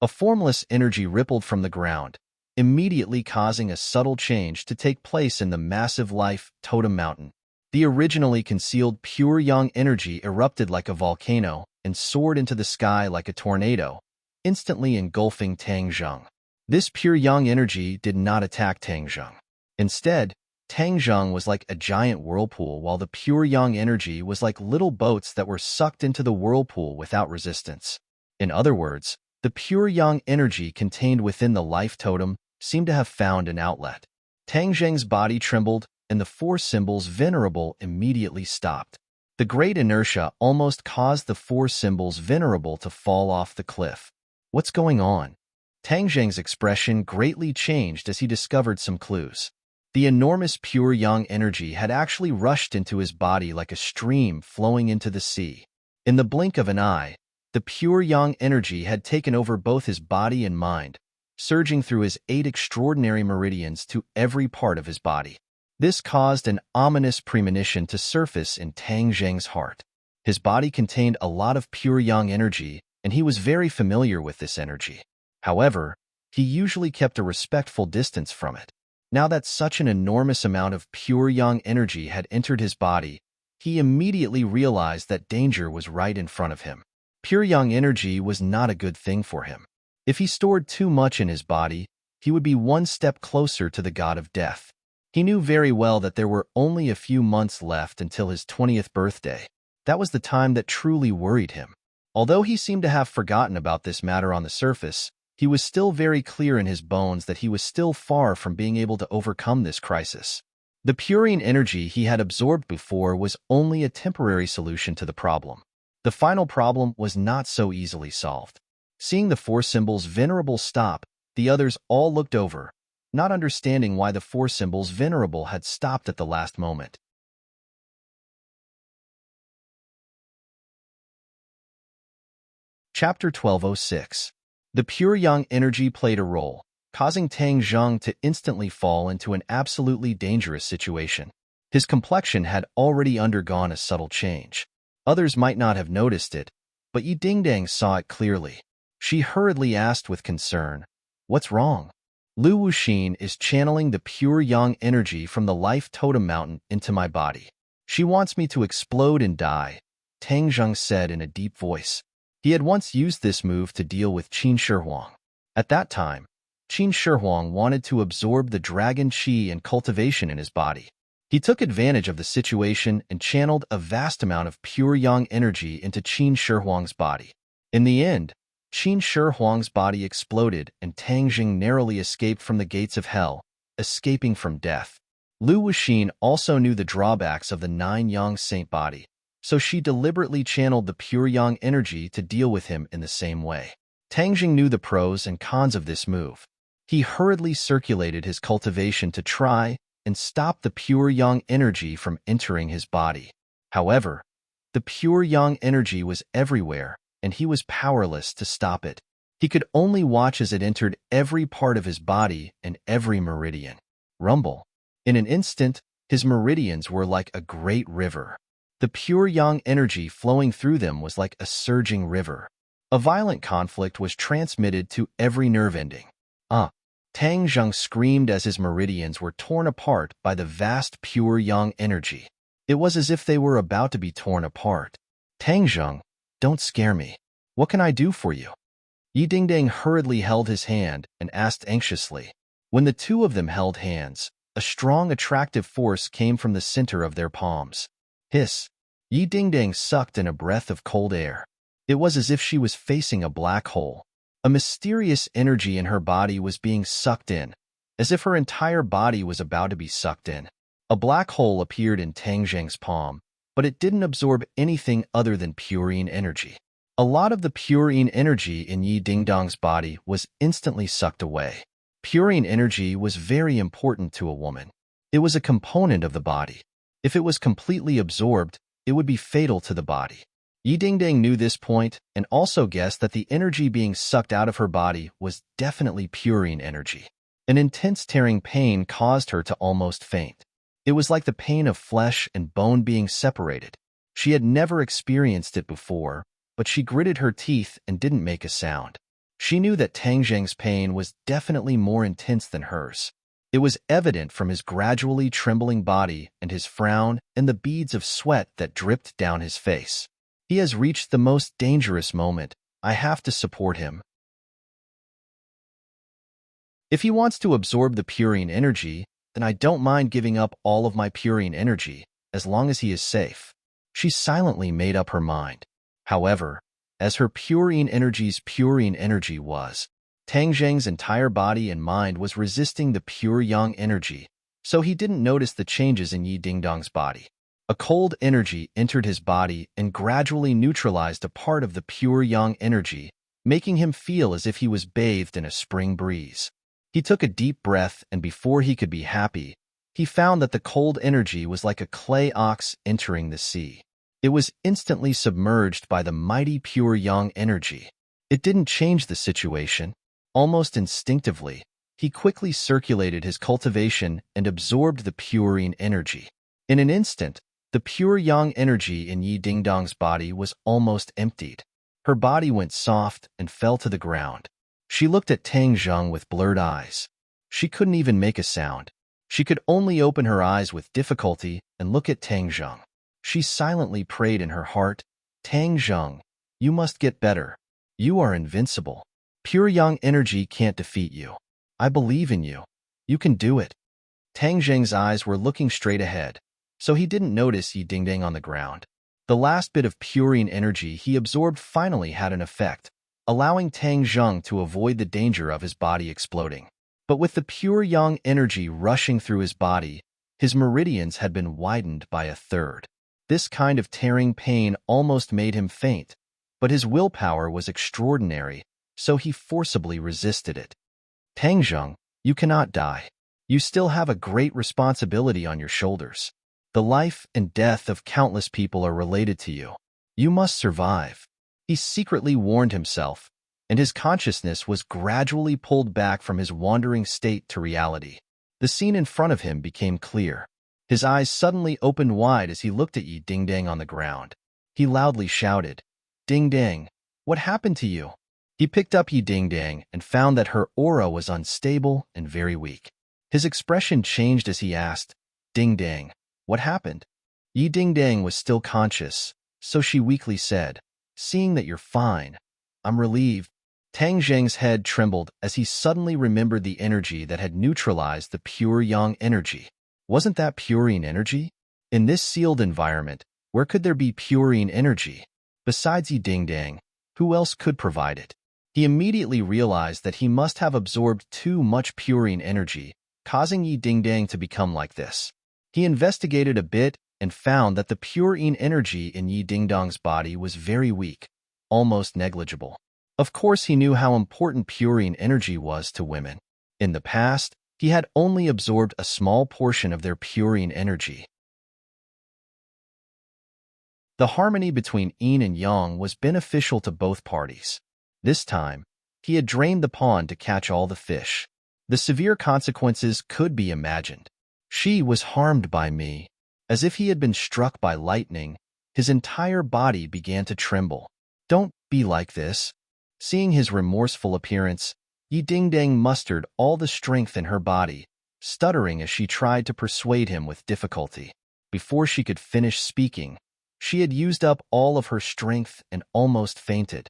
A formless energy rippled from the ground, immediately causing a subtle change to take place in the massive life totem mountain. The originally concealed pure yang energy erupted like a volcano and soared into the sky like a tornado, instantly engulfing Tang Zheng. This pure yang energy did not attack Tang Zheng. Instead, Tang Zheng was like a giant whirlpool, while the pure yang energy was like little boats that were sucked into the whirlpool without resistance. In other words, the pure yang energy contained within the life totem seemed to have found an outlet. Tang Zheng's body trembled, and the four symbols venerable immediately stopped. The great inertia almost caused the four symbols venerable to fall off the cliff. What's going on? Tang Zheng's expression greatly changed as he discovered some clues. The enormous pure yang energy had actually rushed into his body like a stream flowing into the sea. In the blink of an eye, the pure yang energy had taken over both his body and mind, surging through his 8 extraordinary meridians to every part of his body. This caused an ominous premonition to surface in Tang Zheng's heart. His body contained a lot of pure yang energy, and he was very familiar with this energy. However, he usually kept a respectful distance from it. Now that such an enormous amount of pure yang energy had entered his body, he immediately realized that danger was right in front of him. Pure yang energy was not a good thing for him. If he stored too much in his body, he would be one step closer to the god of death. He knew very well that there were only a few months left until his 20th birthday. That was the time that truly worried him. Although he seemed to have forgotten about this matter on the surface, he was still very clear in his bones that he was still far from being able to overcome this crisis. The purine energy he had absorbed before was only a temporary solution to the problem. The final problem was not so easily solved. Seeing the four symbols venerable stop, the others all looked over, not understanding why the four symbols venerable had stopped at the last moment. Chapter 1206. The pure yang energy played a role, causing Tang Zheng to instantly fall into an absolutely dangerous situation. His complexion had already undergone a subtle change. Others might not have noticed it, but Yi Dingdang saw it clearly. She hurriedly asked with concern, "What's wrong?" "Lu Wuxin is channeling the pure yang energy from the life totem mountain into my body. She wants me to explode and die," Tang Zheng said in a deep voice. He had once used this move to deal with Qin Shihuang. At that time, Qin Shihuang wanted to absorb the dragon qi and cultivation in his body. He took advantage of the situation and channeled a vast amount of pure yang energy into Qin Shihuang's body. In the end, Qin Shihuang's body exploded and Tang Zheng narrowly escaped from the gates of hell, escaping from death. Lu Wuxin also knew the drawbacks of the 9 yang saint body, so she deliberately channeled the pure yang energy to deal with him in the same way. Tang Zheng knew the pros and cons of this move. He hurriedly circulated his cultivation to try and stop the pure yang energy from entering his body. However, the pure yang energy was everywhere, and he was powerless to stop it. He could only watch as it entered every part of his body and every meridian. Rumble. In an instant, his meridians were like a great river. The pure yang energy flowing through them was like a surging river. A violent conflict was transmitted to every nerve ending. Tang Zheng screamed as his meridians were torn apart by the vast pure yang energy. It was as if they were about to be torn apart. "Tang Zheng, don't scare me. What can I do for you?" Yi Dingdang hurriedly held his hand and asked anxiously. When the two of them held hands, a strong attractive force came from the center of their palms. Hiss. Yi Dingdang sucked in a breath of cold air. It was as if she was facing a black hole. A mysterious energy in her body was being sucked in, as if her entire body was about to be sucked in. A black hole appeared in Tang Zheng's palm, but it didn't absorb anything other than purine energy. A lot of the purine energy in Yi Dingdang's body was instantly sucked away. Purine energy was very important to a woman. It was a component of the body. If it was completely absorbed, it would be fatal to the body. Yi Dingdang knew this point and also guessed that the energy being sucked out of her body was definitely purine energy. An intense tearing pain caused her to almost faint. It was like the pain of flesh and bone being separated. She had never experienced it before, but she gritted her teeth and didn't make a sound. She knew that Tang Zheng's pain was definitely more intense than hers. It was evident from his gradually trembling body and his frown and the beads of sweat that dripped down his face. He has reached the most dangerous moment. I have to support him. If he wants to absorb the purine energy, then I don't mind giving up all of my purine energy, as long as he is safe. She silently made up her mind. However, as her purine energy was, Tang Zheng's entire body and mind was resisting the pure yang energy, so he didn't notice the changes in Yi Dingdong's body. A cold energy entered his body and gradually neutralized a part of the pure yang energy, making him feel as if he was bathed in a spring breeze. He took a deep breath, and before he could be happy, he found that the cold energy was like a clay ox entering the sea. It was instantly submerged by the mighty pure yang energy. It didn't change the situation. Almost instinctively, he quickly circulated his cultivation and absorbed the purine energy. In an instant, the pure yang energy in Yi Dingdong's body was almost emptied. Her body went soft and fell to the ground. She looked at Tang Zheng with blurred eyes. She couldn't even make a sound. She could only open her eyes with difficulty and look at Tang Zheng. She silently prayed in her heart, Tang Zheng, you must get better. You are invincible. Pure yang energy can't defeat you. I believe in you. You can do it. Tang Zheng's eyes were looking straight ahead, so he didn't notice Yi Dingdong on the ground. The last bit of purine energy he absorbed finally had an effect, allowing Tang Zheng to avoid the danger of his body exploding. But with the pure yang energy rushing through his body, his meridians had been widened by a third. This kind of tearing pain almost made him faint, but his willpower was extraordinary, so he forcibly resisted it. Tang Zheng, you cannot die. You still have a great responsibility on your shoulders. The life and death of countless people are related to you. You must survive. He secretly warned himself, and his consciousness was gradually pulled back from his wandering state to reality. The scene in front of him became clear. His eyes suddenly opened wide as he looked at Yi Dingdong on the ground. He loudly shouted, Dingdong, what happened to you? He picked up Yi Dingdong and found that her aura was unstable and very weak. His expression changed as he asked, Dingdong, what happened? Yi Dingdong was still conscious, so she weakly said, seeing that you're fine, I'm relieved. Tang Zheng's head trembled as he suddenly remembered the energy that had neutralized the pure yang energy. Wasn't that purine energy? In this sealed environment, where could there be purine energy? Besides Yi Dingdong, who else could provide it? He immediately realized that he must have absorbed too much purine energy, causing Yi Dingdong to become like this. He investigated a bit and found that the purine energy in Yi Dingdong's body was very weak, almost negligible. Of course, he knew how important purine energy was to women. In the past, he had only absorbed a small portion of their purine energy. The harmony between yin and yang was beneficial to both parties. This time, he had drained the pond to catch all the fish. The severe consequences could be imagined. She was harmed by me. As if he had been struck by lightning, his entire body began to tremble. Don't be like this. Seeing his remorseful appearance, Yi Dingdong mustered all the strength in her body, stuttering as she tried to persuade him with difficulty. Before she could finish speaking, she had used up all of her strength and almost fainted.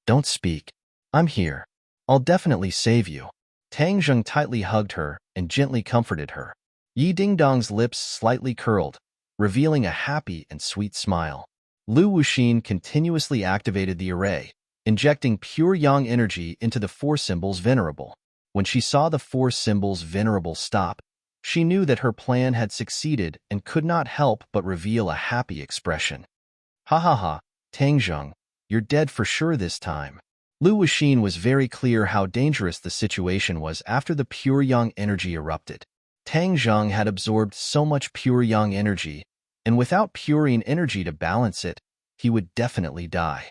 Don't speak. I'm here. I'll definitely save you. Tang Zheng tightly hugged her and gently comforted her. Yi Dingdong's lips slightly curled, revealing a happy and sweet smile. Lu Wuxin continuously activated the array, injecting pure yang energy into the four symbols venerable. When she saw the four symbols venerable stop, she knew that her plan had succeeded and could not help but reveal a happy expression. Ha ha ha, Tang Zheng, you're dead for sure this time. Lu Wuxin was very clear how dangerous the situation was after the pure yang energy erupted. Tang Zheng had absorbed so much pure yang energy, and without purine energy to balance it, he would definitely die.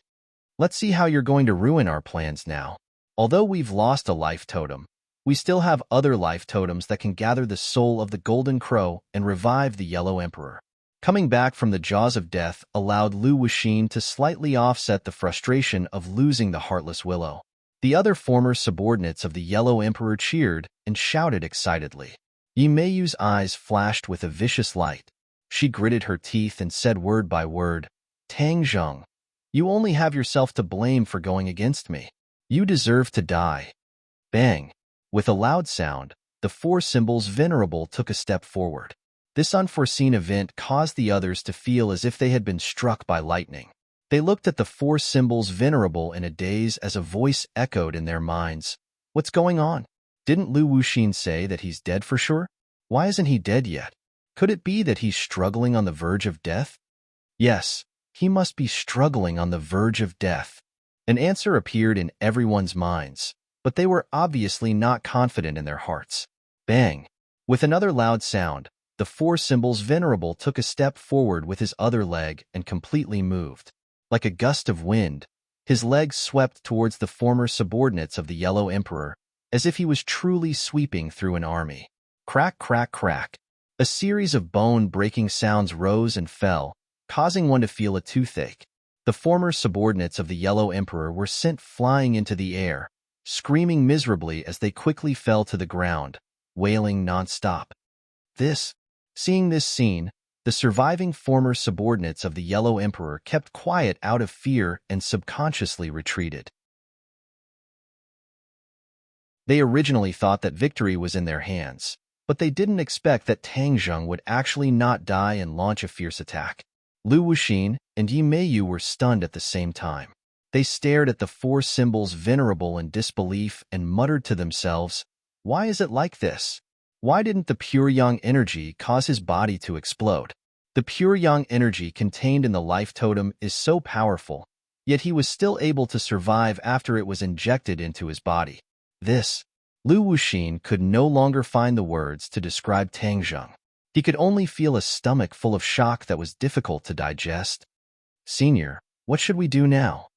Let's see how you're going to ruin our plans now. Although we've lost a life totem, we still have other life totems that can gather the soul of the Golden Crow and revive the Yellow Emperor. Coming back from the jaws of death allowed Lu Wuxin to slightly offset the frustration of losing the Heartless Willow. The other former subordinates of the Yellow Emperor cheered and shouted excitedly. Yi Meiyu's eyes flashed with a vicious light. She gritted her teeth and said word by word, "Tang Zheng, you only have yourself to blame for going against me. You deserve to die." Bang! With a loud sound, the four symbols venerable took a step forward. This unforeseen event caused the others to feel as if they had been struck by lightning. They looked at the four symbols venerable in a daze as a voice echoed in their minds. "What's going on? Didn't Lu Wuxin say that he's dead for sure? Why isn't he dead yet? Could it be that he's struggling on the verge of death?" Yes, he must be struggling on the verge of death. An answer appeared in everyone's minds, but they were obviously not confident in their hearts. Bang! With another loud sound, the four symbols venerable took a step forward with his other leg and completely moved. Like a gust of wind, his legs swept towards the former subordinates of the Yellow Emperor, as if he was truly sweeping through an army. Crack, crack, crack. A series of bone-breaking sounds rose and fell, causing one to feel a toothache. The former subordinates of the Yellow Emperor were sent flying into the air, screaming miserably as they quickly fell to the ground, wailing non-stop. Seeing this scene, the surviving former subordinates of the Yellow Emperor kept quiet out of fear and subconsciously retreated. They originally thought that victory was in their hands, but they didn't expect that Tang Zheng would actually not die and launch a fierce attack. Lu Wuxin and Yi Meiyu were stunned at the same time. They stared at the four symbols venerable in disbelief and muttered to themselves, "Why is it like this? Why didn't the pure yang energy cause his body to explode?" The pure yang energy contained in the life totem is so powerful, yet he was still able to survive after it was injected into his body. Lu Wuxin could no longer find the words to describe Tang Zheng. He could only feel a stomach full of shock that was difficult to digest. "Senior, what should we do now?"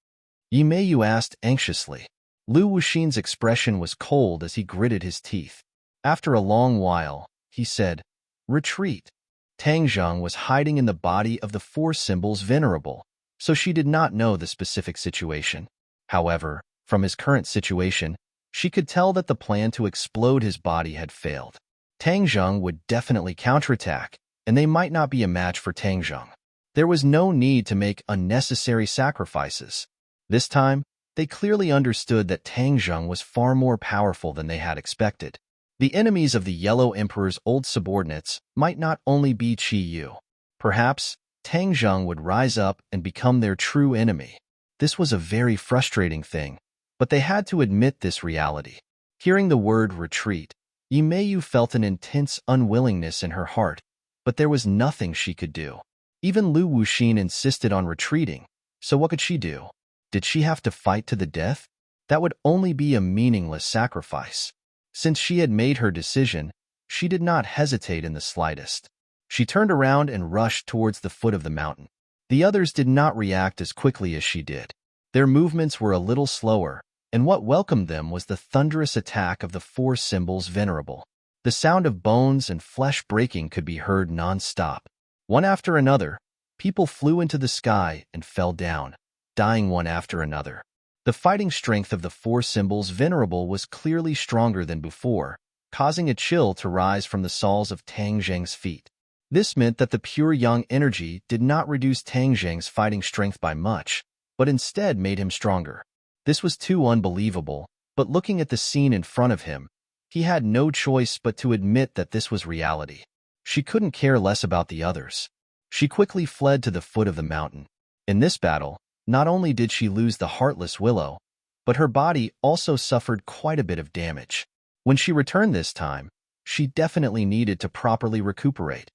Yi Meiyu asked anxiously. Lu Wuxin's expression was cold as he gritted his teeth. After a long while, he said, "Retreat." Tang Zheng was hiding in the body of the four symbols venerable, so she did not know the specific situation. However, from his current situation, she could tell that the plan to explode his body had failed. Tang Zheng would definitely counterattack, and they might not be a match for Tang Zheng. There was no need to make unnecessary sacrifices. This time, they clearly understood that Tang Zheng was far more powerful than they had expected. The enemies of the Yellow Emperor's old subordinates might not only be Qi Yu. Perhaps Tang Zheng would rise up and become their true enemy. This was a very frustrating thing, but they had to admit this reality. Hearing the word retreat, Yi Meiyu felt an intense unwillingness in her heart, but there was nothing she could do. Even Lu Wuxin insisted on retreating, so what could she do? Did she have to fight to the death? That would only be a meaningless sacrifice. Since she had made her decision, she did not hesitate in the slightest. She turned around and rushed towards the foot of the mountain. The others did not react as quickly as she did. Their movements were a little slower, and what welcomed them was the thunderous attack of the four symbols venerable. The sound of bones and flesh breaking could be heard non-stop. One after another, people flew into the sky and fell down, dying one after another. The fighting strength of the four symbols venerable was clearly stronger than before, causing a chill to rise from the soles of Tang Zheng's feet. This meant that the pure yang energy did not reduce Tang Zheng's fighting strength by much, but instead made him stronger. This was too unbelievable, but looking at the scene in front of him, he had no choice but to admit that this was reality. She couldn't care less about the others. She quickly fled to the foot of the mountain. In this battle, not only did she lose the Heartless Willow, but her body also suffered quite a bit of damage. When she returned this time, she definitely needed to properly recuperate.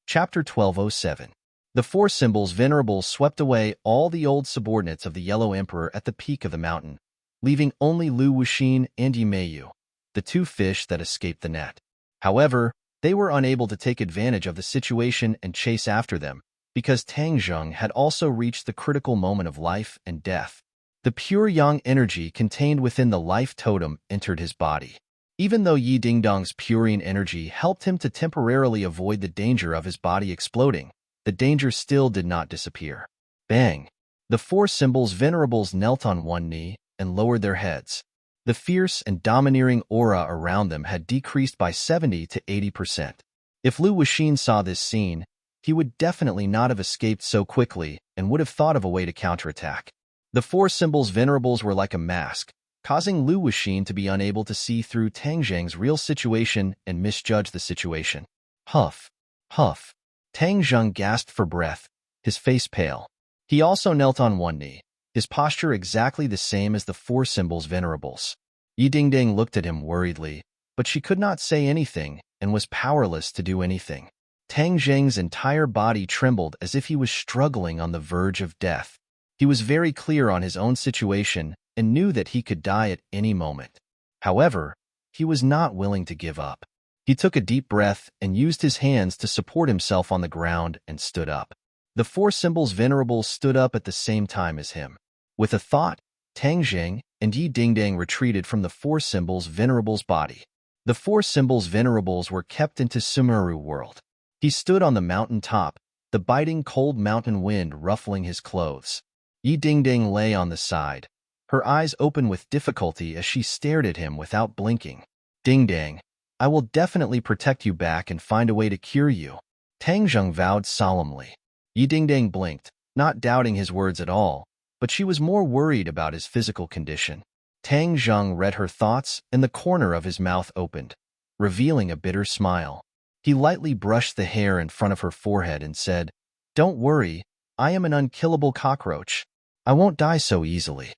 Chapter 1207. The four symbols venerable swept away all the old subordinates of the Yellow Emperor at the peak of the mountain, leaving only Lu Wuxin and Yi Meiyu, the two fish that escaped the net. However, they were unable to take advantage of the situation and chase after them, because Tang Zheng had also reached the critical moment of life and death. The pure yang energy contained within the life totem entered his body. Even though Yi Dingdong's purine energy helped him to temporarily avoid the danger of his body exploding, the danger still did not disappear. Bang! The four symbols venerables knelt on one knee and lowered their heads. The fierce and domineering aura around them had decreased by 70 to 80%. If Lu Wuxin saw this scene, he would definitely not have escaped so quickly and would have thought of a way to counterattack. The four symbols venerables were like a mask, causing Lu Wuxin to be unable to see through Tang Zheng's real situation and misjudge the situation. Huff, huff. Tang Zheng gasped for breath, his face pale. He also knelt on one knee, his posture exactly the same as the four symbols venerables. Yi Dingding looked at him worriedly, but she could not say anything and was powerless to do anything. Tang Zheng's entire body trembled as if he was struggling on the verge of death. He was very clear on his own situation and knew that he could die at any moment. However, he was not willing to give up. He took a deep breath and used his hands to support himself on the ground and stood up. The four symbols venerables stood up at the same time as him. With a thought, Tang Zheng and Yi Dingding retreated from the four symbols venerables' body. The four symbols venerables were kept into Sumeru world. He stood on the mountain top, the biting cold mountain wind ruffling his clothes. Yi Dingding lay on the side, her eyes open with difficulty as she stared at him without blinking. Dingding, I will definitely protect you back and find a way to cure you. Tang Zheng vowed solemnly. Yi Dingding blinked, not doubting his words at all, but she was more worried about his physical condition. Tang Zheng read her thoughts and the corner of his mouth opened, revealing a bitter smile. He lightly brushed the hair in front of her forehead and said, "Don't worry, I am an unkillable cockroach. I won't die so easily."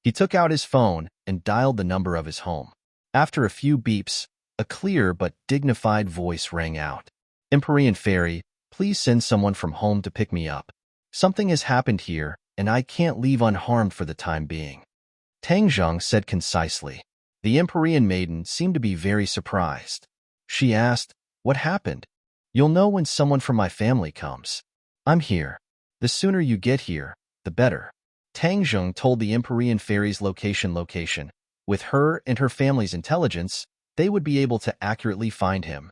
He took out his phone and dialed the number of his home. After a few beeps, a clear but dignified voice rang out. "Empyrean Fairy, please send someone from home to pick me up. Something has happened here, and I can't leave unharmed for the time being." Tang Zheng said concisely. The Empyrean maiden seemed to be very surprised. She asked, "What happened?" "You'll know when someone from my family comes. I'm here. The sooner you get here, the better." Tang Zheng told the Empyrean Fairy's location. With her and her family's intelligence, they would be able to accurately find him.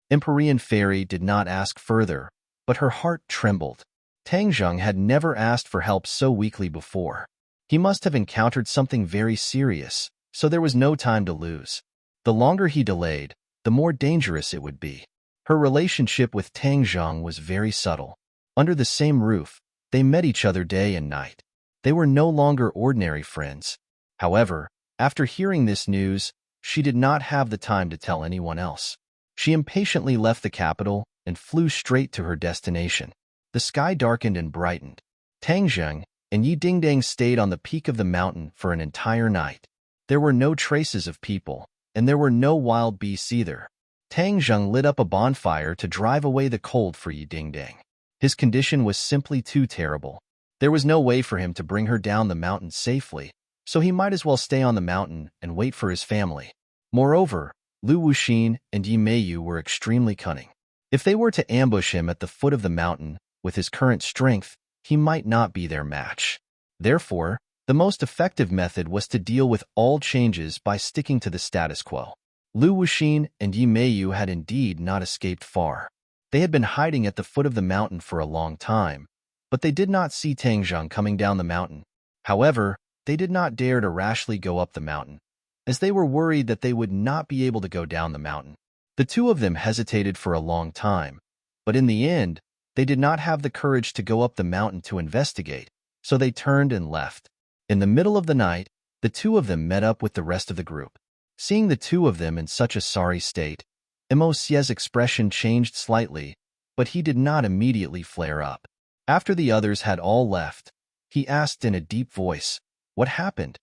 Empyrean Fairy did not ask further, but her heart trembled. Tang Zheng had never asked for help so weakly before. He must have encountered something very serious, so there was no time to lose. The longer he delayed, the more dangerous it would be. Her relationship with Tang Zheng was very subtle. Under the same roof, they met each other day and night. They were no longer ordinary friends. However, after hearing this news, she did not have the time to tell anyone else. She impatiently left the capital and flew straight to her destination. The sky darkened and brightened. Tang Zheng and Yi Dingding stayed on the peak of the mountain for an entire night. There were no traces of people, and there were no wild beasts either. Tang Zheng lit up a bonfire to drive away the cold for Yi Dingding. His condition was simply too terrible. There was no way for him to bring her down the mountain safely, so he might as well stay on the mountain and wait for his family. Moreover, Lu Wuxin and Yi Meiyu were extremely cunning. If they were to ambush him at the foot of the mountain, with his current strength, he might not be their match. Therefore, the most effective method was to deal with all changes by sticking to the status quo. Lu Wuxin and Yi Meiyu had indeed not escaped far. They had been hiding at the foot of the mountain for a long time, but they did not see Tang Zheng coming down the mountain. However, they did not dare to rashly go up the mountain, as they were worried that they would not be able to go down the mountain. The two of them hesitated for a long time, but in the end, they did not have the courage to go up the mountain to investigate, so they turned and left. In the middle of the night, the two of them met up with the rest of the group. Seeing the two of them in such a sorry state, Emosie's expression changed slightly, but he did not immediately flare up. After the others had all left, he asked in a deep voice, "What happened?"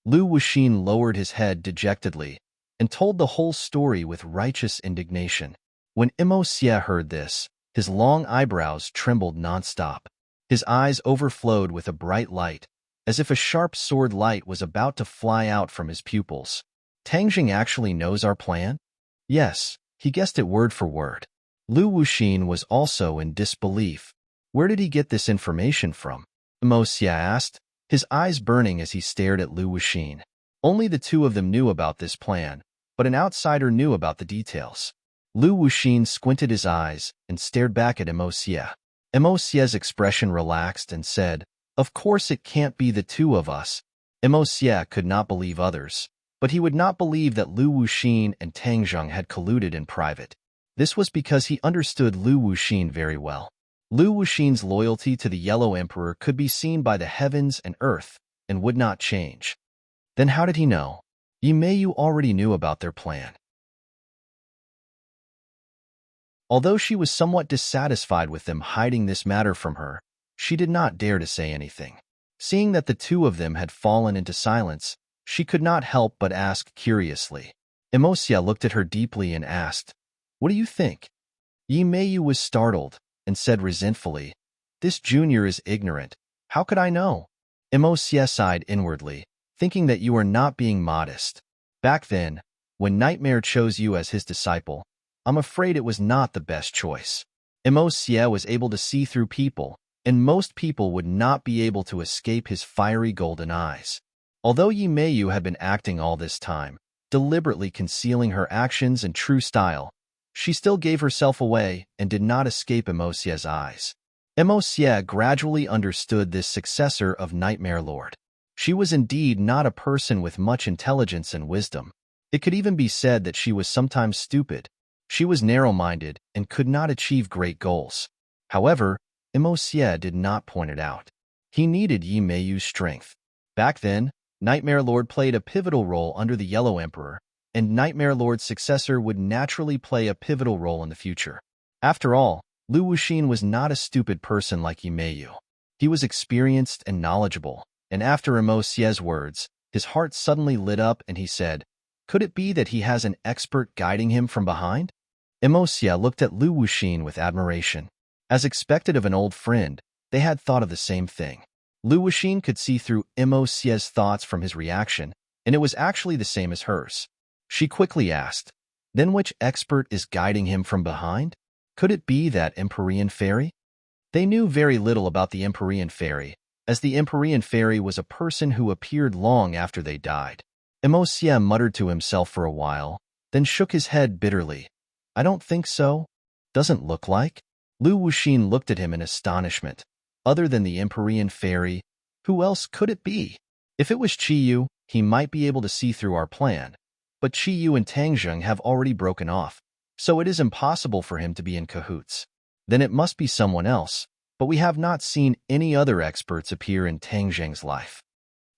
Lu Wuxin lowered his head dejectedly and told the whole story with righteous indignation. When Emosie heard this, his long eyebrows trembled nonstop. His eyes overflowed with a bright light, as if a sharp sword light was about to fly out from his pupils. "Tang Zheng actually knows our plan?" "Yes, he guessed it word for word." Lu Wuxin was also in disbelief. "Where did he get this information from?" Emosie asked, his eyes burning as he stared at Lu Wuxin. Only the two of them knew about this plan, but an outsider knew about the details. Lu Wuxin squinted his eyes and stared back at Emosie. Emosie's expression relaxed and said, Of course it can't be the two of us. Xie could not believe others, but he would not believe that Lu Wuxin and Tang Zheng had colluded in private. This was because he understood Lu Wuxin very well. Lu Wuxin's loyalty to the Yellow Emperor could be seen by the heavens and earth and would not change. Then how did he know? Yi Meiyu already knew about their plan. Although she was somewhat dissatisfied with them hiding this matter from her, she did not dare to say anything. Seeing that the two of them had fallen into silence, she could not help but ask curiously. Xie looked at her deeply and asked, "What do you think?" Yi Meiyu was startled and said resentfully, "This junior is ignorant. How could I know?" Xie sighed inwardly, thinking that you are not being modest. Back then, when Nightmare chose you as his disciple, I'm afraid it was not the best choice. Xie was able to see through people, and most people would not be able to escape his fiery golden eyes. Although Yi Meiyu had been acting all this time, deliberately concealing her actions and true style, she still gave herself away and did not escape Xie's eyes. Xie gradually understood this successor of Nightmare Lord. She was indeed not a person with much intelligence and wisdom. It could even be said that she was sometimes stupid. She was narrow-minded and could not achieve great goals. However, Xie did not point it out. He needed Yi Meiyu's strength. Back then, Nightmare Lord played a pivotal role under the Yellow Emperor, and Nightmare Lord's successor would naturally play a pivotal role in the future. After all, Lu Wuxin was not a stupid person like Yi Meiyu. He was experienced and knowledgeable, and after Xie's words, his heart suddenly lit up and he said, "Could it be that he has an expert guiding him from behind?" Xie looked at Lu Wuxin with admiration. As expected of an old friend, they had thought of the same thing. Lu Wuxin could see through Xie's thoughts from his reaction, and it was actually the same as hers. She quickly asked, "Then which expert is guiding him from behind? Could it be that Empyrean fairy?" They knew very little about the Empyrean fairy, as the Empyrean fairy was a person who appeared long after they died. Xie muttered to himself for a while, then shook his head bitterly. "I don't think so. Doesn't look like." Lu Wuxin looked at him in astonishment. Other than the Empyrean fairy, who else could it be? If it was Qiyu, he might be able to see through our plan, but Qiyu and Tang Zheng have already broken off, so it is impossible for him to be in cahoots. Then it must be someone else, but we have not seen any other experts appear in Tang Zheng's life.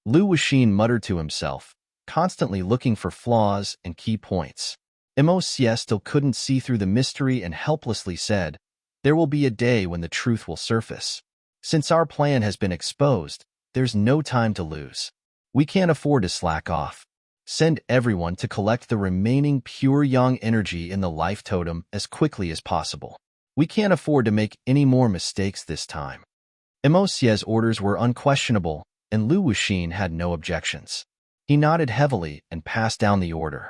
Lu Wuxin muttered to himself, constantly looking for flaws and key points. Xie still couldn't see through the mystery and helplessly said, "There will be a day when the truth will surface. Since our plan has been exposed, there's no time to lose. We can't afford to slack off. Send everyone to collect the remaining pure yang energy in the life totem as quickly as possible. We can't afford to make any more mistakes this time." Xie's orders were unquestionable, and Lu Wuxin had no objections. He nodded heavily and passed down the order.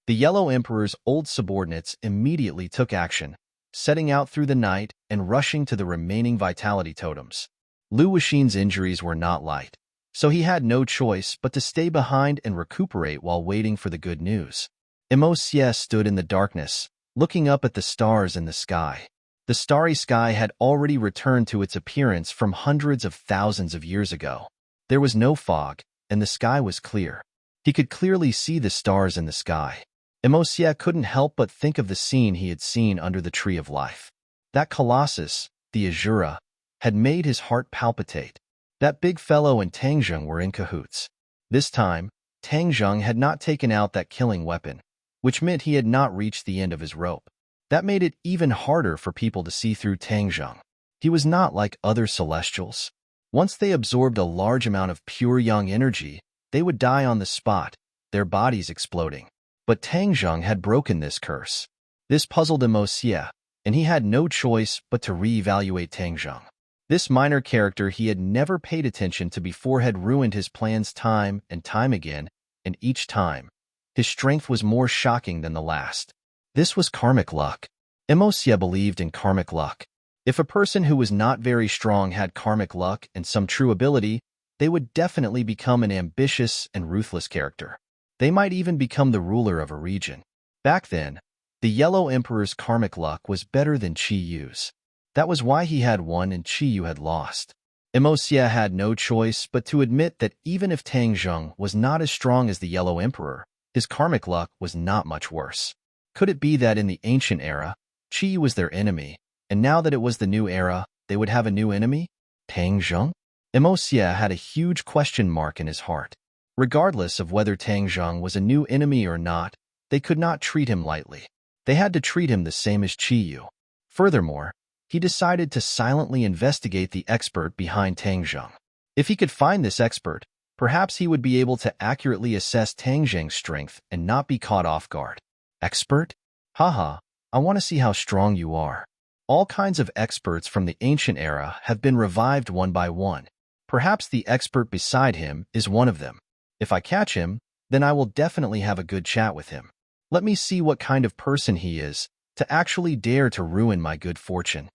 The Yellow Emperor's old subordinates immediately took action, setting out through the night and rushing to the remaining vitality totems. Lu Wuxin's injuries were not light, so he had no choice but to stay behind and recuperate while waiting for the good news. Xie stood in the darkness, looking up at the stars in the sky. The starry sky had already returned to its appearance from hundreds of thousands of years ago. There was no fog, and the sky was clear. He could clearly see the stars in the sky. Xie couldn't help but think of the scene he had seen under the Tree of Life. That colossus, the Azura, had made his heart palpitate. That big fellow and Tang Zheng were in cahoots. This time, Tang Zheng had not taken out that killing weapon, which meant he had not reached the end of his rope. That made it even harder for people to see through Tang Zheng. He was not like other celestials. Once they absorbed a large amount of pure yang energy, they would die on the spot, their bodies exploding. But Tang Zheng had broken this curse. This puzzled Xie, and he had no choice but to re-evaluate Tang Zheng. This minor character he had never paid attention to before had ruined his plans time and time again, and each time, his strength was more shocking than the last. This was karmic luck. Xie believed in karmic luck. If a person who was not very strong had karmic luck and some true ability, they would definitely become an ambitious and ruthless character. They might even become the ruler of a region. Back then, the Yellow Emperor's karmic luck was better than Qiyu's. That was why he had won and Qiyu had lost. Emosia had no choice but to admit that even if Tang Zheng was not as strong as the Yellow Emperor, his karmic luck was not much worse. Could it be that in the ancient era, Qiyu was their enemy, and now that it was the new era, they would have a new enemy? Tang Zheng? Emosia had a huge question mark in his heart. Regardless of whether Tang Zheng was a new enemy or not, they could not treat him lightly. They had to treat him the same as Qiyu. Furthermore, he decided to silently investigate the expert behind Tang Zheng. If he could find this expert, perhaps he would be able to accurately assess Tang Zheng's strength and not be caught off guard. Expert? Haha, I want to see how strong you are. All kinds of experts from the ancient era have been revived one by one. Perhaps the expert beside him is one of them. If I catch him, then I will definitely have a good chat with him. Let me see what kind of person he is to actually dare to ruin my good fortune.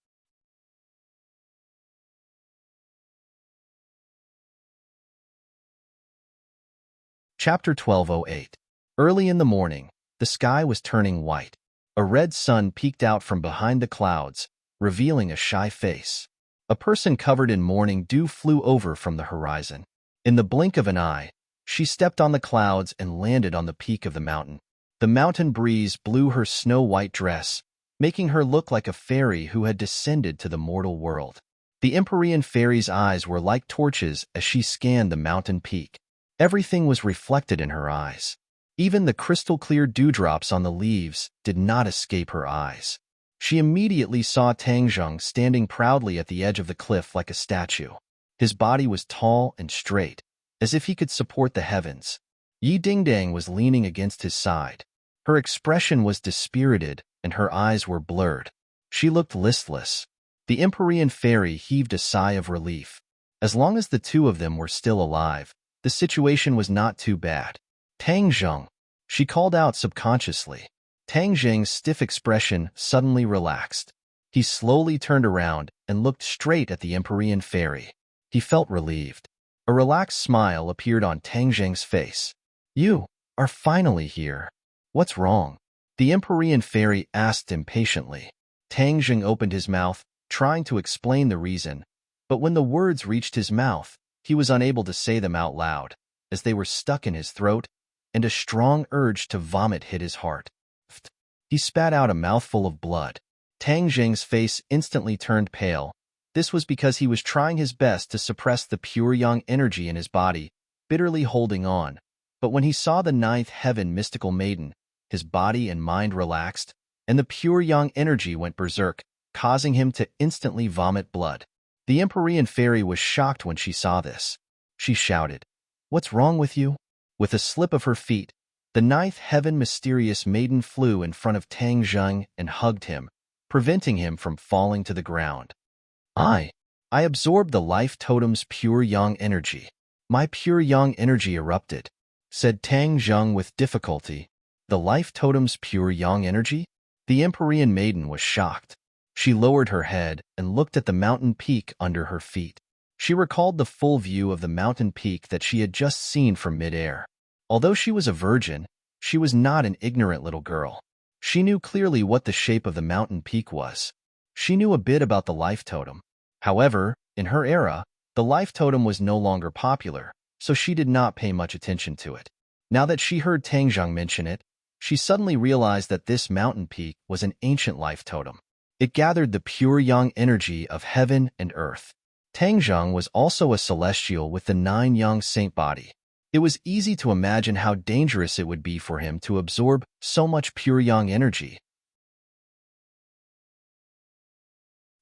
Chapter 1208. Early in the morning, the sky was turning white. A red sun peeked out from behind the clouds, revealing a shy face. A person covered in morning dew flew over from the horizon. In the blink of an eye, she stepped on the clouds and landed on the peak of the mountain. The mountain breeze blew her snow-white dress, making her look like a fairy who had descended to the mortal world. The Empyrean fairy's eyes were like torches as she scanned the mountain peak. Everything was reflected in her eyes. Even the crystal-clear dewdrops on the leaves did not escape her eyes. She immediately saw Tang Zheng standing proudly at the edge of the cliff like a statue. His body was tall and straight, as if he could support the heavens. Yi Dingdang was leaning against his side. Her expression was dispirited, and her eyes were blurred. She looked listless. The Empyrean fairy heaved a sigh of relief. As long as the two of them were still alive, the situation was not too bad. Tang Zheng, she called out subconsciously. Tang Zheng's stiff expression suddenly relaxed. He slowly turned around and looked straight at the Empyrean fairy. He felt relieved. A relaxed smile appeared on Tang Zheng's face. You are finally here. What's wrong? The Empyrean fairy asked impatiently. Tang Zheng opened his mouth, trying to explain the reason, but when the words reached his mouth, he was unable to say them out loud, as they were stuck in his throat, and a strong urge to vomit hit his heart. He spat out a mouthful of blood. Tang Zheng's face instantly turned pale. This was because he was trying his best to suppress the pure yang energy in his body, bitterly holding on. But when he saw the ninth heaven mystical maiden, his body and mind relaxed, and the pure yang energy went berserk, causing him to instantly vomit blood. The Empyrean fairy was shocked when she saw this. She shouted, "What's wrong with you?" With a slip of her feet, the ninth heaven mysterious maiden flew in front of Tang Zheng and hugged him, preventing him from falling to the ground. I absorbed the life totem's pure yang energy. My pure yang energy erupted, said Tang Zheng with difficulty. The life totem's pure yang energy? The Empyrean maiden was shocked. She lowered her head and looked at the mountain peak under her feet. She recalled the full view of the mountain peak that she had just seen from midair. Although she was a virgin, she was not an ignorant little girl. She knew clearly what the shape of the mountain peak was. She knew a bit about the life totem. However, in her era, the life totem was no longer popular, so she did not pay much attention to it. Now that she heard Tang Zheng mention it, she suddenly realized that this mountain peak was an ancient life totem. It gathered the pure yang energy of heaven and earth. Tang Zheng was also a celestial with the 9 yang saint body. It was easy to imagine how dangerous it would be for him to absorb so much pure yang energy.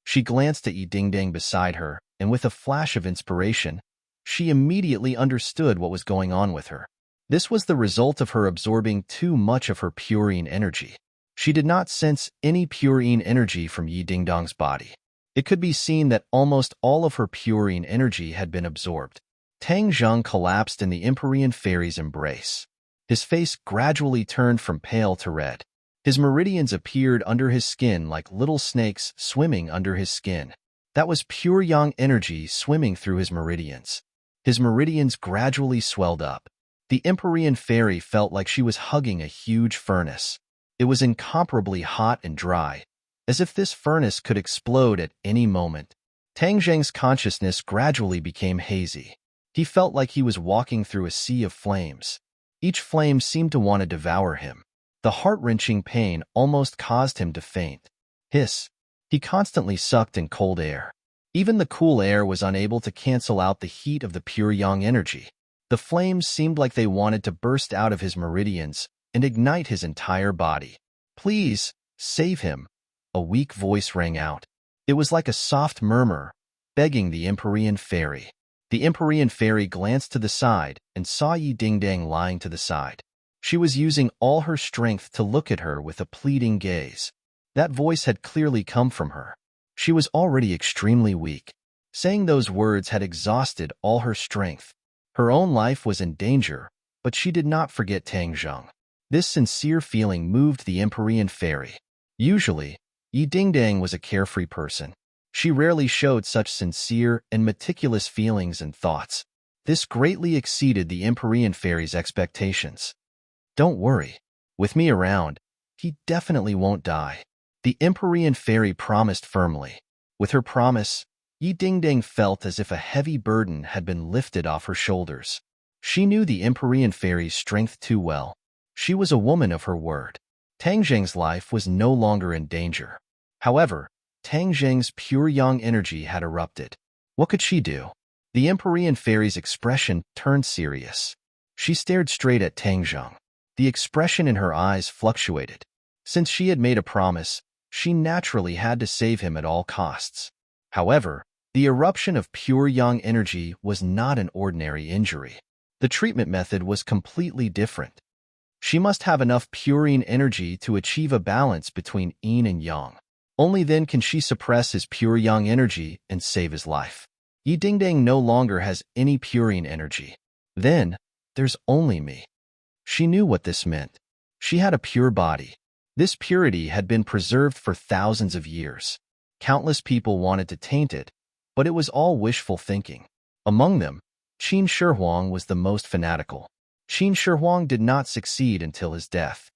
She glanced at Yi Dingdang beside her, and with a flash of inspiration, she immediately understood what was going on with her. This was the result of her absorbing too much of her purine energy. She did not sense any purine energy from Yi Dingdang's body. It could be seen that almost all of her purine energy had been absorbed. Tang Zheng collapsed in the Empyrean fairy's embrace. His face gradually turned from pale to red. His meridians appeared under his skin like little snakes swimming under his skin. That was pure yang energy swimming through his meridians. His meridians gradually swelled up. The Empyrean fairy felt like she was hugging a huge furnace. It was incomparably hot and dry, as if this furnace could explode at any moment. Tang Zheng's consciousness gradually became hazy. He felt like he was walking through a sea of flames. Each flame seemed to want to devour him. The heart-wrenching pain almost caused him to faint. Hiss! He constantly sucked in cold air. Even the cool air was unable to cancel out the heat of the pure yang energy. The flames seemed like they wanted to burst out of his meridians and ignite his entire body. "Please, save him," a weak voice rang out. It was like a soft murmur, begging the Empyrean fairy. The Empyrean fairy glanced to the side and saw Yi Dingdang lying to the side. She was using all her strength to look at her with a pleading gaze. That voice had clearly come from her. She was already extremely weak. Saying those words had exhausted all her strength. Her own life was in danger, but she did not forget Tang Zheng. This sincere feeling moved the Empyrean fairy. Usually, Yi Dingdang was a carefree person. She rarely showed such sincere and meticulous feelings and thoughts. This greatly exceeded the Empyrean fairy's expectations. "Don't worry. With me around, he definitely won't die," the Empyrean fairy promised firmly. With her promise, Yi Dingdang felt as if a heavy burden had been lifted off her shoulders. She knew the Empyrean fairy's strength too well. She was a woman of her word. Tang Zheng's life was no longer in danger. However, Tang Zheng's pure yang energy had erupted. What could she do? The Empyrean fairy's expression turned serious. She stared straight at Tang Zheng. The expression in her eyes fluctuated. Since she had made a promise, she naturally had to save him at all costs. However, the eruption of pure yang energy was not an ordinary injury. The treatment method was completely different. She must have enough purine energy to achieve a balance between yin and yang. Only then can she suppress his pure yang energy and save his life. Yi Dingdang no longer has any purine energy. Then, there's only me. She knew what this meant. She had a pure body. This purity had been preserved for thousands of years. Countless people wanted to taint it, but it was all wishful thinking. Among them, Qin Shi Huang was the most fanatical. Qin Shi Huang did not succeed until his death.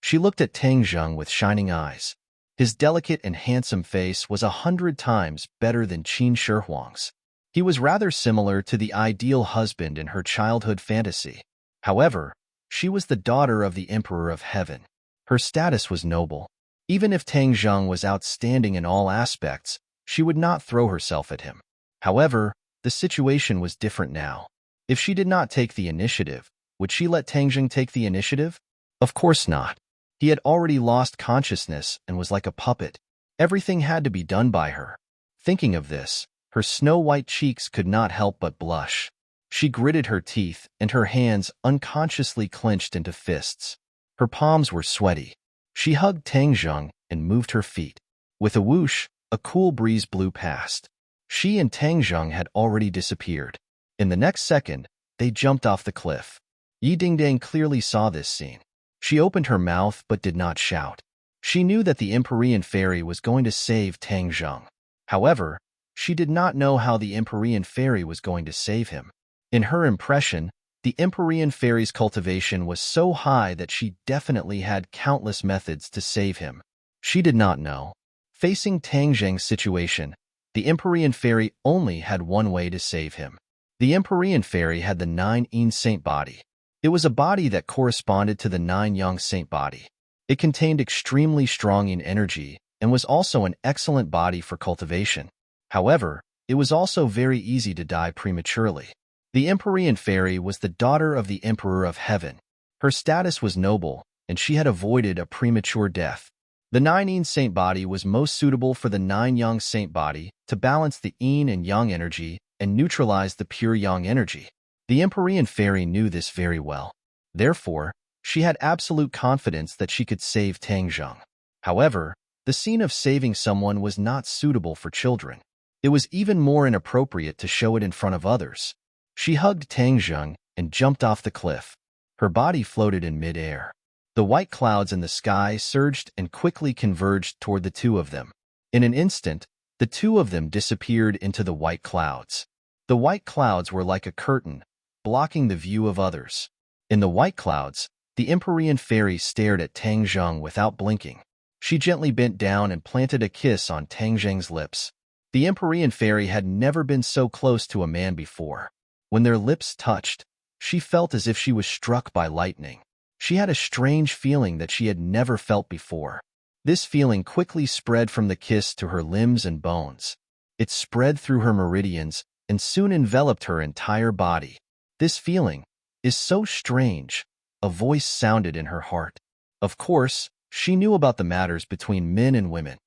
She looked at Tang Zheng with shining eyes. His delicate and handsome face was 100 times better than Qin Shi Huang's. He was rather similar to the ideal husband in her childhood fantasy. However, she was the daughter of the Emperor of Heaven. Her status was noble. Even if Tang Zheng was outstanding in all aspects, she would not throw herself at him. However, the situation was different now. If she did not take the initiative, would she let Tang Zheng take the initiative? Of course not. He had already lost consciousness and was like a puppet. Everything had to be done by her. Thinking of this, her snow-white cheeks could not help but blush. She gritted her teeth, and her hands unconsciously clenched into fists. Her palms were sweaty. She hugged Tang Zheng and moved her feet. With a whoosh, a cool breeze blew past. She and Tang Zheng had already disappeared. In the next second, they jumped off the cliff. Yi Dingdang clearly saw this scene. She opened her mouth but did not shout. She knew that the Empyrean fairy was going to save Tang Zheng. However, she did not know how the Empyrean fairy was going to save him. In her impression, the Empyrean fairy's cultivation was so high that she definitely had countless methods to save him. She did not know. Facing Tang Zheng's situation, the Empyrean fairy only had one way to save him. The Empyrean fairy had the 9 Yin Saint body. It was a body that corresponded to the 9 Yang Saint body. It contained extremely strong Yin energy and was also an excellent body for cultivation. However, it was also very easy to die prematurely. The Empyrean fairy was the daughter of the Emperor of Heaven. Her status was noble, and she had avoided a premature death. The 9 Yin Saint body was most suitable for the 9 Yang Saint body to balance the Yin and Yang energy and neutralize the pure Yang energy. The Empyrean fairy knew this very well. Therefore, she had absolute confidence that she could save Tang Zheng. However, the scene of saving someone was not suitable for children. It was even more inappropriate to show it in front of others. She hugged Tang Zheng and jumped off the cliff. Her body floated in mid-air. The white clouds in the sky surged and quickly converged toward the two of them. In an instant, the two of them disappeared into the white clouds. The white clouds were like a curtain, blocking the view of others. In the white clouds, The Empyrean fairy stared at Tang Zheng without blinking. She gently bent down and planted a kiss on Tang Zheng's lips. The Empyrean fairy had never been so close to a man before. When their lips touched, she felt as if she was struck by lightning. She had a strange feeling that she had never felt before. This feeling quickly spread from the kiss to her limbs and bones. It spread through her meridians and soon enveloped her entire body. This feeling is so strange, a voice sounded in her heart. Of course, she knew about the matters between men and women.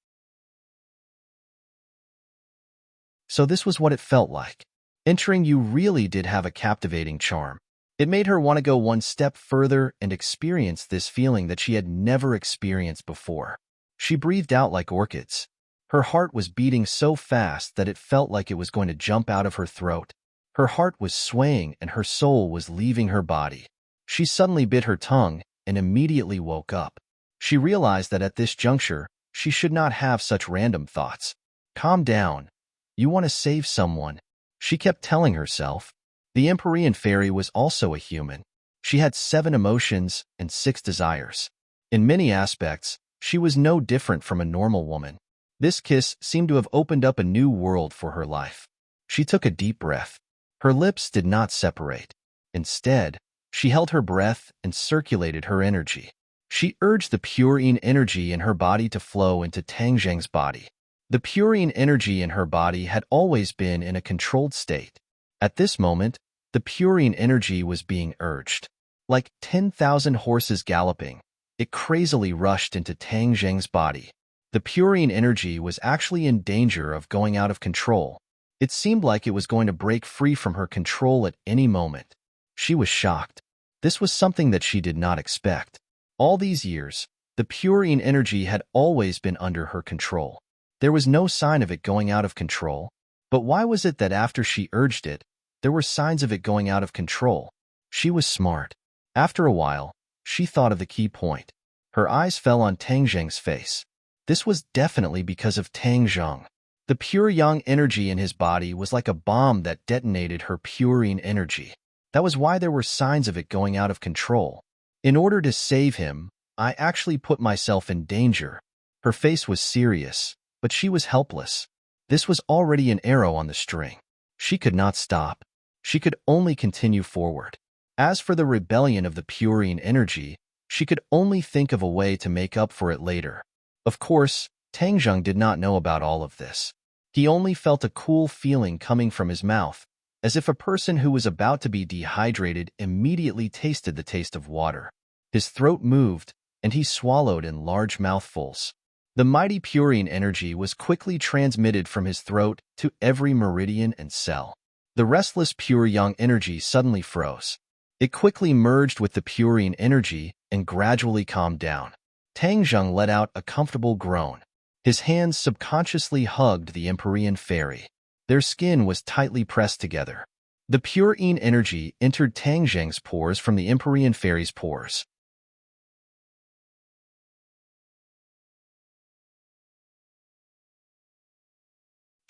So this was what it felt like. Entering you really did have a captivating charm. It made her want to go one step further and experience this feeling that she had never experienced before. She breathed out like orchids. Her heart was beating so fast that it felt like it was going to jump out of her throat. Her heart was swaying and her soul was leaving her body. She suddenly bit her tongue and immediately woke up. She realized that at this juncture, she should not have such random thoughts. Calm down. You want to save someone, she kept telling herself. The Empyrean fairy was also a human. She had 7 emotions and 6 desires. In many aspects, she was no different from a normal woman. This kiss seemed to have opened up a new world for her life. She took a deep breath. Her lips did not separate. Instead, she held her breath and circulated her energy. She urged the purine energy in her body to flow into Tang Zheng's body. The purine energy in her body had always been in a controlled state. At this moment, the purine energy was being urged. Like 10,000 horses galloping, it crazily rushed into Tang Zheng's body. The purine energy was actually in danger of going out of control. It seemed like it was going to break free from her control at any moment. She was shocked. This was something that she did not expect. All these years, the purine energy had always been under her control. There was no sign of it going out of control. But why was it that after she urged it, there were signs of it going out of control? She was smart. After a while, she thought of the key point. Her eyes fell on Tang Zheng's face. This was definitely because of Tang Zheng. The pure yang energy in his body was like a bomb that detonated her purine energy. That was why there were signs of it going out of control. In order to save him, I actually put myself in danger. Her face was serious, but she was helpless. This was already an arrow on the string. She could not stop. She could only continue forward. As for the rebellion of the purine energy, she could only think of a way to make up for it later. Of course, Tang Zheng did not know about all of this. He only felt a cool feeling coming from his mouth, as if a person who was about to be dehydrated immediately tasted the taste of water. His throat moved, and he swallowed in large mouthfuls. The mighty purine energy was quickly transmitted from his throat to every meridian and cell. The restless pure yang energy suddenly froze. It quickly merged with the purine energy and gradually calmed down. Tang Zheng let out a comfortable groan. His hands subconsciously hugged the Empyrean fairy. Their skin was tightly pressed together. The purine energy entered Tang Zheng's pores from the Empyrean fairy's pores.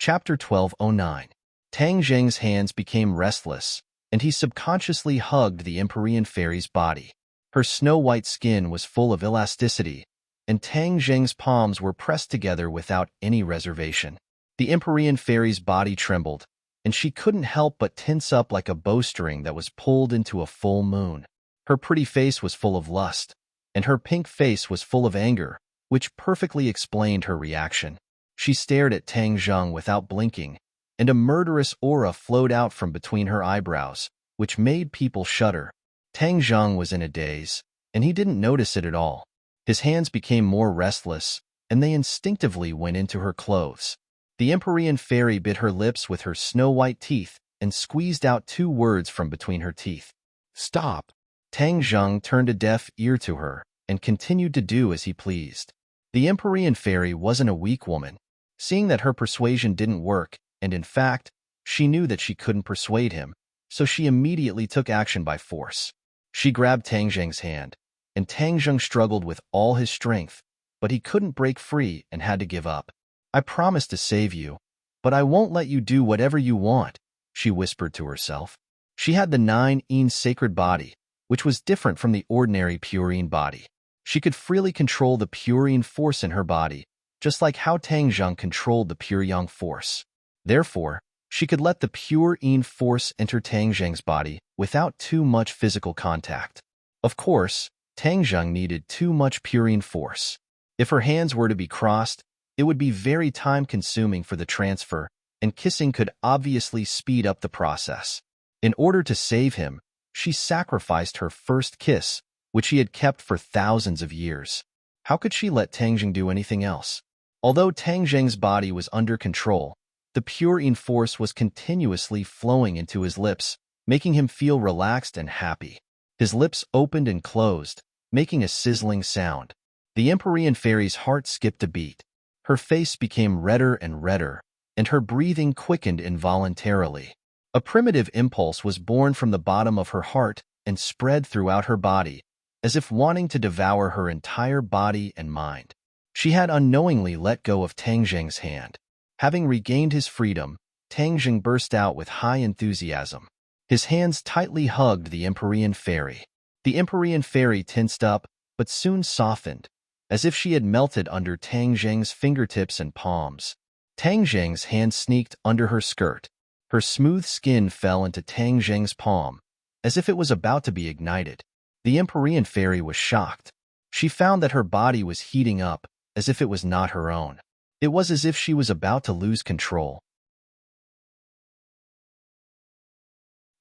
Chapter 1209. Tang Zheng's hands became restless, and he subconsciously hugged the Empyrean fairy's body. Her snow-white skin was full of elasticity, and Tang Zheng's palms were pressed together without any reservation. The Empyrean fairy's body trembled, and she couldn't help but tense up like a bowstring that was pulled into a full moon. Her pretty face was full of lust, and her pink face was full of anger, which perfectly explained her reaction. She stared at Tang Zheng without blinking, and a murderous aura flowed out from between her eyebrows, which made people shudder. Tang Zheng was in a daze, and he didn't notice it at all. His hands became more restless, and they instinctively went into her clothes. The Empyrean fairy bit her lips with her snow-white teeth and squeezed out 2 words from between her teeth. "Stop!" Tang Zheng turned a deaf ear to her and continued to do as he pleased. The Empyrean fairy wasn't a weak woman. Seeing that her persuasion didn't work, and in fact, she knew that she couldn't persuade him, so she immediately took action by force. She grabbed Tang Zheng's hand, and Tang Zheng struggled with all his strength, but he couldn't break free and had to give up. "I promise to save you, but I won't let you do whatever you want," she whispered to herself. She had the 9 Yin sacred body, which was different from the ordinary purine body. She could freely control the purine force in her body, just like how Tangjung controlled the pure yang force. Therefore, she could let the purine force enter Tangjung's body without too much physical contact. Of course, Tangjung needed too much purine force. If her hands were to be crossed, it would be very time-consuming for the transfer, and kissing could obviously speed up the process. In order to save him, she sacrificed her first kiss, which he had kept for thousands of years. How could she let Tangjung do anything else? Although Tangjung's body was under control, the purine force was continuously flowing into his lips, making him feel relaxed and happy. His lips opened and closed, making a sizzling sound. The Empyrean fairy's heart skipped a beat. Her face became redder and redder, and her breathing quickened involuntarily. A primitive impulse was born from the bottom of her heart and spread throughout her body, as if wanting to devour her entire body and mind. She had unknowingly let go of Tangjung's hand. Having regained his freedom, Tangjung burst out with high enthusiasm. His hands tightly hugged the Empyrean fairy. The Empyrean fairy tensed up, but soon softened, as if she had melted under Tangjung's fingertips and palms. Tangjung's hand sneaked under her skirt. Her smooth skin fell into Tangjung's palm, as if it was about to be ignited. The Empyrean fairy was shocked. She found that her body was heating up, as if it was not her own. It was as if she was about to lose control.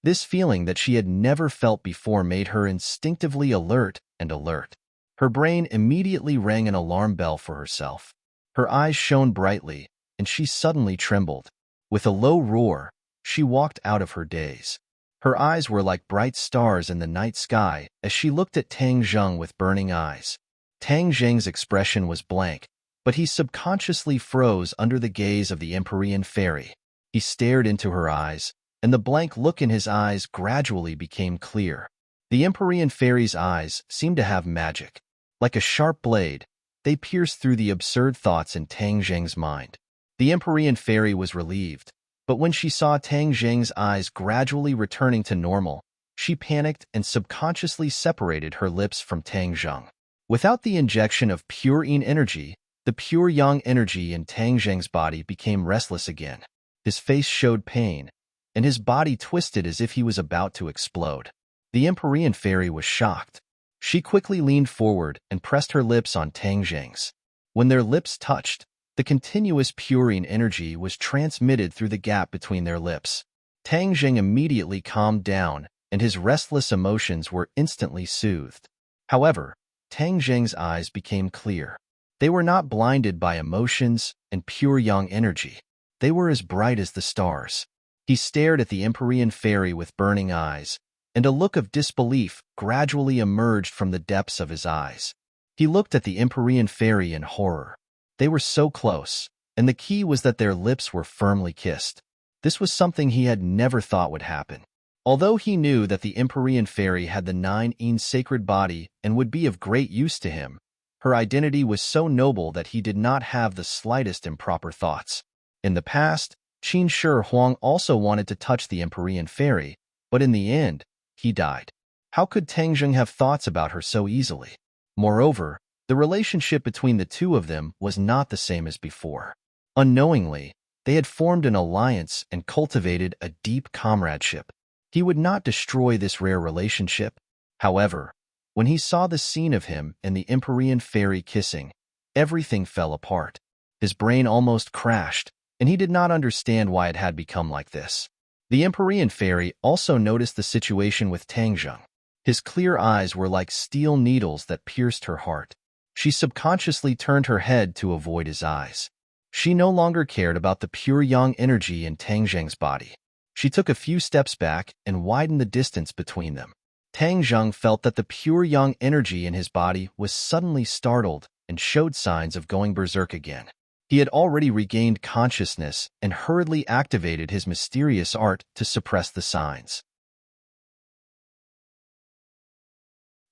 This feeling that she had never felt before made her instinctively alert and alert. Her brain immediately rang an alarm bell for herself. Her eyes shone brightly, and she suddenly trembled. With a low roar, she walked out of her daze. Her eyes were like bright stars in the night sky as she looked at Tangjung with burning eyes. Tangjung's expression was blank, but he subconsciously froze under the gaze of the Empyrean fairy. He stared into her eyes, and the blank look in his eyes gradually became clear. The Empyrean fairy's eyes seemed to have magic. Like a sharp blade, they pierced through the absurd thoughts in Tangjung's mind. The Empyrean fairy was relieved, but when she saw Tangjung's eyes gradually returning to normal, she panicked and subconsciously separated her lips from Tangjung. Without the injection of purine energy, the pure yang energy in Tangjung's body became restless again. His face showed pain, and his body twisted as if he was about to explode. The Empyrean fairy was shocked. She quickly leaned forward and pressed her lips on Tangjung's. When their lips touched, the continuous purine energy was transmitted through the gap between their lips. Tangjung immediately calmed down, and his restless emotions were instantly soothed. However, Tangjung's eyes became clear. They were not blinded by emotions and pure yang energy. They were as bright as the stars. He stared at the Empyrean fairy with burning eyes, and a look of disbelief gradually emerged from the depths of his eyes. He looked at the Empyrean fairy in horror. They were so close, and the key was that their lips were firmly kissed. This was something he had never thought would happen. Although he knew that the Empyrean fairy had the 9 sacred body and would be of great use to him, her identity was so noble that he did not have the slightest improper thoughts. In the past, Qin Shi Huang also wanted to touch the Empyrean fairy, but in the end, he died. How could Tangjung have thoughts about her so easily? Moreover, the relationship between the two of them was not the same as before. Unknowingly, they had formed an alliance and cultivated a deep comradeship. He would not destroy this rare relationship. However, when he saw the scene of him and the Empyrean fairy kissing, everything fell apart. His brain almost crashed, and he did not understand why it had become like this. The Empyrean fairy also noticed the situation with Tangjung. His clear eyes were like steel needles that pierced her heart. She subconsciously turned her head to avoid his eyes. She no longer cared about the pure yang energy in Tangjung's body. She took a few steps back and widened the distance between them. Tangjung felt that the pure yang energy in his body was suddenly startled and showed signs of going berserk again. He had already regained consciousness and hurriedly activated his mysterious art to suppress the signs.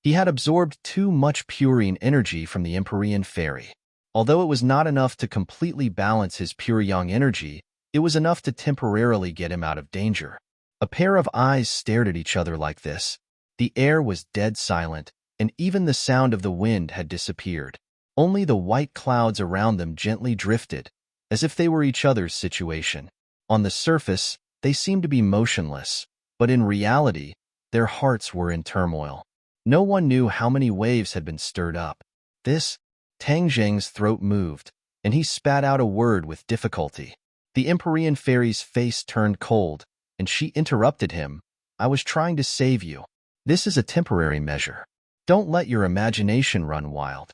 He had absorbed too much purine energy from the Empyrean fairy. Although it was not enough to completely balance his pure yang energy, it was enough to temporarily get him out of danger. A pair of eyes stared at each other like this. The air was dead silent, and even the sound of the wind had disappeared. Only the white clouds around them gently drifted, as if they were each other's situation. On the surface, they seemed to be motionless, but in reality, their hearts were in turmoil. No one knew how many waves had been stirred up. Tang Zheng's throat moved, and he spat out a word with difficulty. The Empyrean fairy's face turned cold, and she interrupted him. I was trying to save you. This is a temporary measure. Don't let your imagination run wild.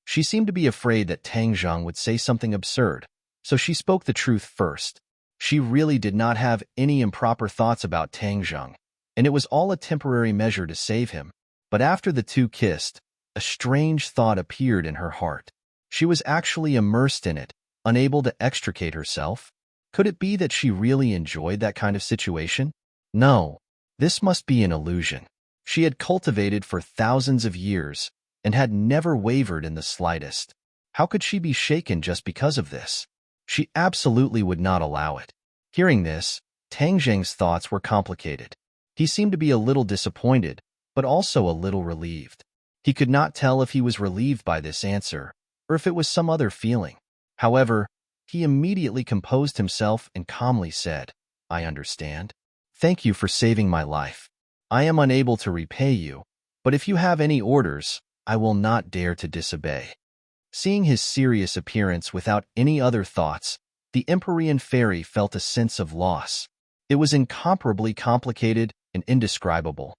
She seemed to be afraid that Tang Zheng would say something absurd, so she spoke the truth first. She really did not have any improper thoughts about Tang Zheng, and it was all a temporary measure to save him. But after the two kissed, a strange thought appeared in her heart. She was actually immersed in it, unable to extricate herself. Could it be that she really enjoyed that kind of situation? No, this must be an illusion. She had cultivated for thousands of years and had never wavered in the slightest. How could she be shaken just because of this? She absolutely would not allow it. Hearing this, Tang Zheng's thoughts were complicated. He seemed to be a little disappointed, but also a little relieved. He could not tell if he was relieved by this answer, or if it was some other feeling. However, he immediately composed himself and calmly said, I understand. Thank you for saving my life. I am unable to repay you, but if you have any orders, I will not dare to disobey. Seeing his serious appearance without any other thoughts, the Empyrean fairy felt a sense of loss. It was incomparably complicated and indescribable.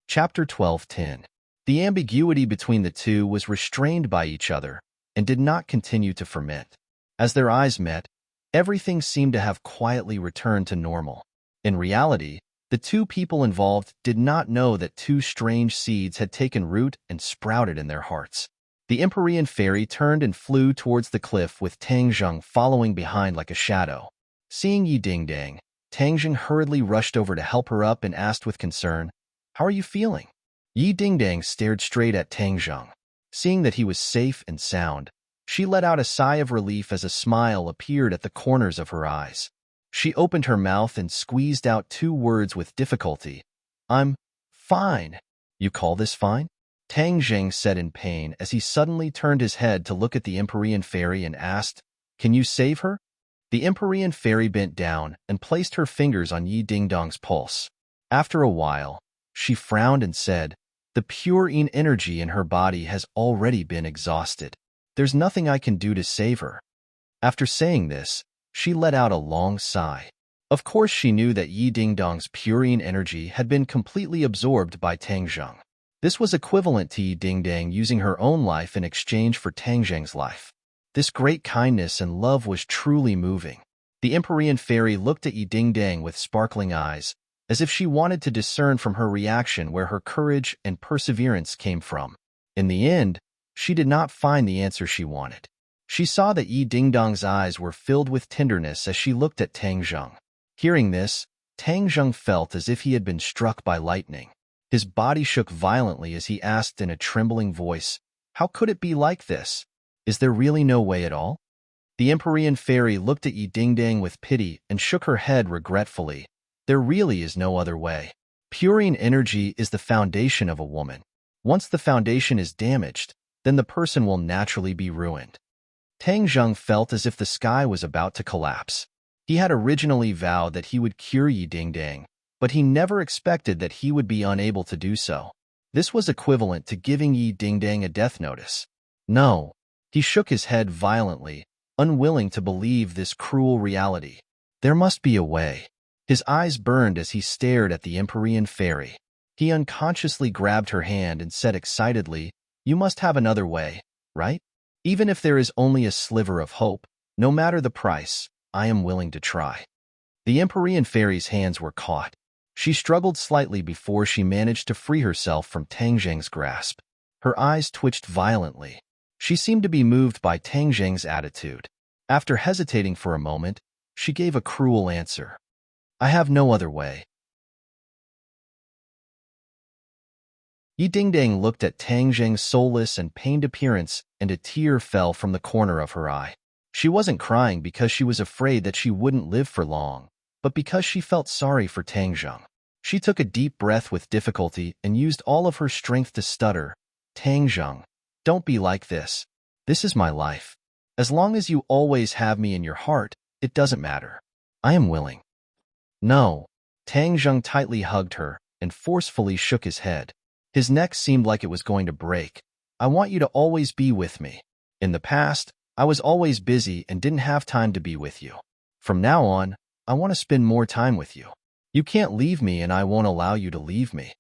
Chapter 12:10. The ambiguity between the two was restrained by each other and did not continue to ferment. As their eyes met, everything seemed to have quietly returned to normal. In reality, the two people involved did not know that two strange seeds had taken root and sprouted in their hearts. The Empyrean fairy turned and flew towards the cliff with Tang Zheng following behind like a shadow. Seeing Yi Dingdang, Tang Zheng hurriedly rushed over to help her up and asked with concern, How are you feeling? Yi Dingdang stared straight at Tang Zheng. Seeing that he was safe and sound, she let out a sigh of relief as a smile appeared at the corners of her eyes. She opened her mouth and squeezed out two words with difficulty. I'm fine. You call this fine? Tang Zheng said in pain as he suddenly turned his head to look at the Empyrean fairy and asked, Can you save her? The Empyrean fairy bent down and placed her fingers on Yi Dingdang's pulse. After a while, she frowned and said, The purine energy in her body has already been exhausted. There's nothing I can do to save her. After saying this, she let out a long sigh. Of course she knew that Yi Dingdang's purine energy had been completely absorbed by Tang Zheng. This was equivalent to Yi Dingdang using her own life in exchange for Tang Zheng's life. This great kindness and love was truly moving. The Empyrean fairy looked at Yi Dingdang with sparkling eyes, as if she wanted to discern from her reaction where her courage and perseverance came from. In the end, she did not find the answer she wanted. She saw that Yi Dingdang's eyes were filled with tenderness as she looked at Tang Zheng. Hearing this, Tang Zheng felt as if he had been struck by lightning. His body shook violently as he asked in a trembling voice, How could it be like this? Is there really no way at all? The Empyrean fairy looked at Yi Dingdang with pity and shook her head regretfully. There really is no other way. Purine energy is the foundation of a woman. Once the foundation is damaged, then the person will naturally be ruined. Tang Zheng felt as if the sky was about to collapse. He had originally vowed that he would cure Yi Dingdang, but he never expected that he would be unable to do so. This was equivalent to giving Yi Dingdang a death notice. No. He shook his head violently, unwilling to believe this cruel reality. There must be a way. His eyes burned as he stared at the Empyrean fairy. He unconsciously grabbed her hand and said excitedly, You must have another way, right? Even if there is only a sliver of hope, no matter the price, I am willing to try. The Empyrean fairy's hands were caught. She struggled slightly before she managed to free herself from Tang Zheng's grasp. Her eyes twitched violently. She seemed to be moved by Tang Zheng's attitude. After hesitating for a moment, she gave a cruel answer. I have no other way. Yi Dingdang looked at Tang Zheng's soulless and pained appearance, and a tear fell from the corner of her eye. She wasn't crying because she was afraid that she wouldn't live for long, but because she felt sorry for Tang Zheng. She took a deep breath with difficulty and used all of her strength to stutter. Tang Zheng, don't be like this. This is my life. As long as you always have me in your heart, it doesn't matter. I am willing. No. Tang Zheng tightly hugged her and forcefully shook his head. His neck seemed like it was going to break. I want you to always be with me. In the past, I was always busy and didn't have time to be with you. From now on, I want to spend more time with you. You can't leave me and I won't allow you to leave me.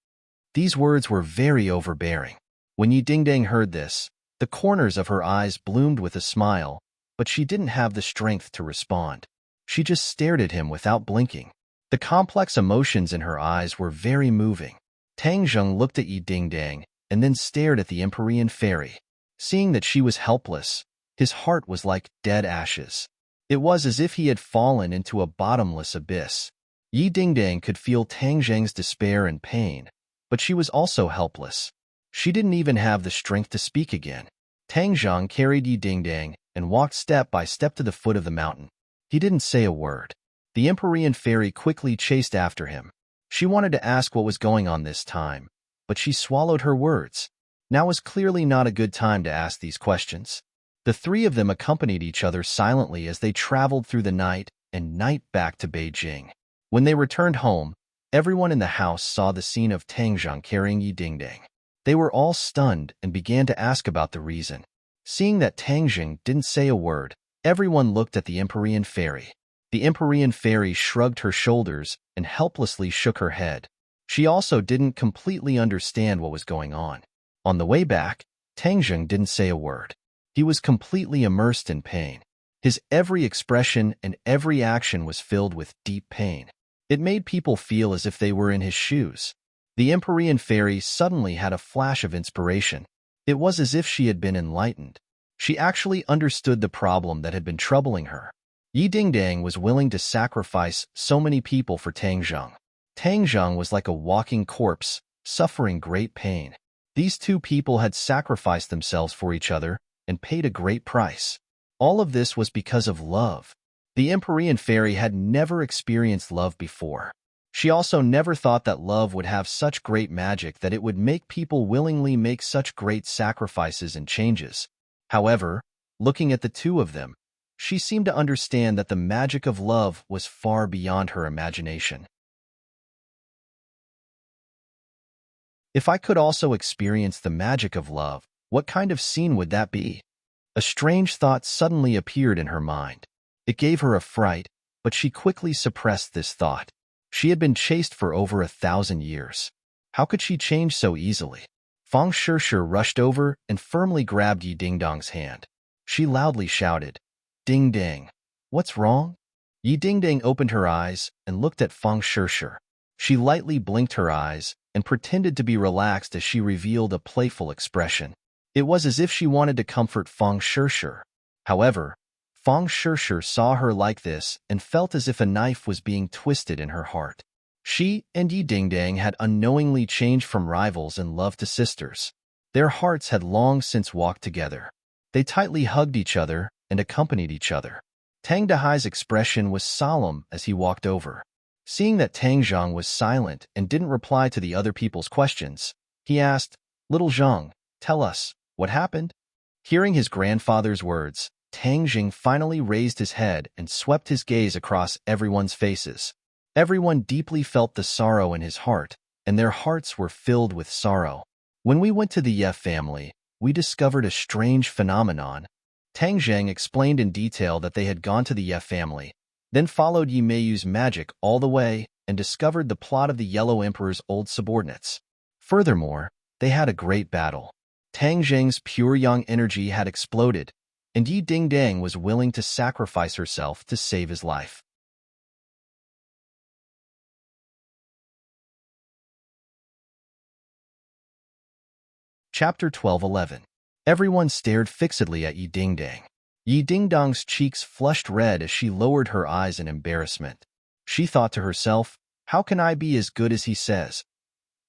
These words were very overbearing. When Yi Dingdang heard this, the corners of her eyes bloomed with a smile, but she didn't have the strength to respond. She just stared at him without blinking. The complex emotions in her eyes were very moving. Tang Zheng looked at Yi Dingdang and then stared at the Empyrean fairy. Seeing that she was helpless, his heart was like dead ashes. It was as if he had fallen into a bottomless abyss. Yi Dingdang could feel Tang Zheng's despair and pain, but she was also helpless. She didn't even have the strength to speak again. Tang Zheng carried Yi Dingdang and walked step by step to the foot of the mountain. He didn't say a word. The Empyrean fairy quickly chased after him. She wanted to ask what was going on this time, but she swallowed her words. Now was clearly not a good time to ask these questions. The three of them accompanied each other silently as they traveled through the night and night back to Beijing. When they returned home, everyone in the house saw the scene of Tang Zheng carrying Yi Dingdang. They were all stunned and began to ask about the reason. Seeing that Tang Zheng didn't say a word, everyone looked at the Empyrean fairy. The Empyrean fairy shrugged her shoulders and helplessly shook her head. She also didn't completely understand what was going on. On the way back, Tang Zheng didn't say a word. He was completely immersed in pain. His every expression and every action was filled with deep pain. It made people feel as if they were in his shoes. The Empyrean fairy suddenly had a flash of inspiration. It was as if she had been enlightened. She actually understood the problem that had been troubling her. Yi Dingdang was willing to sacrifice so many people for Tang Zheng. Tang Zheng was like a walking corpse, suffering great pain. These two people had sacrificed themselves for each other and paid a great price. All of this was because of love. The Empyrean fairy had never experienced love before. She also never thought that love would have such great magic that it would make people willingly make such great sacrifices and changes. However, looking at the two of them, she seemed to understand that the magic of love was far beyond her imagination. If I could also experience the magic of love, what kind of scene would that be? A strange thought suddenly appeared in her mind. It gave her a fright, but she quickly suppressed this thought. She had been chased for over 1,000 years. How could she change so easily? Fang Shishir rushed over and firmly grabbed Yi Dingdang's hand. She loudly shouted, "Ding Dang, what's wrong?" Yi Dingdang opened her eyes and looked at Fang Shishir. She lightly blinked her eyes and pretended to be relaxed as she revealed a playful expression. It was as if she wanted to comfort Fang Shishir. However, Fang Shishir saw her like this and felt as if a knife was being twisted in her heart. She and Yi Dingdang had unknowingly changed from rivals in love to sisters. Their hearts had long since walked together. They tightly hugged each other and accompanied each other. Tang Dahai's expression was solemn as he walked over. Seeing that Tang Zheng was silent and didn't reply to the other people's questions, he asked, "Little Zheng, tell us, what happened?" Hearing his grandfather's words, Tang Zheng finally raised his head and swept his gaze across everyone's faces. Everyone deeply felt the sorrow in his heart, and their hearts were filled with sorrow. When we went to the Ye family, we discovered a strange phenomenon. Tang Zheng explained in detail that they had gone to the Ye family, then followed Yi Meiyu's magic all the way and discovered the plot of the Yellow Emperor's old subordinates. Furthermore, they had a great battle. Tang Zheng's pure young energy had exploded, and Yi Dingdang was willing to sacrifice herself to save his life. Chapter 12:11. Everyone stared fixedly at Yi Dingdang. Yi Dingdang's cheeks flushed red as she lowered her eyes in embarrassment. She thought to herself, "How can I be as good as he says?"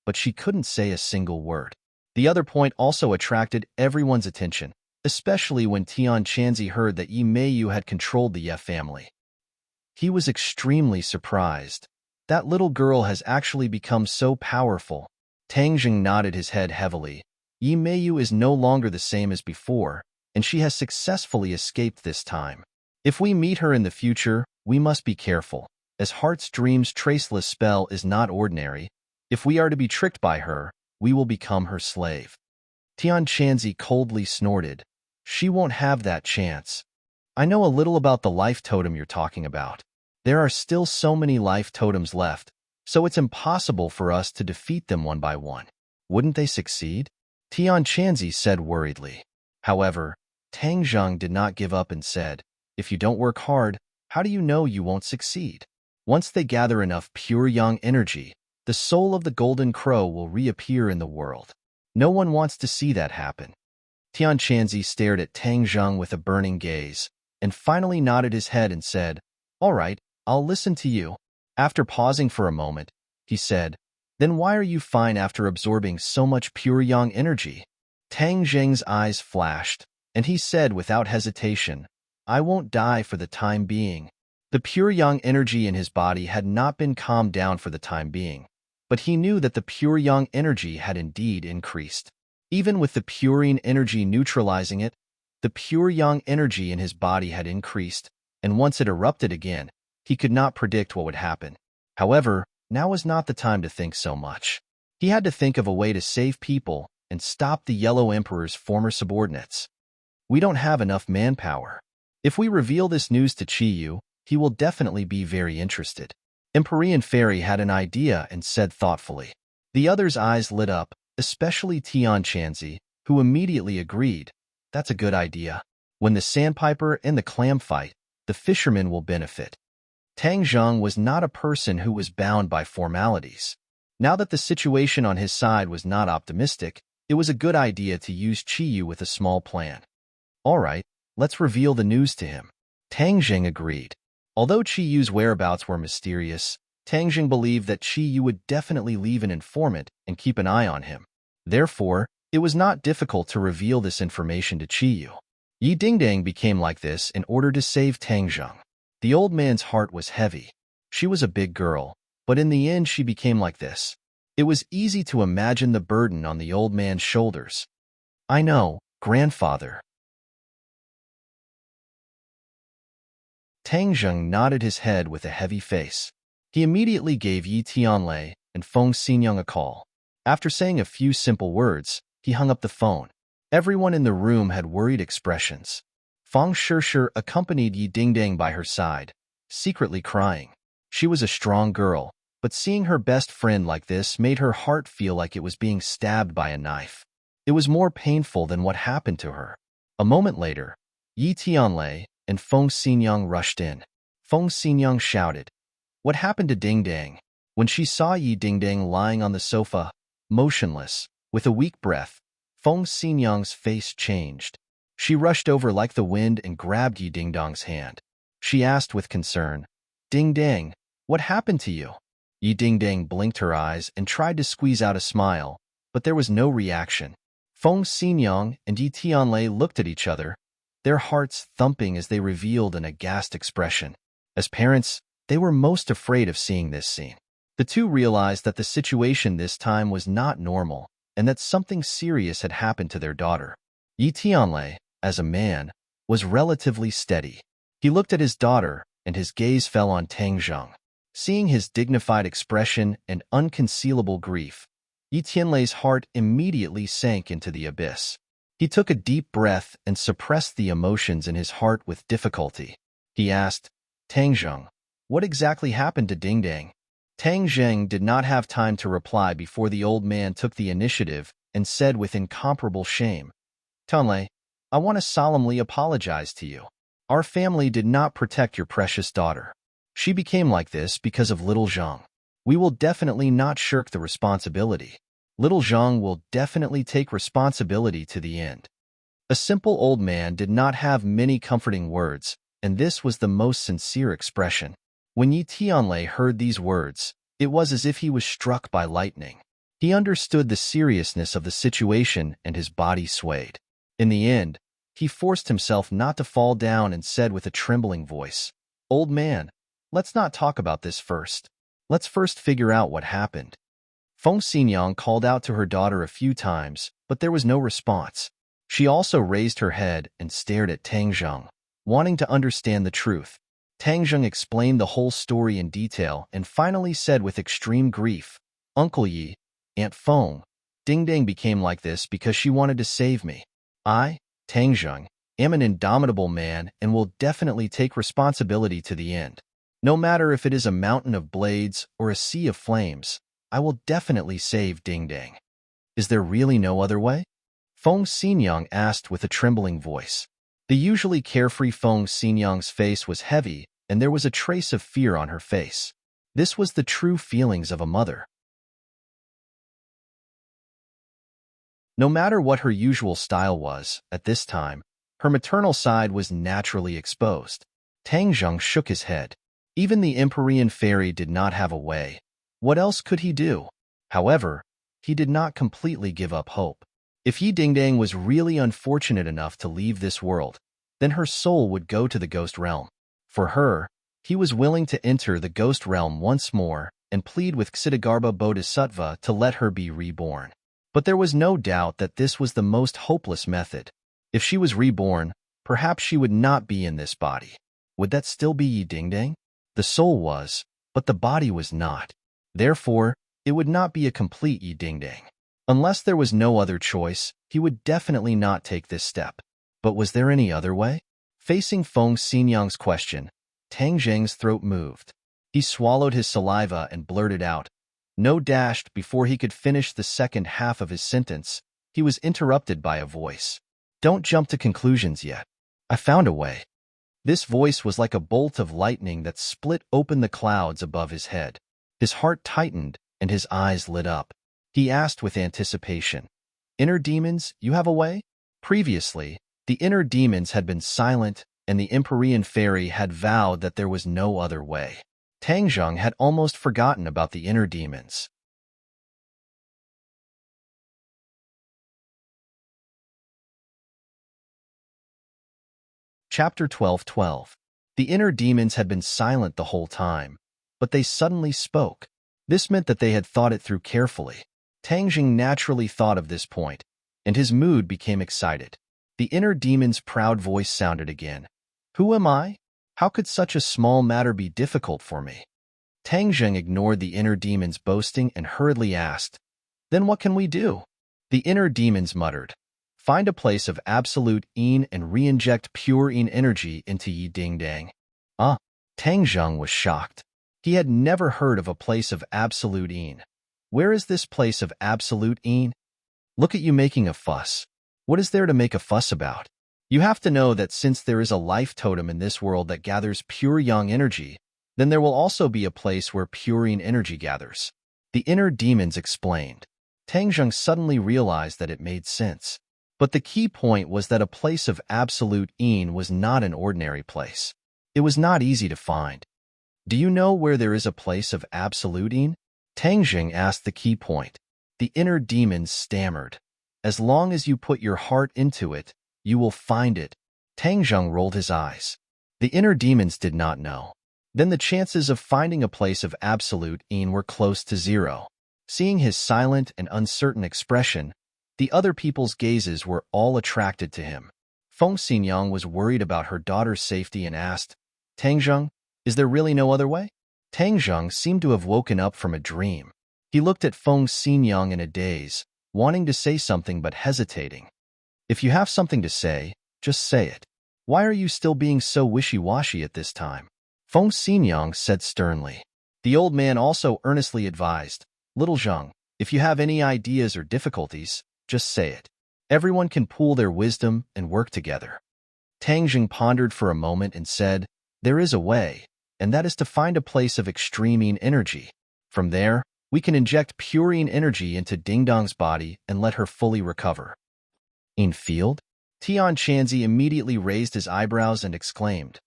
But she couldn't say a single word. The other point also attracted everyone's attention. especially when Tian Chanzi heard that Yi Meiyu had controlled the Ye family. He was extremely surprised. That little girl has actually become so powerful. Tang Jing nodded his head heavily. Yi Meiyu is no longer the same as before, and she has successfully escaped this time. If we meet her in the future, we must be careful, as Heart's Dream's traceless spell is not ordinary. If we are to be tricked by her, we will become her slave. Tian Chanzi coldly snorted. She won't have that chance. I know a little about the life totem you're talking about. There are still so many life totems left, so it's impossible for us to defeat them one by one. Wouldn't they succeed? Tian Chanzi said worriedly. However, Tang Zheng did not give up and said, if you don't work hard, how do you know you won't succeed? Once they gather enough pure yang energy, the soul of the golden crow will reappear in the world. No one wants to see that happen. Tian Chanzi stared at Tang Zheng with a burning gaze, and finally nodded his head and said, all right, I'll listen to you. After pausing for a moment, he said, then why are you fine after absorbing so much pure yang energy? Tang Zheng's eyes flashed, and he said without hesitation, I won't die for the time being. The pure yang energy in his body had not been calmed down for the time being, but he knew that the pure yang energy had indeed increased. Even with the purine energy neutralizing it, the pure yang energy in his body had increased, and once it erupted again, he could not predict what would happen. However, now was not the time to think so much. He had to think of a way to save people and stop the Yellow Emperor's former subordinates. We don't have enough manpower. If we reveal this news to Chiyu, he will definitely be very interested. Empyrean Fairy had an idea and said thoughtfully. The others' eyes lit up, especially Tian Chanzi, who immediately agreed. That's a good idea. When the sandpiper and the clam fight, the fisherman will benefit. Tang Zheng was not a person who was bound by formalities. Now that the situation on his side was not optimistic, it was a good idea to use Chiyu with a small plan. All right, let's reveal the news to him. Tang Zheng agreed. Although Chiyu's whereabouts were mysterious, Tang Zheng believed that Chiyu would definitely leave an informant and keep an eye on him. Therefore, it was not difficult to reveal this information to Chiyu. Yi Dingdang became like this in order to save Tang Zheng. The old man's heart was heavy. She was a big girl, but in the end she became like this. It was easy to imagine the burden on the old man's shoulders. I know, grandfather. Tang Zheng nodded his head with a heavy face. He immediately gave Yi Tianlei and Feng Xinyang a call. After saying a few simple words, he hung up the phone. Everyone in the room had worried expressions. Feng Shishir accompanied Yi Dingdang by her side, secretly crying. She was a strong girl, but seeing her best friend like this made her heart feel like it was being stabbed by a knife. It was more painful than what happened to her. A moment later, Yi Tianlei and Feng Xinyang rushed in. Feng Xinyang shouted, what happened to Dingdang? When she saw Yi Dingdang lying on the sofa, motionless, with a weak breath, Feng Xinyang's face changed. She rushed over like the wind and grabbed Yi Dingdang's hand. She asked with concern, Dingdang, what happened to you? Yi Dingdang blinked her eyes and tried to squeeze out a smile, but there was no reaction. Feng Xinyang and Yi Tianlei looked at each other, their hearts thumping as they revealed an aghast expression. As parents, they were most afraid of seeing this scene. The two realized that the situation this time was not normal and that something serious had happened to their daughter. Yi Tianlei, as a man, was relatively steady. He looked at his daughter, and his gaze fell on Tang Zheng. Seeing his dignified expression and unconcealable grief, Yi Tianlei's heart immediately sank into the abyss. He took a deep breath and suppressed the emotions in his heart with difficulty. He asked, Tang Zheng, what exactly happened to Dingdang? Tang Zheng did not have time to reply before the old man took the initiative and said with incomparable shame, Tianlei, I want to solemnly apologize to you. Our family did not protect your precious daughter. She became like this because of little Zhang. We will definitely not shirk the responsibility. Little Zhang will definitely take responsibility to the end. A simple old man did not have many comforting words, and this was the most sincere expression. When Yi Tianlei heard these words, it was as if he was struck by lightning. He understood the seriousness of the situation and his body swayed. In the end, He forced himself not to fall down and said with a trembling voice, "Old man, let's not talk about this first. Let's first figure out what happened." Feng Xinyang called out to her daughter a few times, but there was no response. She also raised her head and stared at Tang Zheng, wanting to understand the truth. Tang Zheng explained the whole story in detail and finally said with extreme grief, "Uncle Yi, Aunt Feng, Ding Ding became like this because she wanted to save me. I, Tang Zheng, am an indomitable man and will definitely take responsibility to the end. No matter if it is a mountain of blades or a sea of flames, I will definitely save Ding Ding." "Is there really no other way?" Feng Xinyang asked with a trembling voice. The usually carefree Feng Xinyang's face was heavy, and there was a trace of fear on her face. This was the true feelings of a mother. No matter what her usual style was, at this time, her maternal side was naturally exposed. Tang Zheng shook his head. Even the Empyrean fairy did not have a way. What else could he do? However, he did not completely give up hope. If Yi Dingdang was really unfortunate enough to leave this world, then her soul would go to the ghost realm. For her, he was willing to enter the ghost realm once more and plead with Ksitigarbha Bodhisattva to let her be reborn. But there was no doubt that this was the most hopeless method. If she was reborn, perhaps she would not be in this body. Would that still be Yi Dingdang? The soul was, but the body was not. Therefore, it would not be a complete Yi Dingdang. Unless there was no other choice, he would definitely not take this step. But was there any other way? Facing Feng Xinyang's question, Tang Zheng's throat moved. He swallowed his saliva and blurted out, "No." Before he could finish the second half of his sentence, he was interrupted by a voice. "Don't jump to conclusions yet. I found a way." This voice was like a bolt of lightning that split open the clouds above his head. His heart tightened and his eyes lit up. He asked with anticipation, "Inner demons, you have a way?" Previously, the inner demons had been silent and the Empyrean fairy had vowed that there was no other way. Tang Zheng had almost forgotten about the inner demons. Chapter 12:12. The inner demons had been silent the whole time, but they suddenly spoke. This meant that they had thought it through carefully. Tang Zheng naturally thought of this point, and his mood became excited. The inner demon's proud voice sounded again. "Who am I? How could such a small matter be difficult for me?" Tang Zheng ignored the inner demon's boasting and hurriedly asked, "Then what can we do?" The inner demons muttered, "Find a place of absolute Yin and re-inject pure Yin energy into Yi Dingdang." Ah, Tang Zheng was shocked. He had never heard of a place of absolute Yin. Where is this place of absolute Yin? Look at you making a fuss. What is there to make a fuss about? You have to know that since there is a life totem in this world that gathers pure Yang energy, then there will also be a place where pure Yin energy gathers. The inner demons explained. Tang Zheng suddenly realized that it made sense. But the key point was that a place of absolute Yin was not an ordinary place. It was not easy to find. "Do you know where there is a place of absolute Yin?" Tang Zheng asked the key point. The inner demons stammered. "As long as you put your heart into it, you will find it." Tang Zheng rolled his eyes. The inner demons did not know. Then the chances of finding a place of absolute Yin were close to zero. Seeing his silent and uncertain expression, the other people's gazes were all attracted to him. Feng Xinyang was worried about her daughter's safety and asked, "Tang Zheng, is there really no other way?" Tang Zheng seemed to have woken up from a dream. He looked at Feng Xinyang in a daze, wanting to say something but hesitating. "If you have something to say, just say it. Why are you still being so wishy-washy at this time?" Feng Xinyang said sternly. The old man also earnestly advised, "Little Zheng, if you have any ideas or difficulties, just say it. Everyone can pool their wisdom and work together." Tang Zheng pondered for a moment and said, "There is a way, and that is to find a place of extreme Yin energy. From there, we can inject pure Yin energy into Ding Dong's body and let her fully recover." "Yin field?" Tian Chanzi immediately raised his eyebrows and exclaimed,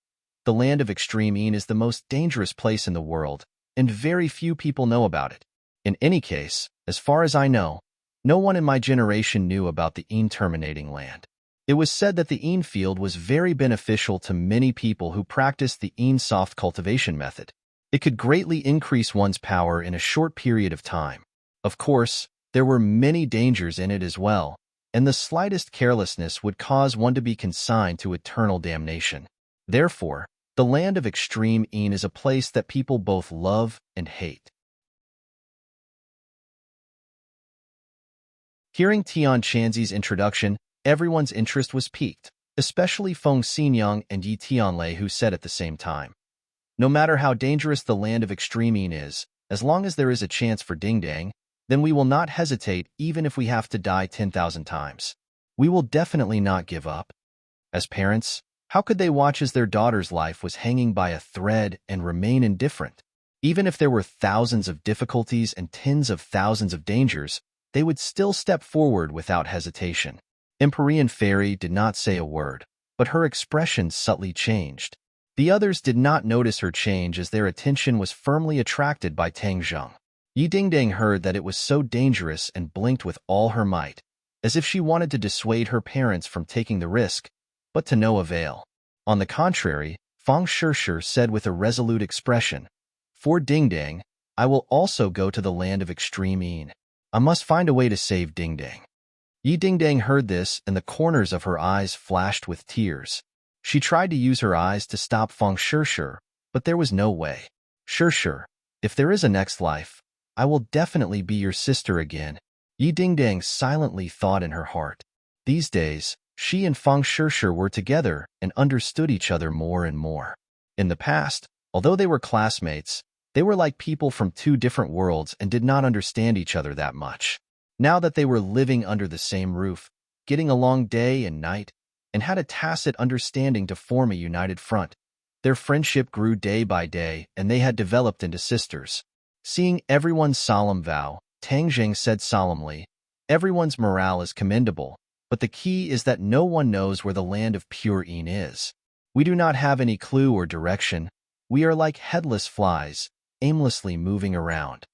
"The land of extreme Yin is the most dangerous place in the world, and very few people know about it. In any case, as far as I know, no one in my generation knew about the Yin terminating land." It was said that the Een field was very beneficial to many people who practiced the Een soft cultivation method. It could greatly increase one's power in a short period of time. Of course, there were many dangers in it as well, and the slightest carelessness would cause one to be consigned to eternal damnation. Therefore, the land of extreme Een is a place that people both love and hate. Hearing Tian Chanzi's introduction, everyone's interest was piqued, especially Feng Xinyang and Yi Tianlei, who said at the same time, "No matter how dangerous the land of extreme Een is, as long as there is a chance for ding-dang, then we will not hesitate even if we have to die 10,000 times. We will definitely not give up." As parents, how could they watch as their daughter's life was hanging by a thread and remain indifferent? Even if there were thousands of difficulties and tens of thousands of dangers, they would still step forward without hesitation. Empyrean Fairy did not say a word, but her expression subtly changed. The others did not notice her change as their attention was firmly attracted by Tang Zheng. Yi Dingdang heard that it was so dangerous and blinked with all her might, as if she wanted to dissuade her parents from taking the risk, but to no avail. On the contrary, Feng Shishir said with a resolute expression, "For Dingdang, I will also go to the land of extreme Een. I must find a way to save Dingdang." Yi Dingdang heard this, and the corners of her eyes flashed with tears. She tried to use her eyes to stop Feng Shishir, but there was no way. "Shishir, if there is a next life, I will definitely be your sister again," Yi Dingdang silently thought in her heart. These days, she and Feng Shishir were together and understood each other more and more. In the past, although they were classmates, they were like people from two different worlds and did not understand each other that much. Now that they were living under the same roof, getting along day and night, and had a tacit understanding to form a united front, their friendship grew day by day and they had developed into sisters. Seeing everyone's solemn vow, Tang Zheng said solemnly, "Everyone's morale is commendable, but the key is that no one knows where the land of pure Een is. We do not have any clue or direction. We are like headless flies, aimlessly moving around.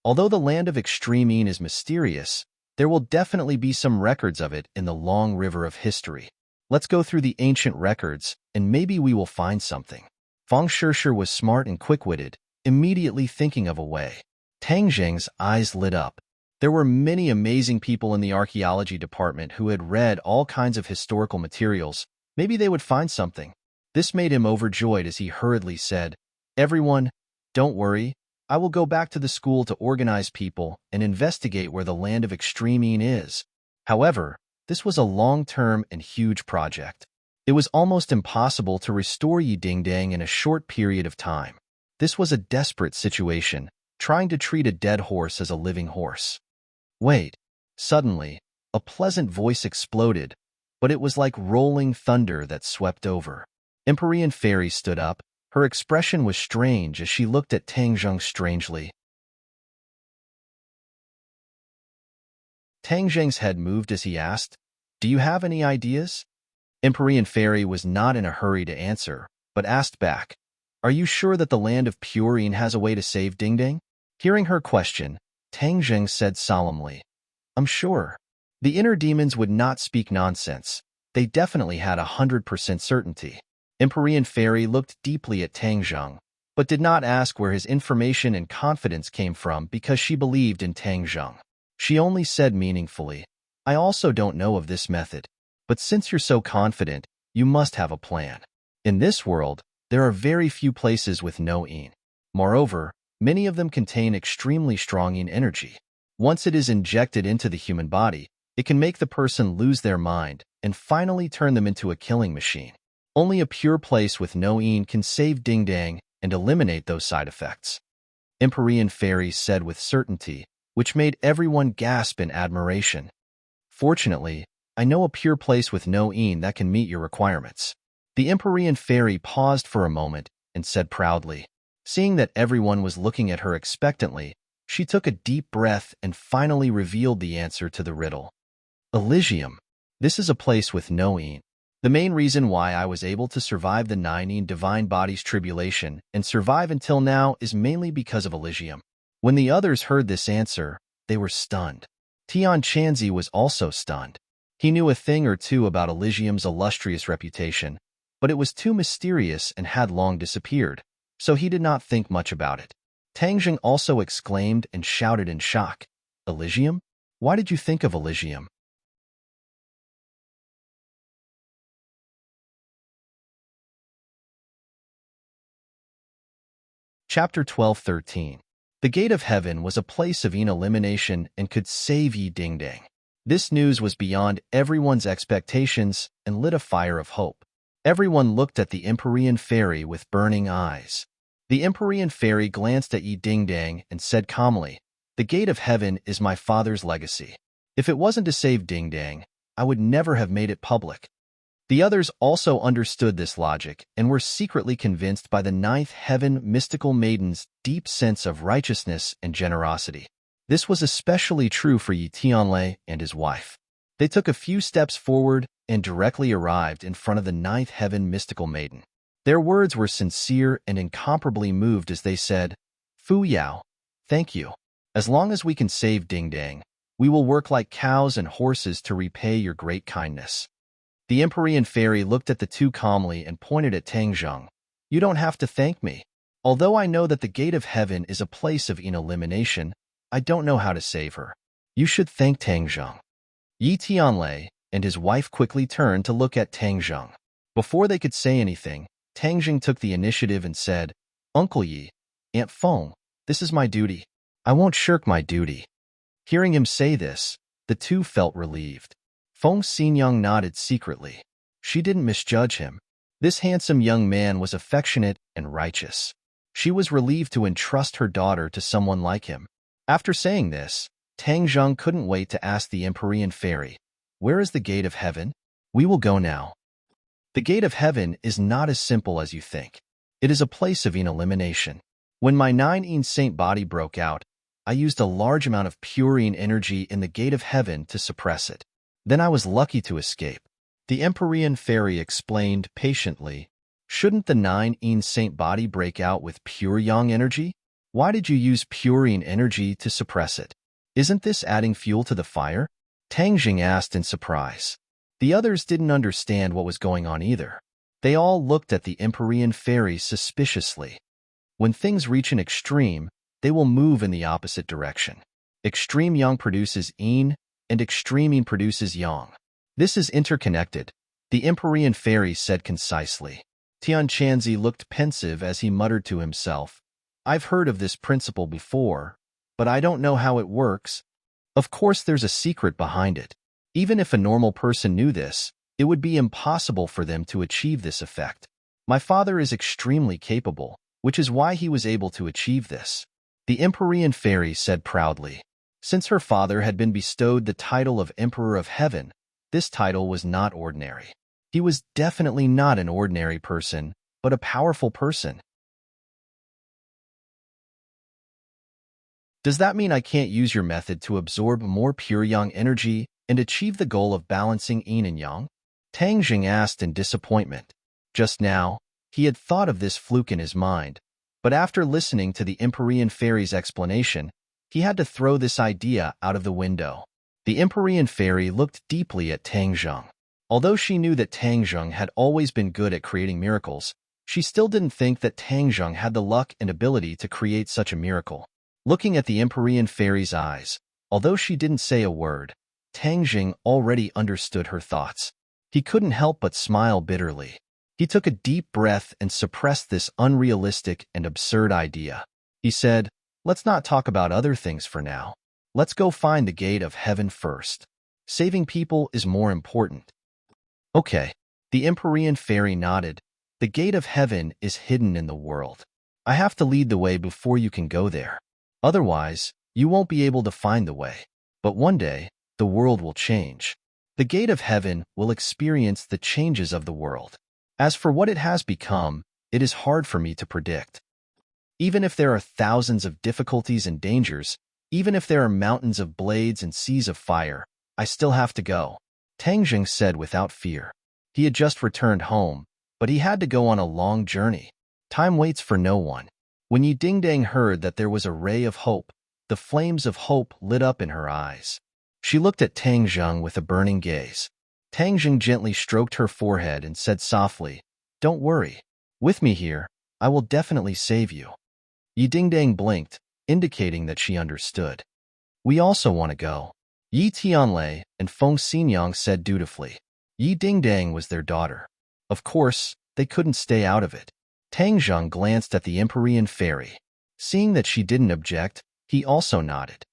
Although the land of extreme Een is mysterious, there will definitely be some records of it in the long river of history. Let's go through the ancient records, and maybe we will find something." Feng Shishir was smart and quick-witted, immediately thinking of a way. Tang Zheng's eyes lit up. There were many amazing people in the archaeology department who had read all kinds of historical materials. Maybe they would find something. This made him overjoyed as he hurriedly said, "Everyone, don't worry. I will go back to the school to organize people and investigate where the land of extreme Een is." However, this was a long-term and huge project. It was almost impossible to restore Yi Dingdang in a short period of time. This was a desperate situation, trying to treat a dead horse as a living horse. Wait. Suddenly, a pleasant voice exploded, but it was like rolling thunder that swept over. Empyrean Fairy stood up. Her expression was strange as she looked at Tang Zheng strangely. Tang Zheng's head moved as he asked, "Do you have any ideas?" Empyrean Fairy was not in a hurry to answer, but asked back, "Are you sure that the land of pure Een has a way to save Dingdang?" Hearing her question, Tang Zheng said solemnly, "I'm sure." The inner demons would not speak nonsense. They definitely had 100% certainty. Empyrean Fairy looked deeply at Tang Zheng, but did not ask where his information and confidence came from because she believed in Tang Zheng. She only said meaningfully, "I also don't know of this method, but since you're so confident, you must have a plan. In this world, there are very few places with no Een. Moreover, many of them contain extremely strong Een energy. Once it is injected into the human body, it can make the person lose their mind and finally turn them into a killing machine. Only a pure place with no Een can save Dingdang and eliminate those side effects." Empyrean Fairy said with certainty, which made everyone gasp in admiration. "Fortunately, I know a pure place with no Een that can meet your requirements." The Empyrean Fairy paused for a moment and said proudly. Seeing that everyone was looking at her expectantly, she took a deep breath and finally revealed the answer to the riddle. "Elysium. This is a place with no Een. The main reason why I was able to survive the 9 Een divine bodies tribulation and survive until now is mainly because of Elysium." When the others heard this answer, they were stunned. Tian Chanzi was also stunned. He knew a thing or two about Elysium's illustrious reputation, but it was too mysterious and had long disappeared, so he did not think much about it. Tangjing also exclaimed and shouted in shock, "Elysium? Why did you think of Elysium?" Chapter 12:13. The Gate of Heaven was a place of elimination and could save Yi Dingdang. This news was beyond everyone's expectations and lit a fire of hope. Everyone looked at the Empyrean fairy with burning eyes. The Empyrean fairy glanced at Yi Dingdang and said calmly, "The Gate of Heaven is my father's legacy. If it wasn't to save Dingdang, I would never have made it public." The others also understood this logic and were secretly convinced by the ninth heaven mystical maiden's deep sense of righteousness and generosity. This was especially true for Yi Tianlei and his wife. They took a few steps forward and directly arrived in front of the ninth heaven mystical maiden. Their words were sincere and incomparably moved as they said, "Fu Yao, thank you. As long as we can save Dingdang, we will work like cows and horses to repay your great kindness." The Empyrean fairy looked at the two calmly and pointed at Tangjung. "You don't have to thank me. Although I know that the Gate of Heaven is a place of elimination, I don't know how to save her. You should thank Tangjung." Yi Tianlei and his wife quickly turned to look at Tangjung. Before they could say anything, Tangjung took the initiative and said, "Uncle Yi, Aunt Feng, this is my duty. I won't shirk my duty." Hearing him say this, the two felt relieved. Feng Xinyang nodded secretly. She didn't misjudge him. This handsome young man was affectionate and righteous. She was relieved to entrust her daughter to someone like him. After saying this, Tangjung couldn't wait to ask the Empyrean fairy, "Where is the Gate of Heaven? We will go now." The Gate of Heaven is not as simple as you think. It is a place of elimination. When my 9 saint body broke out, I used a large amount of purine energy in the Gate of Heaven to suppress it. Then I was lucky to escape. The Empyrean fairy explained patiently, "Shouldn't the 9 saint body break out with pure yang energy? Why did you use purine energy to suppress it? Isn't this adding fuel to the fire?" Tangjing asked in surprise. The others didn't understand what was going on either. They all looked at the Empyrean fairy suspiciously. When things reach an extreme, they will move in the opposite direction. Extreme yang produces yin, and extreme yin produces yang. This is interconnected, the Empyrean fairy said concisely. Tian Chanzi looked pensive as he muttered to himself, "I've heard of this principle before, but I don't know how it works. Of course there's a secret behind it. Even if a normal person knew this, it would be impossible for them to achieve this effect. My father is extremely capable, which is why he was able to achieve this." The Empyrean fairy said proudly. Since her father had been bestowed the title of Emperor of Heaven, this title was not ordinary. He was definitely not an ordinary person, but a powerful person. "Does that mean I can't use your method to absorb more pure yang energy and achieve the goal of balancing yin and yang?" Tangjing asked in disappointment. Just now, he had thought of this fluke in his mind, but after listening to the Empyrean fairy's explanation, he had to throw this idea out of the window. The Empyrean fairy looked deeply at Tangjung. Although she knew that Tangjung had always been good at creating miracles, she still didn't think that Tangjung had the luck and ability to create such a miracle. Looking at the Empyrean fairy's eyes, although she didn't say a word, Tangjing already understood her thoughts. He couldn't help but smile bitterly. He took a deep breath and suppressed this unrealistic and absurd idea. He said, "Let's not talk about other things for now. Let's go find the Gate of Heaven first. Saving people is more important." "Okay." The Empyrean fairy nodded. "The Gate of Heaven is hidden in the world. I have to lead the way before you can go there. Otherwise, you won't be able to find the way. But one day, the world will change. The Gate of Heaven will experience the changes of the world. As for what it has become, it is hard for me to predict. Even if there are thousands of difficulties and dangers, even if there are mountains of blades and seas of fire, I still have to go," Tangjing said without fear. He had just returned home, but he had to go on a long journey. Time waits for no one. When Yi Dingdang heard that there was a ray of hope, the flames of hope lit up in her eyes. She looked at Tang Zheng with a burning gaze. Tang Zheng gently stroked her forehead and said softly, "Don't worry. With me here, I will definitely save you." Yi Dingdang blinked, indicating that she understood. "We also want to go," Yi Tianlei and Feng Xinyang said dutifully. Yi Dingdang was their daughter. Of course, they couldn't stay out of it. Tang Zheng glanced at the Empyrean fairy. Seeing that she didn't object, he also nodded.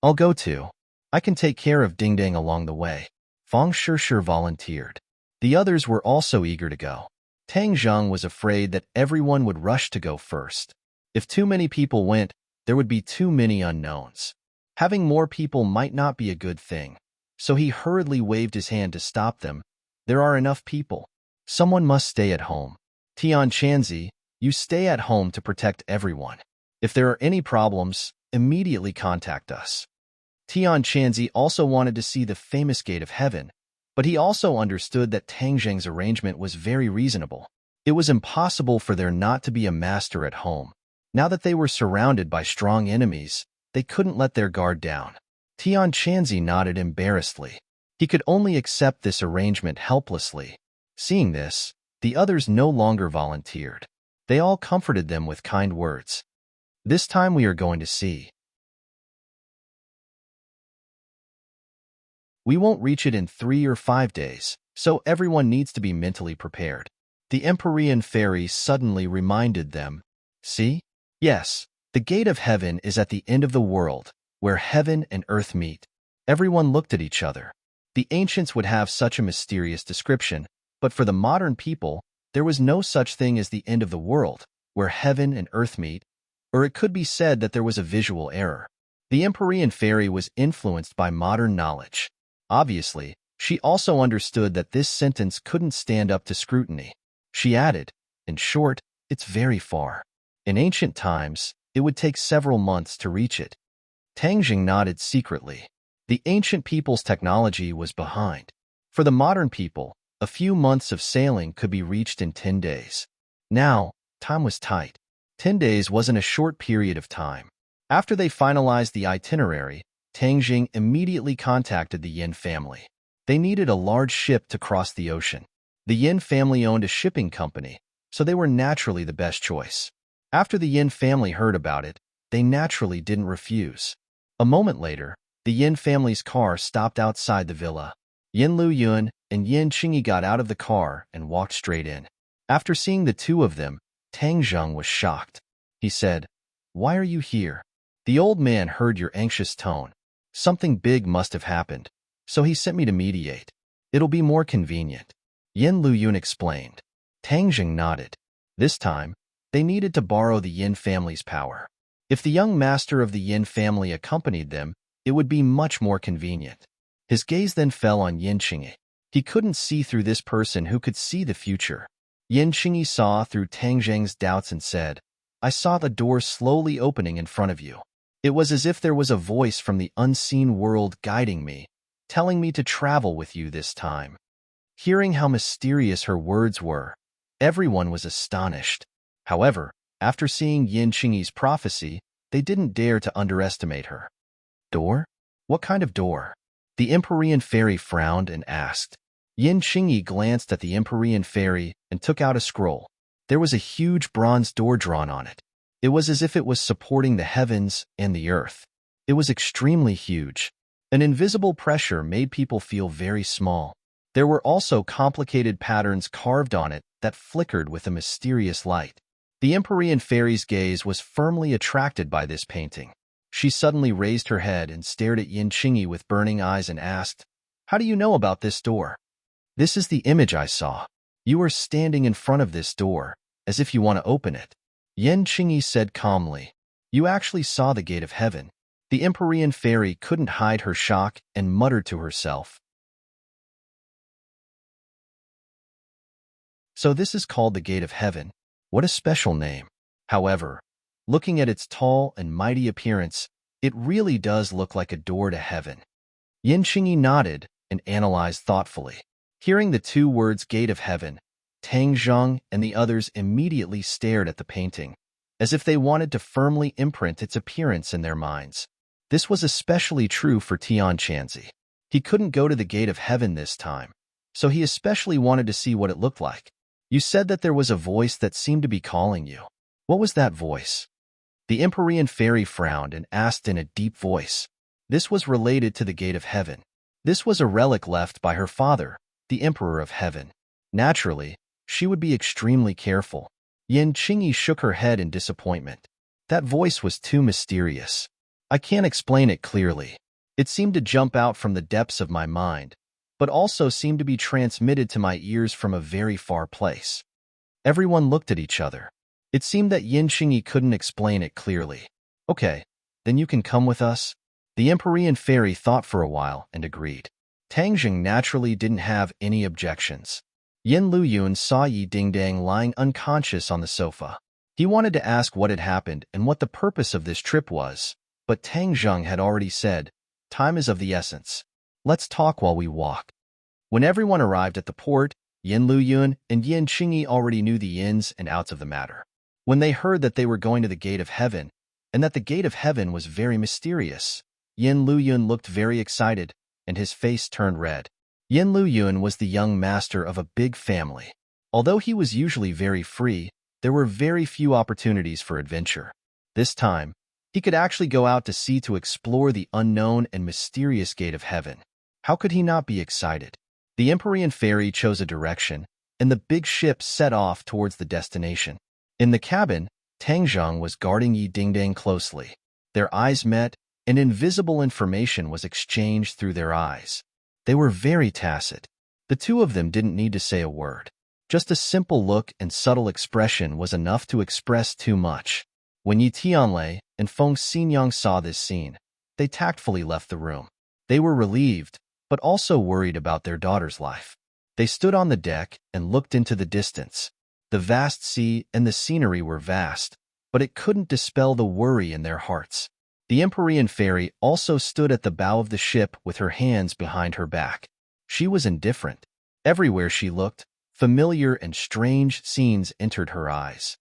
"I'll go too. I can take care of Dingdang along the way," Feng Shishir volunteered. The others were also eager to go. Tang Zheng was afraid that everyone would rush to go first. If too many people went, there would be too many unknowns. Having more people might not be a good thing, so he hurriedly waved his hand to stop them. "There are enough people. Someone must stay at home. Tian Chanzi, you stay at home to protect everyone. If there are any problems, immediately contact us." Tian Chanzi also wanted to see the famous Gate of Heaven, but he also understood that Tang Zheng's arrangement was very reasonable. It was impossible for there not to be a master at home. Now that they were surrounded by strong enemies, they couldn't let their guard down. Tian Chanzi nodded embarrassedly. He could only accept this arrangement helplessly. Seeing this, the others no longer volunteered. They all comforted them with kind words. "This time we are going to see. We won't reach it in 3 or 5 days, so everyone needs to be mentally prepared." The Empyrean fairy suddenly reminded them. "See? Yes, the Gate of Heaven is at the end of the world, where heaven and earth meet." Everyone looked at each other. The ancients would have such a mysterious description, but for the modern people, there was no such thing as the end of the world, where heaven and earth meet, or it could be said that there was a visual error. The Empyrean fairy was influenced by modern knowledge. Obviously, she also understood that this sentence couldn't stand up to scrutiny. She added, "In short, it's very far. In ancient times, it would take several months to reach it." Tang Jing nodded secretly. The ancient people's technology was behind. For the modern people, a few months of sailing could be reached in 10 days. Now, time was tight. 10 days wasn't a short period of time. After they finalized the itinerary, Tang Jing immediately contacted the Yin family. They needed a large ship to cross the ocean. The Yin family owned a shipping company, so they were naturally the best choice. After the Yin family heard about it, they naturally didn't refuse. A moment later, the Yin family's car stopped outside the villa. Yin Lu Yun and Yin Qingyi got out of the car and walked straight in. After seeing the two of them, Tang Zheng was shocked. He said, "Why are you here?" The old man heard your anxious tone. "Something big must have happened, so he sent me to mediate. It'll be more convenient." Yin Lu Yun explained. Tang Zheng nodded. This time, they needed to borrow the Yin family's power. If the young master of the Yin family accompanied them, it would be much more convenient. His gaze then fell on Yin Qingyi. He couldn't see through this person who could see the future. Yin Qingyi saw through Tang Zheng's doubts and said, "I saw the door slowly opening in front of you. It was as if there was a voice from the unseen world guiding me, telling me to travel with you this time." Hearing how mysterious her words were, everyone was astonished. However, after seeing Yin Qingyi's prophecy, they didn't dare to underestimate her. "Door? What kind of door?" The Empyrean fairy frowned and asked. Yin Qingyi glanced at the Empyrean fairy and took out a scroll. There was a huge bronze door drawn on it. It was as if it was supporting the heavens and the earth. It was extremely huge. An invisible pressure made people feel very small. There were also complicated patterns carved on it that flickered with a mysterious light. The Empyrean fairy's gaze was firmly attracted by this painting. She suddenly raised her head and stared at Yin Qingyi with burning eyes and asked, "How do you know about this door?" "This is the image I saw. You are standing in front of this door, as if you want to open it." Yin Qingyi said calmly, "You actually saw the Gate of Heaven." The Empyrean fairy couldn't hide her shock and muttered to herself, "So this is called the Gate of Heaven? What a special name." However, looking at its tall and mighty appearance, it really does look like a door to heaven. Yin Qingyi nodded and analyzed thoughtfully. Hearing the two words Gate of Heaven, Tang Zheng and the others immediately stared at the painting, as if they wanted to firmly imprint its appearance in their minds. This was especially true for Tian Chanzi. He couldn't go to the gate of heaven this time, so he especially wanted to see what it looked like. You said that there was a voice that seemed to be calling you. What was that voice? The Empyrean fairy frowned and asked in a deep voice. This was related to the gate of heaven. This was a relic left by her father, the Emperor of Heaven. Naturally, she would be extremely careful. Yin Qingyi shook her head in disappointment. That voice was too mysterious. I can't explain it clearly. It seemed to jump out from the depths of my mind, but also seemed to be transmitted to my ears from a very far place. Everyone looked at each other. It seemed that Yin Qingyi couldn't explain it clearly. Okay, then you can come with us. The Empyrean fairy thought for a while and agreed. Tangjing naturally didn't have any objections. Yin Luyun saw Yi Dingdang lying unconscious on the sofa. He wanted to ask what had happened and what the purpose of this trip was, but Tang Zheng had already said, "Time is of the essence. Let's talk while we walk." When everyone arrived at the port, Yin Luyun and Yin Qingyi already knew the ins and outs of the matter. When they heard that they were going to the gate of heaven, and that the gate of heaven was very mysterious, Yin Luyun looked very excited, and his face turned red. Yin Luyun was the young master of a big family. Although he was usually very free, there were very few opportunities for adventure. This time, he could actually go out to sea to explore the unknown and mysterious gate of heaven. How could he not be excited? The Empyrean fairy chose a direction, and the big ship set off towards the destination. In the cabin, Tang Zheng was guarding Yi Dingdang closely. Their eyes met, and invisible information was exchanged through their eyes. They were very tacit. The two of them didn't need to say a word. Just a simple look and subtle expression was enough to express too much. When Yi Tianlei and Feng Xinyang saw this scene, they tactfully left the room. They were relieved, but also worried about their daughter's life. They stood on the deck and looked into the distance. The vast sea and the scenery were vast, but it couldn't dispel the worry in their hearts. The Empyrean fairy also stood at the bow of the ship with her hands behind her back. She was indifferent. Everywhere she looked, familiar and strange scenes entered her eyes.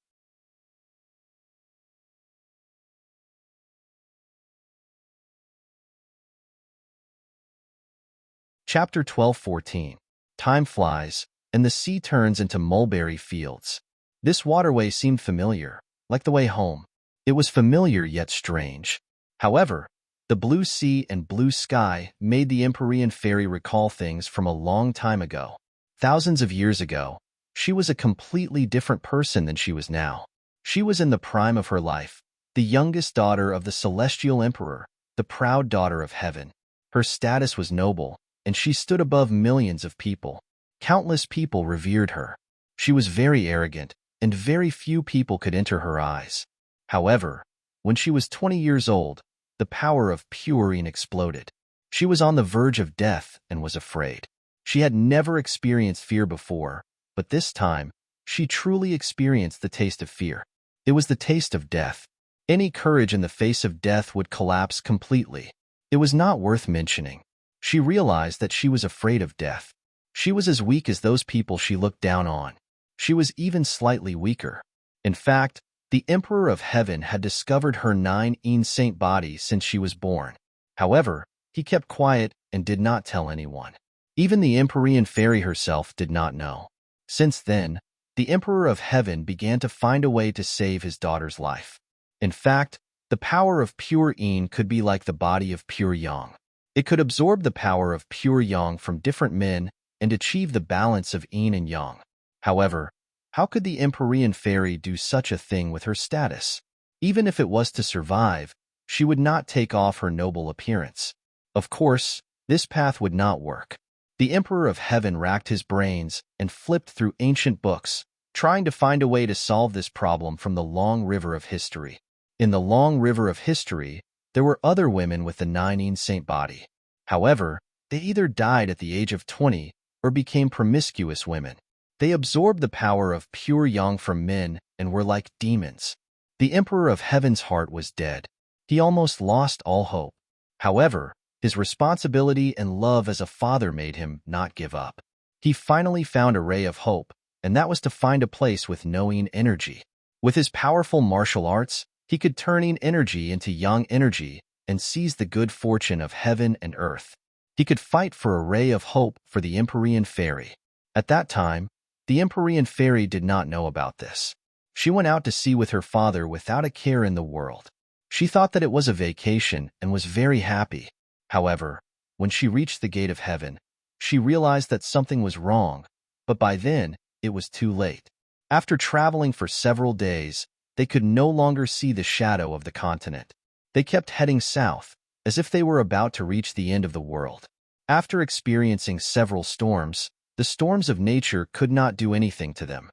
Chapter 12:14. Time flies, and the sea turns into mulberry fields. This waterway seemed familiar, like the way home. It was familiar yet strange. However, the blue sea and blue sky made the Empyrean fairy recall things from a long time ago. Thousands of years ago, she was a completely different person than she was now. She was in the prime of her life, the youngest daughter of the celestial emperor, the proud daughter of heaven. Her status was noble, and she stood above millions of people. Countless people revered her. She was very arrogant, and very few people could enter her eyes. However, when she was 20 years old, the power of Purine exploded. She was on the verge of death and was afraid. She had never experienced fear before, but this time, she truly experienced the taste of fear. It was the taste of death. Any courage in the face of death would collapse completely. It was not worth mentioning. She realized that she was afraid of death. She was as weak as those people she looked down on. She was even slightly weaker. In fact, the Emperor of Heaven had discovered her 9 saint body since she was born. However, he kept quiet and did not tell anyone. Even the Empyrean fairy herself did not know. Since then, the Emperor of Heaven began to find a way to save his daughter's life. In fact, the power of pure Yin could be like the body of pure Yang. It could absorb the power of pure Yang from different men and achieve the balance of Yin and Yang. However, how could the Empyrean fairy do such a thing with her status? Even if it was to survive, she would not take off her noble appearance. Of course, this path would not work. The Emperor of Heaven racked his brains and flipped through ancient books, trying to find a way to solve this problem from the long river of history. In the long river of history, there were other women with the 9 saint body. However, they either died at the age of 20 or became promiscuous women. They absorbed the power of pure Yang from men and were like demons. The Emperor of Heaven's heart was dead. He almost lost all hope. However, his responsibility and love as a father made him not give up. He finally found a ray of hope, and that was to find a place with no Yin energy. With his powerful martial arts, he could turn Yin energy into Yang energy and seize the good fortune of heaven and earth. He could fight for a ray of hope for the Empyrean fairy. At that time, the Empyrean fairy did not know about this. She went out to sea with her father without a care in the world. She thought that it was a vacation and was very happy. However, when she reached the gate of heaven, she realized that something was wrong, but by then, it was too late. After traveling for several days, they could no longer see the shadow of the continent. They kept heading south, as if they were about to reach the end of the world. After experiencing several storms, the storms of nature could not do anything to them.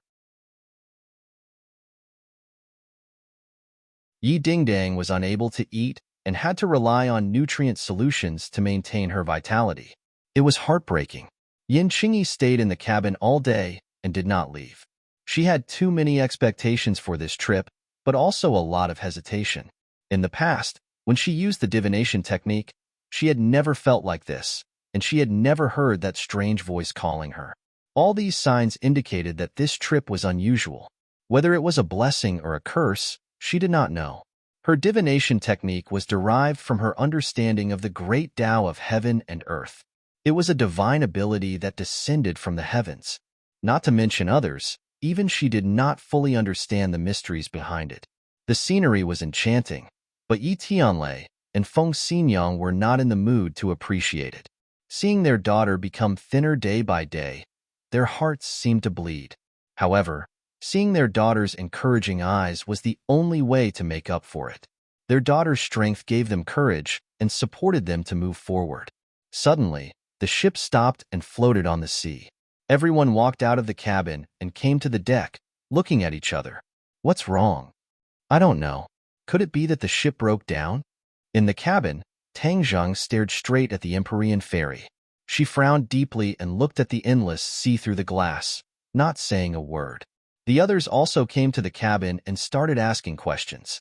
Yi Dingdang was unable to eat and had to rely on nutrient solutions to maintain her vitality. It was heartbreaking. Yin Qingyi stayed in the cabin all day and did not leave. She had too many expectations for this trip, but also a lot of hesitation. In the past, when she used the divination technique, she had never felt like this, and she had never heard that strange voice calling her. All these signs indicated that this trip was unusual. Whether it was a blessing or a curse, she did not know. Her divination technique was derived from her understanding of the great Tao of heaven and earth. It was a divine ability that descended from the heavens. Not to mention others, even she did not fully understand the mysteries behind it. The scenery was enchanting, but Yi Tianlei and Feng Xinyang were not in the mood to appreciate it. Seeing their daughter become thinner day by day, their hearts seemed to bleed. However, seeing their daughter's encouraging eyes was the only way to make up for it. Their daughter's strength gave them courage and supported them to move forward. Suddenly, the ship stopped and floated on the sea. Everyone walked out of the cabin and came to the deck, looking at each other. What's wrong? I don't know. Could it be that the ship broke down? In the cabin, Tang Zheng stared straight at the Empyrean fairy. She frowned deeply and looked at the endless sea through the glass, not saying a word. The others also came to the cabin and started asking questions.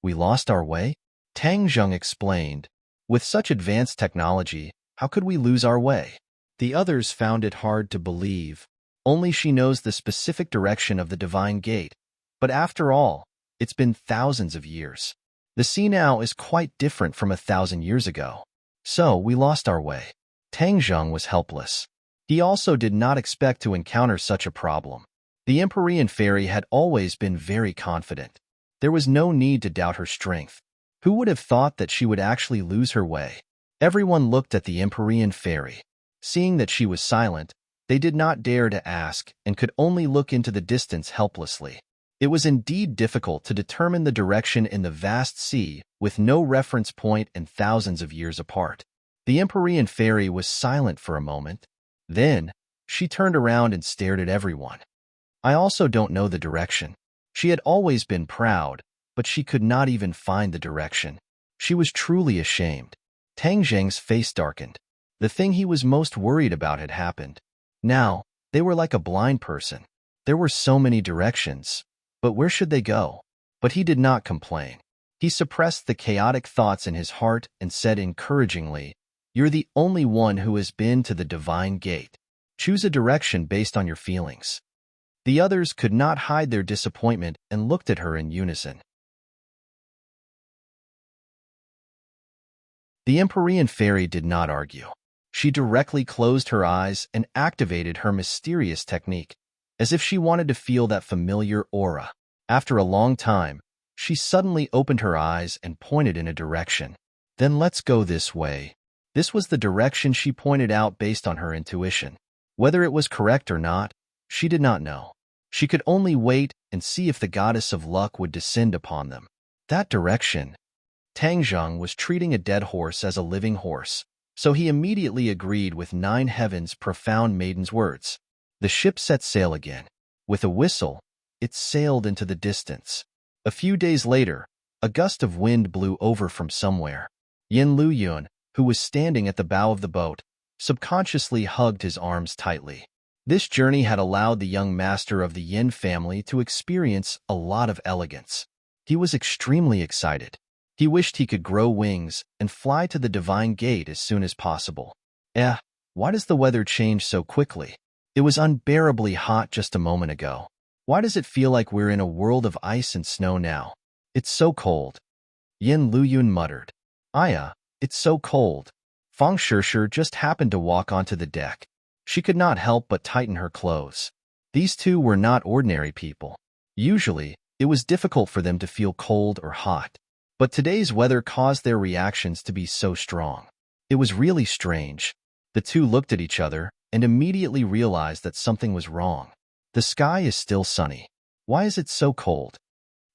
We lost our way? Tang Zheng explained. With such advanced technology, how could we lose our way? The others found it hard to believe. Only she knows the specific direction of the divine gate. But after all, it's been thousands of years. The sea now is quite different from 1,000 years ago. So we lost our way. Tang Zheng was helpless. He also did not expect to encounter such a problem. The Empyrean fairy had always been very confident. There was no need to doubt her strength. Who would have thought that she would actually lose her way? Everyone looked at the Empyrean fairy. Seeing that she was silent, they did not dare to ask and could only look into the distance helplessly. It was indeed difficult to determine the direction in the vast sea with no reference point and thousands of years apart. The Empyrean fairy was silent for a moment. Then, she turned around and stared at everyone. I also don't know the direction. She had always been proud, but she could not even find the direction. She was truly ashamed. Tang Zheng's face darkened. The thing he was most worried about had happened. Now, they were like a blind person. There were so many directions, but where should they go? But he did not complain. He suppressed the chaotic thoughts in his heart and said encouragingly, "You're the only one who has been to the divine gate. Choose a direction based on your feelings." The others could not hide their disappointment and looked at her in unison. The Empyrean fairy did not argue. She directly closed her eyes and activated her mysterious technique, as if she wanted to feel that familiar aura. After a long time, she suddenly opened her eyes and pointed in a direction. Then let's go this way. This was the direction she pointed out based on her intuition. Whether it was correct or not, she did not know. She could only wait and see if the goddess of luck would descend upon them. That direction. Tang Zheng was treating a dead horse as a living horse, so he immediately agreed with Nine Heaven's profound maiden's words. The ship set sail again. With a whistle, it sailed into the distance. A few days later, a gust of wind blew over from somewhere. Yin Luyun, who was standing at the bow of the boat, subconsciously hugged his arms tightly. This journey had allowed the young master of the Yin family to experience a lot of elegance. He was extremely excited. He wished he could grow wings and fly to the divine gate as soon as possible. Why does the weather change so quickly? It was unbearably hot just a moment ago. Why does it feel like we're in a world of ice and snow now? It's so cold. Yin Luyun muttered. Aya, it's so cold. Fang Shishir just happened to walk onto the deck. She could not help but tighten her clothes. These two were not ordinary people. Usually, it was difficult for them to feel cold or hot. But today's weather caused their reactions to be so strong. It was really strange. The two looked at each other and immediately realized that something was wrong. The sky is still sunny. Why is it so cold?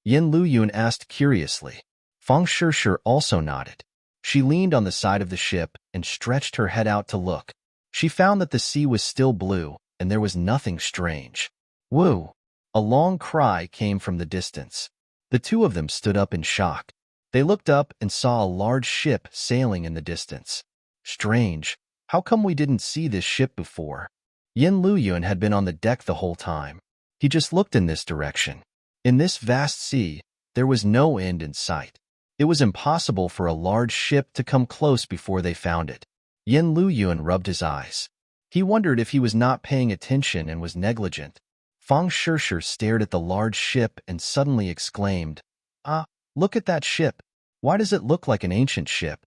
Yin Luyun asked curiously. Fang Shishir also nodded. She leaned on the side of the ship and stretched her head out to look. She found that the sea was still blue and there was nothing strange. Woo! A long cry came from the distance. The two of them stood up in shock. They looked up and saw a large ship sailing in the distance. Strange. How come we didn't see this ship before? Yin Luyun had been on the deck the whole time. He just looked in this direction. In this vast sea, there was no end in sight. It was impossible for a large ship to come close before they found it. Yin Luyun rubbed his eyes. He wondered if he was not paying attention and was negligent. Fang Shishir stared at the large ship and suddenly exclaimed, "Ah, look at that ship. Why does it look like an ancient ship?"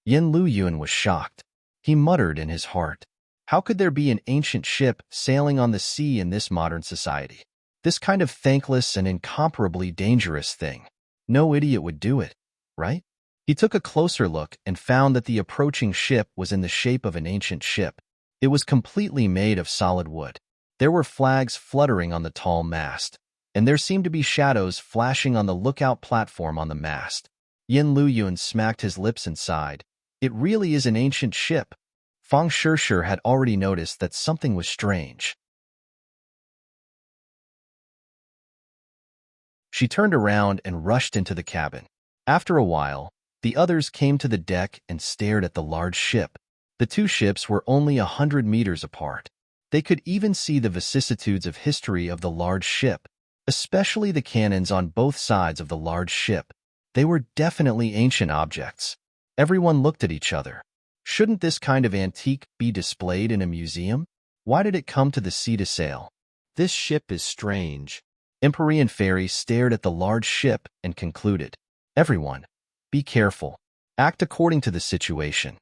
Yin Luyun was shocked. He muttered in his heart, "How could there be an ancient ship sailing on the sea in this modern society? This kind of thankless and incomparably dangerous thing. No idiot would do it, right?" He took a closer look and found that the approaching ship was in the shape of an ancient ship. It was completely made of solid wood. There were flags fluttering on the tall mast, and there seemed to be shadows flashing on the lookout platform on the mast. Yin Luyun smacked his lips and sighed. It really is an ancient ship. Fang Shishir had already noticed that something was strange. She turned around and rushed into the cabin. After a while, the others came to the deck and stared at the large ship. The two ships were only 100 meters apart. They could even see the vicissitudes of history of the large ship, especially the cannons on both sides of the large ship. They were definitely ancient objects. Everyone looked at each other. Shouldn't this kind of antique be displayed in a museum? Why did it come to the sea to sail? This ship is strange. Empyrean Fairy stared at the large ship and concluded, "Everyone, be careful. Act according to the situation."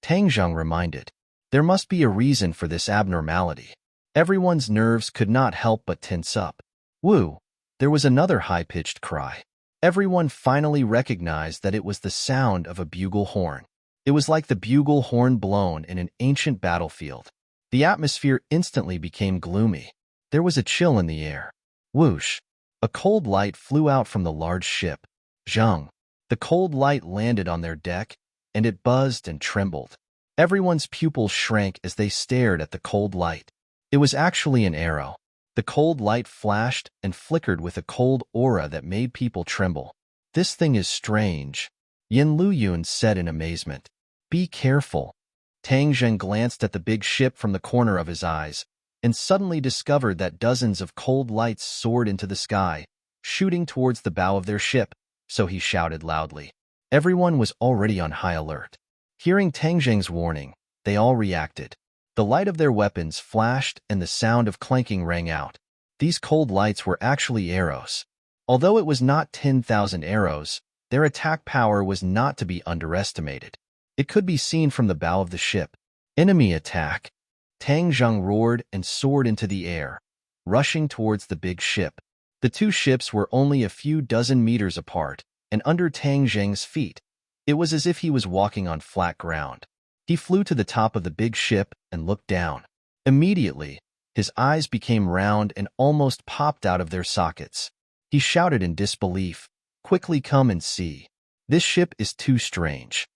Tang Zheng reminded, "There must be a reason for this abnormality." Everyone's nerves could not help but tense up. Woo! There was another high-pitched cry. Everyone finally recognized that it was the sound of a bugle horn. It was like the bugle horn blown in an ancient battlefield. The atmosphere instantly became gloomy. There was a chill in the air. Whoosh! A cold light flew out from the large ship. Zheng! The cold light landed on their deck, and it buzzed and trembled. Everyone's pupils shrank as they stared at the cold light. It was actually an arrow. The cold light flashed and flickered with a cold aura that made people tremble. "This thing is strange," Yin Luyun said in amazement. "Be careful." Tang Zheng glanced at the big ship from the corner of his eyes and suddenly discovered that dozens of cold lights soared into the sky, shooting towards the bow of their ship, so he shouted loudly. Everyone was already on high alert. Hearing Tang Zheng's warning, they all reacted. The light of their weapons flashed and the sound of clanking rang out. These cold lights were actually arrows. Although it was not 10,000 arrows, their attack power was not to be underestimated. It could be seen from the bow of the ship. "Enemy attack!" Tang Zheng roared and soared into the air, rushing towards the big ship. The two ships were only a few dozen meters apart, and under Tang Zheng's feet. It was as if he was walking on flat ground. He flew to the top of the big ship and looked down. Immediately, his eyes became round and almost popped out of their sockets. He shouted in disbelief, "Quickly come and see. This ship is too strange."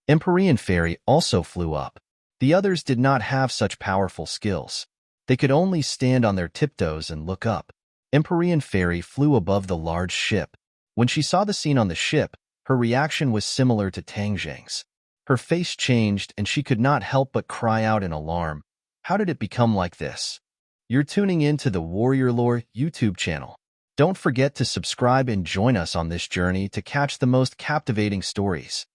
Empyrean Fairy also flew up. The others did not have such powerful skills. They could only stand on their tiptoes and look up. Empyrean Fairy flew above the large ship. When she saw the scene on the ship, her reaction was similar to Tang Zheng's. Her face changed and she could not help but cry out in alarm. How did it become like this? You're tuning in to the Warrior Lore YouTube channel. Don't forget to subscribe and join us on this journey to catch the most captivating stories.